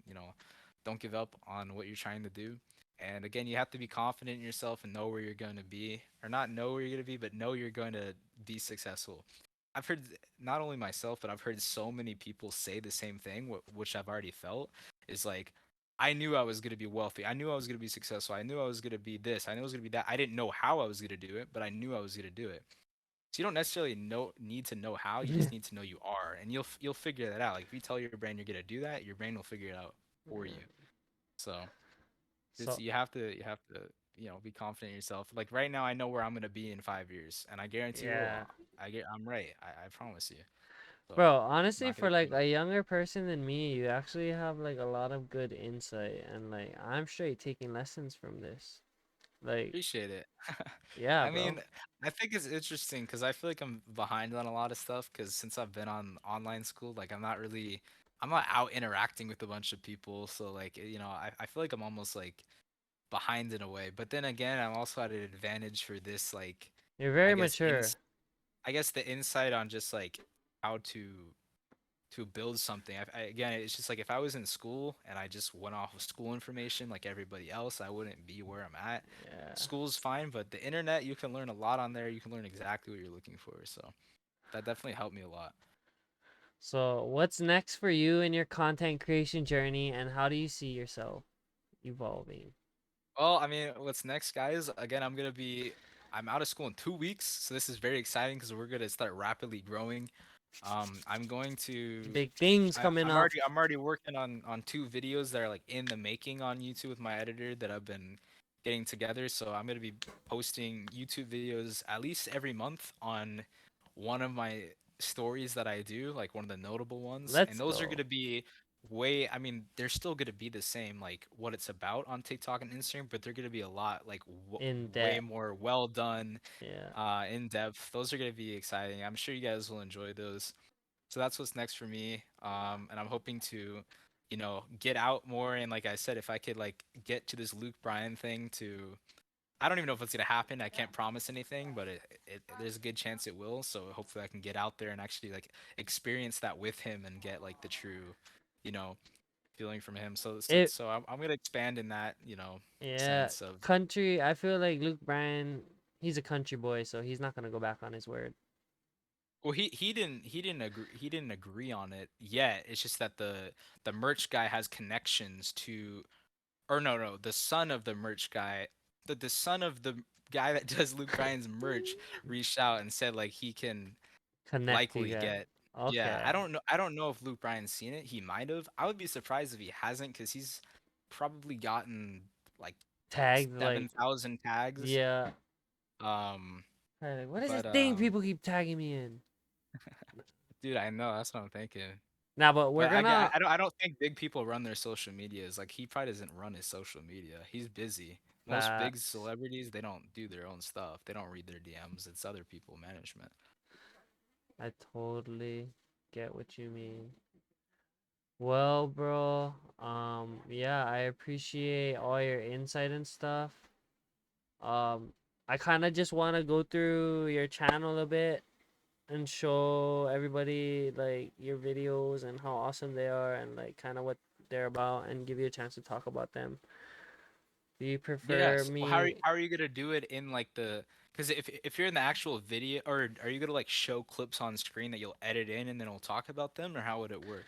don't give up on what you're trying to do. And again, you have to be confident in yourself and know where you're going to be, or not know where you're going to be, but know you're going to be successful. I've heard not only myself, but I've heard so many people say the same thing, which I've already felt is like, I knew I was going to be wealthy. I knew I was going to be successful. I knew I was going to be this. I knew I was going to be that. I didn't know how I was going to do it, but I knew I was going to do it. So you don't necessarily need to know how. You just need to know you are, and you'll figure that out. Like if you tell your brain you're going to do that, your brain will figure it out for you. So it's So you have to be confident in yourself. Like right now, I know where I'm going to be in 5 years, and I guarantee you, yeah. I'm right. I promise you. So Bro, I'm honestly, not for going to like give up. a younger person than me, you actually have like a lot of good insight, and like I'm straight taking lessons from this. Like, Appreciate it. yeah, I bro. mean, I think it's interesting because I feel like I'm behind on a lot of stuff because since I've been on online school, like I'm not out interacting with a bunch of people. So like, I feel like I'm almost like behind in a way. But then again, I'm also at an advantage for this, like, You're I very guess, mature. I guess the insight on just like how to build something. Again, it's just like if I was in school and I just went off of school information like everybody else, I wouldn't be where I'm at. Yeah. School's fine, but the internet, you can learn a lot on there. You can learn exactly what you're looking for. So that definitely helped me a lot. So, what's next for you in your content creation journey, and how do you see yourself evolving? Well, I mean, what's next, guys? Again, I'm out of school in 2 weeks, so this is very exciting because we're gonna start rapidly growing. I'm going to Big things coming up. I'm already working on two videos that are like in the making on YouTube with my editor that I've been getting together. So I'm gonna be posting YouTube videos at least every month on one of my stories that I do, like one of the notable ones. And Let's those are go gonna be I mean, they're still gonna be the same, like what it's about on TikTok and Instagram, but they're gonna be a lot like in way depth. more well done, Yeah. in depth. Those are gonna be exciting. I'm sure you guys will enjoy those. So that's what's next for me. And I'm hoping to, get out more. And like I said, if I could like get to this Luke Bryan thing I don't even know if it's gonna happen. I can't promise anything, but there's a good chance it will. So hopefully I can get out there and actually like experience that with him and get like the true, you know, feeling from him. It. So I'm gonna expand in that, Yeah. sense of. Country. I feel like Luke Bryan. He's a country boy, so he's not gonna go back on his word. Well, he didn't agree on it yet. It's just that the merch guy has connections to, or no, the son of the merch guy, the son of the guy that does Luke Bryan's merch reached out and said like he can Connect you likely guys. get. Yeah, Okay. I don't know if Luke Bryan's seen it. He might have. I would be surprised if he hasn't because he's probably gotten like Tagged like. 7,000 tags. Yeah. Um, Like, what is this but thing people keep tagging me in? dude, I know that's what I'm thinking. Now, but we're But gonna I don't think big people run their social medias. Like he probably doesn't run his social media. He's busy. Most big facts. celebrities, they don't do their own stuff. They don't read their DMs. It's other people management. I totally get what you mean. Well, bro, yeah, I appreciate all your insight and stuff. Um, I kind of just want to go through your channel a bit and show everybody like your videos and how awesome they are and like kind of what they're about and give you a chance to talk about them. Do you prefer Yes. Well, me? how are you gonna do it in like the? Because if you're in the actual video, or are you gonna like show clips on screen that you'll edit in and then we'll talk about them, or how would it work?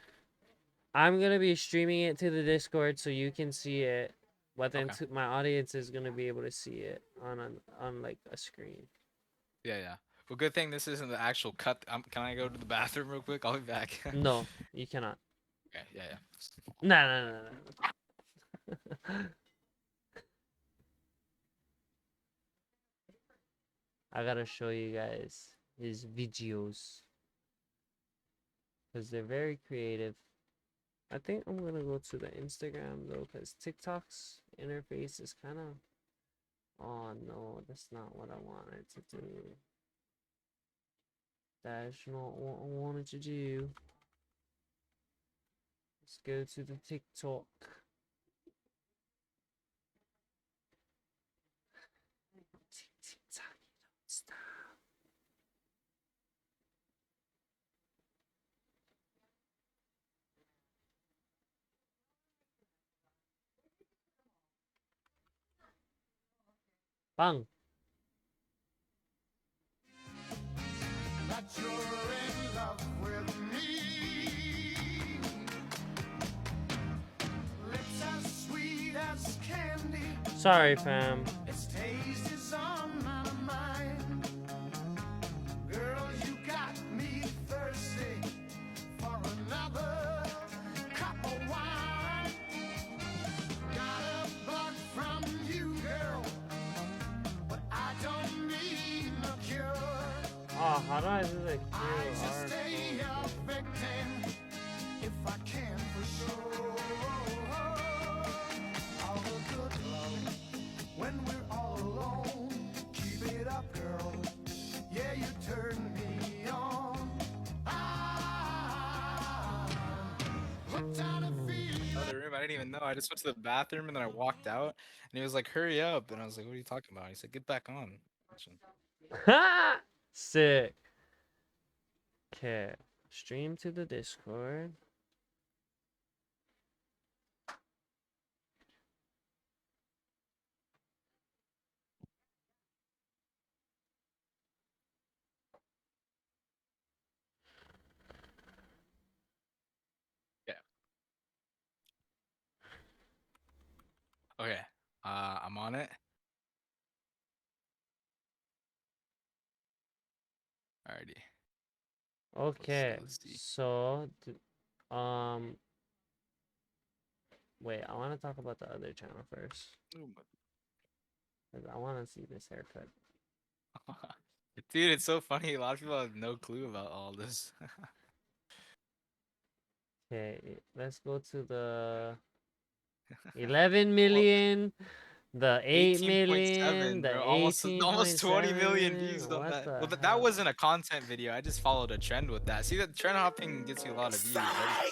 I'm gonna be streaming it to the Discord so you can see it, but then Okay. my audience is gonna be able to see it on like a screen. Yeah, yeah. Well, good thing this isn't the actual cut. Can I go to the bathroom real quick? I'll be back. No, you cannot. Okay, yeah, yeah. Nah, nah, nah, nah. I gotta show you guys his videos because they're very creative. I think I'm gonna go to the Instagram though, because TikTok's interface is kind of. Oh no, that's not what I wanted to do. That's not what I wanted to do. Let's go to the TikTok. TikTok, stop. Bang. That you're in love with me. Lips as sweet as candy. Sorry, fam. Its taste is on my mind. Girl, you got me thirsty for another cup of wine. Got a bug from you, girl, but I don't need no cure. Oh, how do I do the I just QR stay a code? victim if I can for sure. All the good love when we're all alone. Keep it up, girl. Yeah, you turn me on. Hooked on a feeling. Other room. I didn't even know. I just went to the bathroom and then I walked out, and he was like, "Hurry up!" And I was like, "What are you talking about?" He said, "Get back on." Ha! Sick. Okay. Stream to the Discord. Yeah. Okay. I'm on it. Alrighty. Okay. Let's see. So, wait, I want to talk about the other channel first. Ooh, 'Cause I want to see this haircut. Dude, it's so funny. A lot of people have no clue about all this. Okay, let's go to the 11 Well, million, the 8 million, 18.7, the bro. Almost 20 million 18.7. views on What that. the Well, that hell? wasn't a content video. I just followed a trend with that. See, that trend hopping gets you a lot of views, right?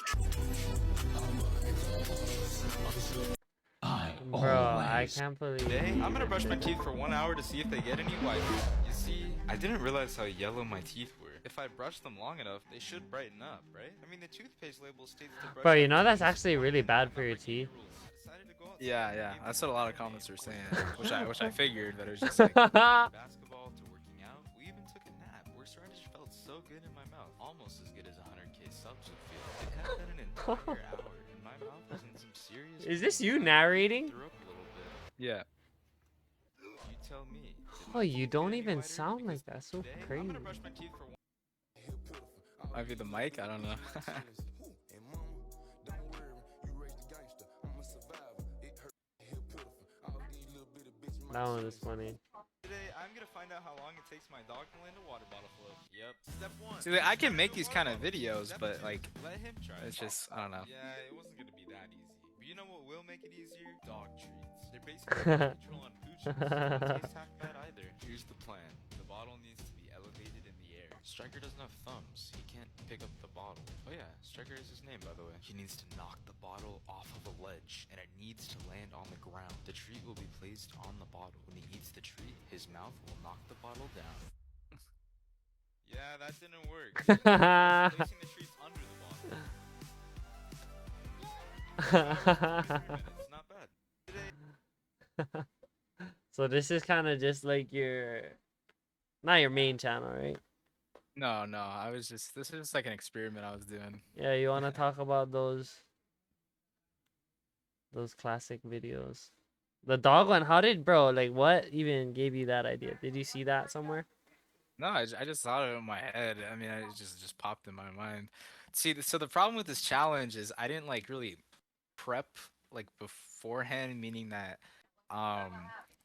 Bro, I can't believe Today, you I'm gonna even brush my did teeth that. for 1 hour to see if they get any whiter. You see, I didn't realize how yellow my teeth were. If I brush them long enough, they should brighten up, right? I mean, the toothpaste label states to brush Bro, you after know that's use. actually Why really didn't bad my for your Lamborghini teeth. rules? I decided to go outside. Yeah, yeah. That's what a lot of comments were saying. Which I figured, but it was just like basketball to working out. We even took a nap. Horseradish felt so good in my mouth, almost as good as 100K subs would feel. It had been an entire hour, and my mouth was in some serious Is pain. this you I narrating? threw up a little bit. Yeah. You tell me. Oh, Did my you teeth get don't any even whiter? sound Because like that. So today I'm crazy. gonna brush my teeth for one. Might be the mic. I don't know. That one is funny. Today, I'm gonna find out how long it takes my dog to land a water bottle float. Yep. Step one. See, I can make these kind of videos, but like, let him try. It's just, I don't know. Yeah, it wasn't gonna be that easy. But you know what will make it easier? Dog treats. They're basically birth control on pooches. They don't taste half bad either. Here's the plan. The bottle needs to be elevated in the air. Striker doesn't have thumbs. He can't pick up the bottle. Oh yeah, Striker is his name, by the way. He needs to knock the bottle off of a ledge, and it needs to land on the ground. The treat will be placed on the bottle. When he eats the treat, his mouth will knock the bottle down. Yeah, that didn't work. Placing the treats under the bottle. It's not bad. So this is kind of just like your, not your main channel, right? No, no, I was just, this is like an experiment I was doing. Yeah, you want to talk about those classic videos? The dog one, how did, bro, like what even gave you that idea? Did you see that somewhere? No, I just thought of it in my head. I mean, it just popped in my mind. See, so the problem with this challenge is I didn't like really prep like beforehand, meaning that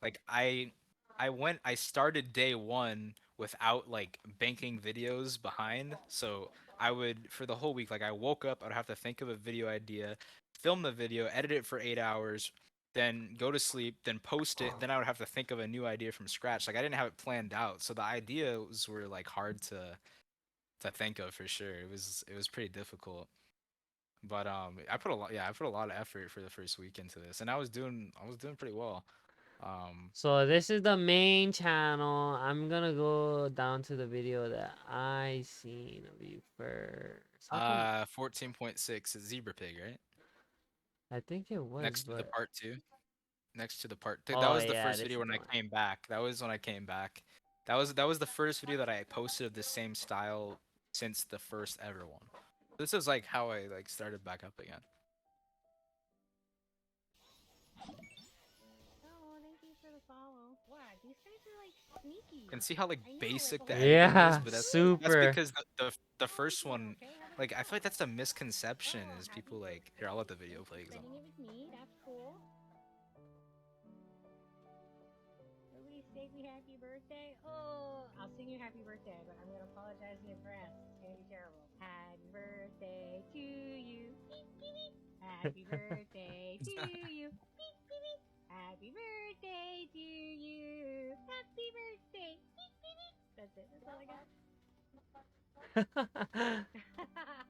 like I started day one without like banking videos behind. So I would for the whole week, like I woke up, I'd have to think of a video idea, film the video, edit it for 8 hours, then go to sleep, then post it, then I would have to think of a new idea from scratch. Like I didn't have it planned out. So the ideas were like hard to think of for sure. It was pretty difficult. But I put a lot, yeah, I put a lot of effort for the first week into this, and I was doing pretty well. Um, So this is the main channel. I'm gonna go down to the video that I seen of you first. How come? 14.6 is Zebra Pig, right? I think it was, Next to the but part two. Next to the part two. That oh was the yeah, first this video is when the I one. came back. That was when I came back. That was the first video that I posted of the same style since the first ever one. This is like how I like started back up again. Oh, thank you for the follow. Wow, these guys are like sneaky. And see how like I know, basic like the a editing is, Yeah, but that's super. because the How you first doing? one, Okay, have a like nice I feel like day. that's a misconception Oh, is happy people like here I'll let the video play because spending it with me. That's cool. Nobody say me happy birthday. Oh, I'll sing you happy birthday, but I'm gonna apologize in advance. It's gonna be terrible. Happy birthday to you. Beep, beep, beep. Happy birthday to you. Beep, beep, beep. Happy birthday to you. Happy birthday. Beep, beep, beep. That's it. That's all I got.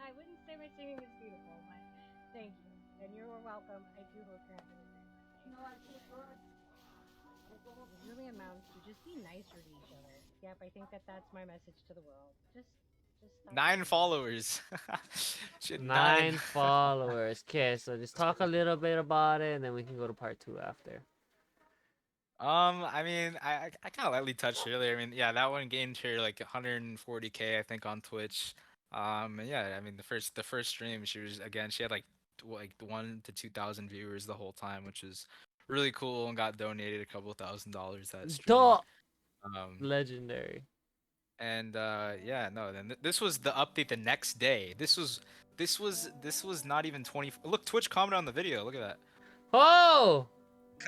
I wouldn't say my singing is beautiful, but thank you. And you're welcome. I do hope you're having a great birthday. It really amounts to just be nicer to each other. Yep, I think that that's my message to the world. Just stop 9 being followers. Shit, 9. 9 followers. Okay, so just talk a little bit about it, and then we can go to part 2 after. I mean, I kind of lightly touched earlier. I mean, yeah, that one gained her like 140K, I think, on Twitch. And yeah, I mean, the first stream, she had like 1 to 2,000 viewers the whole time, which is really cool, and got donated a couple $1,000 that stream. Duh! Um, Legendary. and yeah, no, then this was the update the next day. This was not even 20. Look, Twitch commented on the video. Look at Oh!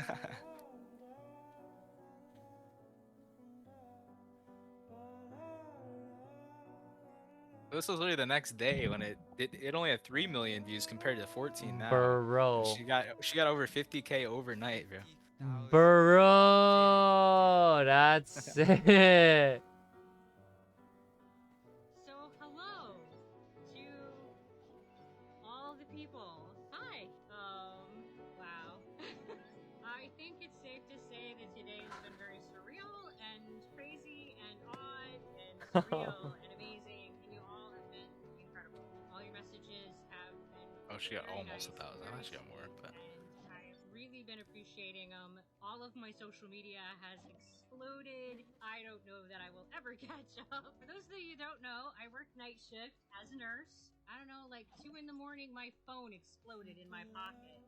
that. This was literally the next day when it only had 3 million views compared to 14 now. And Bro. she got over 50K overnight, bro. Bro! That's it. So hello to all the people. Hi. Wow. I think it's safe to say that today has been very surreal and crazy and odd and surreal and amazing, and you all have been incredible. All your messages have been Oh, she got very almost nice, 1,000. I very thought she got more, sweet, but and I've really been appreciating them. All of my social media has exploded. I don't know that I will ever catch up. For those of you who don't know, I work night shift as a nurse. I don't know, like 2 in the morning, my phone exploded in my pocket.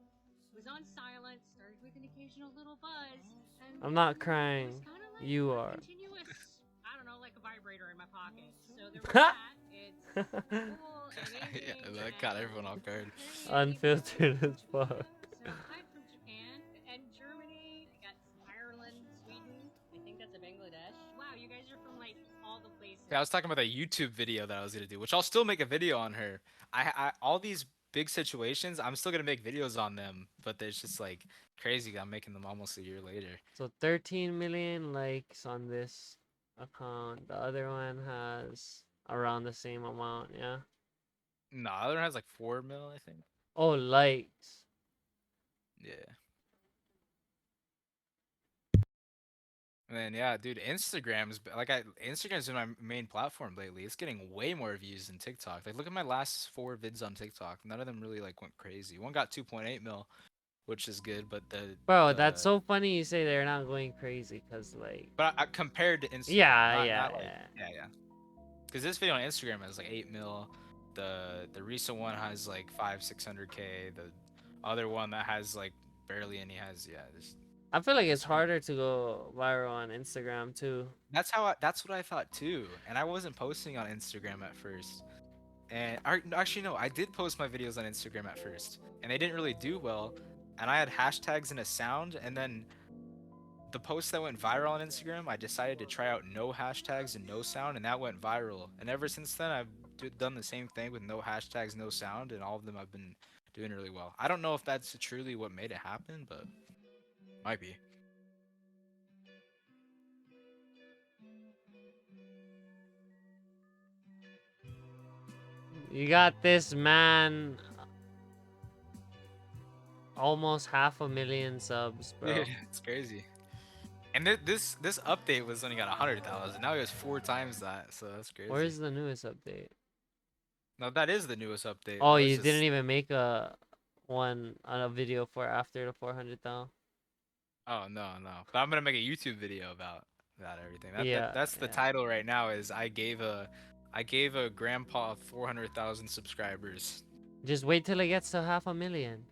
It was on silent, started with an occasional little buzz, and I'm not it was crying. kind of like You a are. continuous, I don't know, like a vibrator in my pocket. So there was that. It's cool and yeah, amazing. that got everyone off guard. Unfiltered as fuck. So I'm from Japan and Germany. I got Ireland, Sweden. I think that's a Bangladesh. Wow, you guys are from like all the places. Yeah, I was talking about the YouTube video that I was gonna do, which I'll still make a video on her. I all these big situations, I'm still gonna make videos on them, but there's just like crazy. I'm making them almost a year later. So 13 million likes on this account. The other one has around the same amount, yeah? No, the other one has like 4 mil, I think. Oh, likes. Yeah. And then yeah, dude, Instagram's been my main platform lately. It's getting way more views than TikTok. Like look at my last 4 vids on TikTok. None of them really like went crazy. One got 2.8 mil, which is good, but Bro, that's the so funny you say they're not going crazy, cause like... but compared to Instagram, Yeah, not yeah, like yeah. yeah. Because this video on Instagram has like 8 mil. The recent one has like 500-600K. The other one that has like barely any has this I feel like it's harder to go viral on Instagram too. That's what I thought too. And I wasn't posting on Instagram at first. And actually no, I did post my videos on Instagram at first, and they didn't really do well. And I had hashtags and a sound, and then the post that went viral on Instagram, I decided to try out no hashtags and no sound, and that went viral. And ever since then, I've done the same thing with no hashtags, no sound, and all of them have been doing really well. I don't know if that's truly what made it happen, but might be. You got this man almost 500,000 subs, bro. Dude, it's crazy. And this update was only got 100,000. Now he has 4 times that, so that's crazy. Where's the newest update? No, that is the newest update. Oh, That was you just- didn't even make a video for after the 400,000. Oh no, no. But I'm gonna make a YouTube video about that everything. Yeah, That's the yeah. title right now. Is I gave a grandpa 400,000 subscribers. Just wait till it gets to 500,000.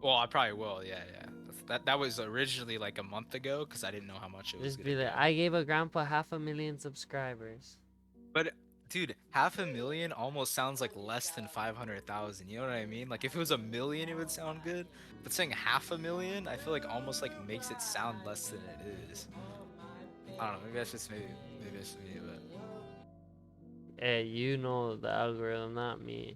Well, I probably will. Yeah, yeah. That was originally like a month ago because I didn't know how much it was Just gonna be like, get. I gave a grandpa 500,000 subscribers. But dude, 500,000 almost sounds like less than 500,000. You know what I mean? Like if it was a million, it would sound good. But saying 500,000, I feel like almost like makes it sound less than it is. I don't know. Maybe that's just maybe it's me, but Hey, you know the algorithm, not me.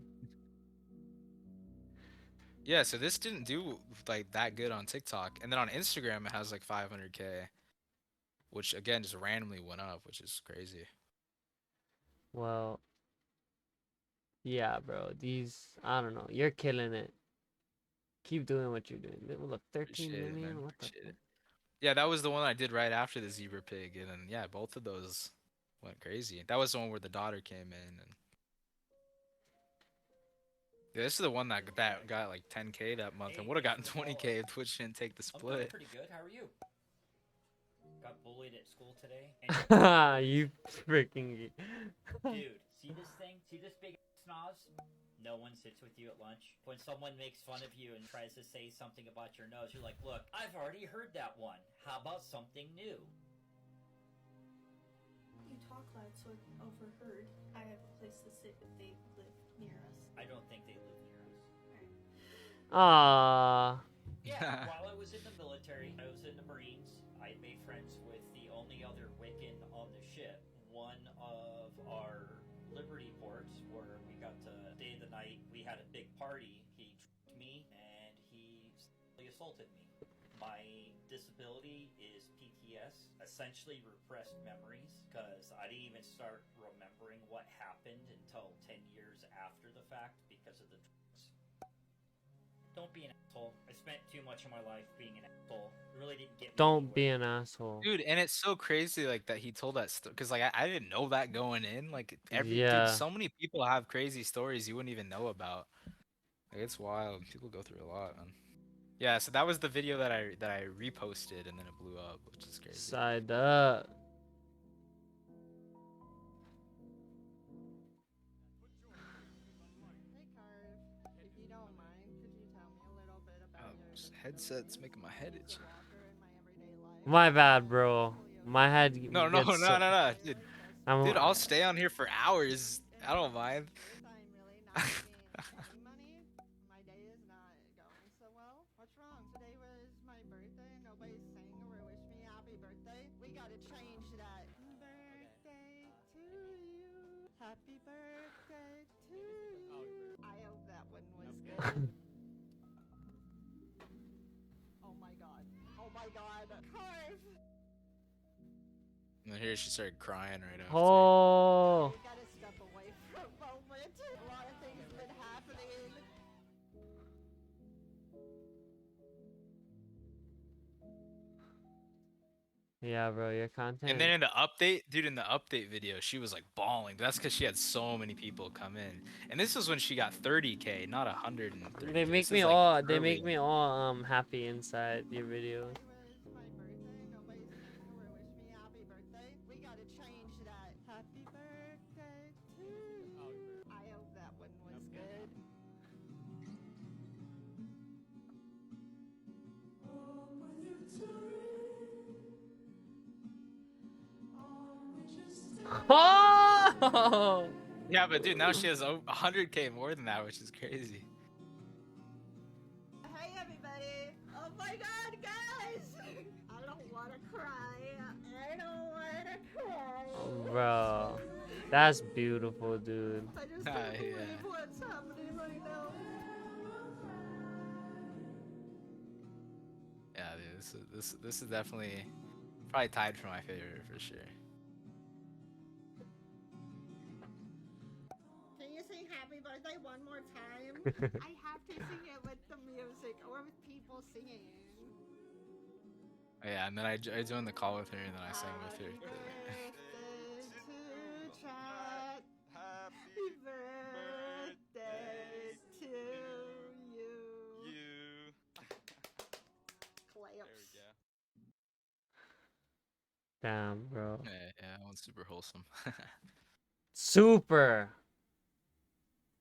yeah. So this didn't do like that good on TikTok, and then on Instagram it has like 500K, which again just randomly went up, which is crazy. Well, yeah, bro. I don't know. You're killing it. Keep doing what you're doing. Look, 13 Appreciate it, man. million. What the Appreciate fuck? it. Yeah, that was the one I did right after the zebra pig, and then yeah, both of those went crazy. That was the one where the daughter came in, and yeah, this is the one that got like 10K that month, and would have gotten 20K if Twitch didn't take the I'm doing split. pretty good. How are you? Got bullied at school today. And You freaking. dude, see this thing? See this big snoz? No one sits with you at lunch. When someone makes fun of you and tries to say something about your nose, you're like, look, I've already heard that one. How about something new? You talk loud, so it's overheard. I have a place to sit if they live near us. I don't think they live near us. Aww. Yeah, while I was in the military, I was in the Marines, I made friends with the only other Wiccan on the ship. One of our Liberty ports, where we got to stay the night, we had a big party. He tricked me and he sexually assaulted me. My disability is PTS, essentially repressed memories, because I didn't even start remembering what happened until 10 years after the fact because of the drugs. Don't be an asshole. I spent too much of my life being an asshole. It really didn't get me Don't be anywhere. an asshole. Dude, and it's so crazy like that he told that story because like I didn't know that going in. Like Yeah. dude, so many people have crazy stories you wouldn't even know about. Like it's wild. People go through a lot, man. Yeah, so that was the video that I reposted and then it blew up, which is crazy. Side up. Hey Carve, if you don't mind, could you tell me a little bit about your This headset's making my head itchy. walker in my everyday life? My bad, bro. My head. No, no, gets no, so- no, no, dude. I'm, Dude, I'll stay on here for hours. I don't mind. I'm really not making any money. My day is not going so well. What's wrong? Today was my birthday and nobody sang or wished me happy birthday. We gotta change that. Birthday to you. Happy birthday to you. I hope that one was good. Oh my god. Oh my god. Carve! And then here she started crying right after. Oh. You gotta step away for a moment. A lot of things been happening. Yeah, bro. Your content. And then in the update, dude, in the update video, she was like bawling. That's because she had so many people come in. And this was when she got 30K, not 130K. They make This me is, like, all. They early make on. me all happy inside your videos. Today was my birthday. Nobody sang or wished me happy birthday. We gotta change that. Happy birthday to you. I hope that one was good. Oh! Yeah, but dude, now she has 100K more than that, which is crazy. Hey everybody! Oh my god, guys! I don't wanna cry. I don't wanna cry. Bro, that's beautiful, dude. I just Ah, can't yeah. believe what's happening right now. Yeah, dude, this is definitely probably tied for my favorite for sure. Can you sing happy birthday one more time? I have to sing it with the music or with people singing. Oh, yeah, and then I joined the call with her and then I sang with her. Happy birthday to Chad. Happy birthday to you. Claps. Damn, bro. Yeah, yeah, that one's super wholesome. Super.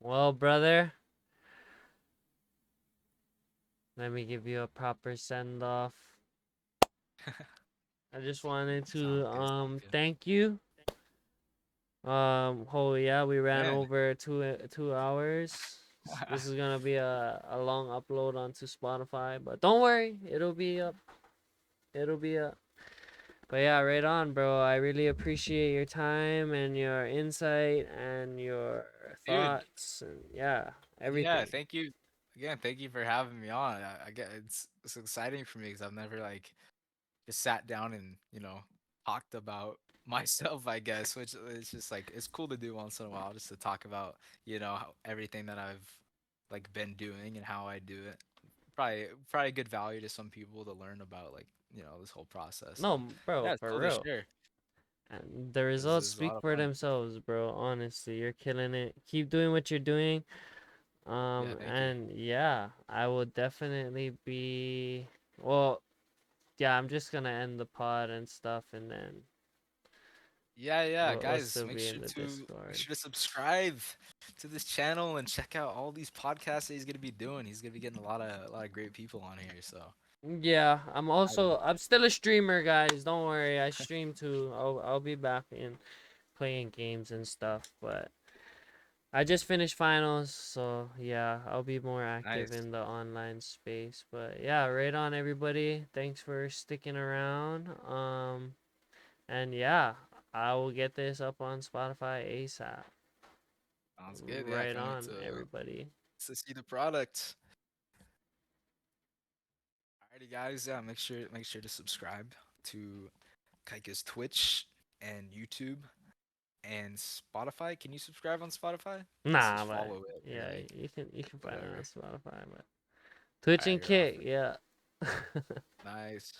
Well, brother, let me give you a proper send off. I just wanted to Sounds good. Sounds good. thank you. Oh yeah, we ran Man. over 2 hours. This is gonna be a long upload onto Spotify, but don't worry, it'll be up. It'll be up. But yeah, right on, bro. I really appreciate your time and your insight and your Dude, thoughts and yeah, yeah, everything. thank you again. Thank you for having me on. I get it's exciting for me because I've never like just sat down and talked about myself. I guess, which is just like it's cool to do once in a while, just to talk about everything that I've like been doing and how I do it. Probably good value to some people to learn about like this whole process. So No, bro, yeah, it's for cool to real. share. And the It was, it results was a speak lot of for fun. themselves, bro. Honestly, you're killing it. Keep doing what you're doing. Yeah, thank you. And yeah, I will definitely be. Well, yeah, I'm just gonna end the pod and stuff, and then Yeah, we'll guys, still be in the make Discord. sure to subscribe to this channel and check out all these podcasts that he's gonna be doing. He's gonna be getting a lot of great people on here. So Yeah, I'm still a streamer, guys. Don't worry, I stream too. I'll be back in playing games and stuff, but I just finished finals, so yeah, I'll be more active nice. in the online space. But yeah, right on everybody. Thanks for sticking around. And yeah, I will get this up on Spotify ASAP. Sounds good. Yeah, I Right can't wait on everybody. to see the product. Alrighty, guys. Yeah, make sure to subscribe to Kaika's Twitch and YouTube and Spotify. Can you subscribe on Spotify? I guess Nah, just but follow it yeah, really. you can find it on Whatever. Spotify, but Twitch Alright, and you're off. Kick, yeah. Nice.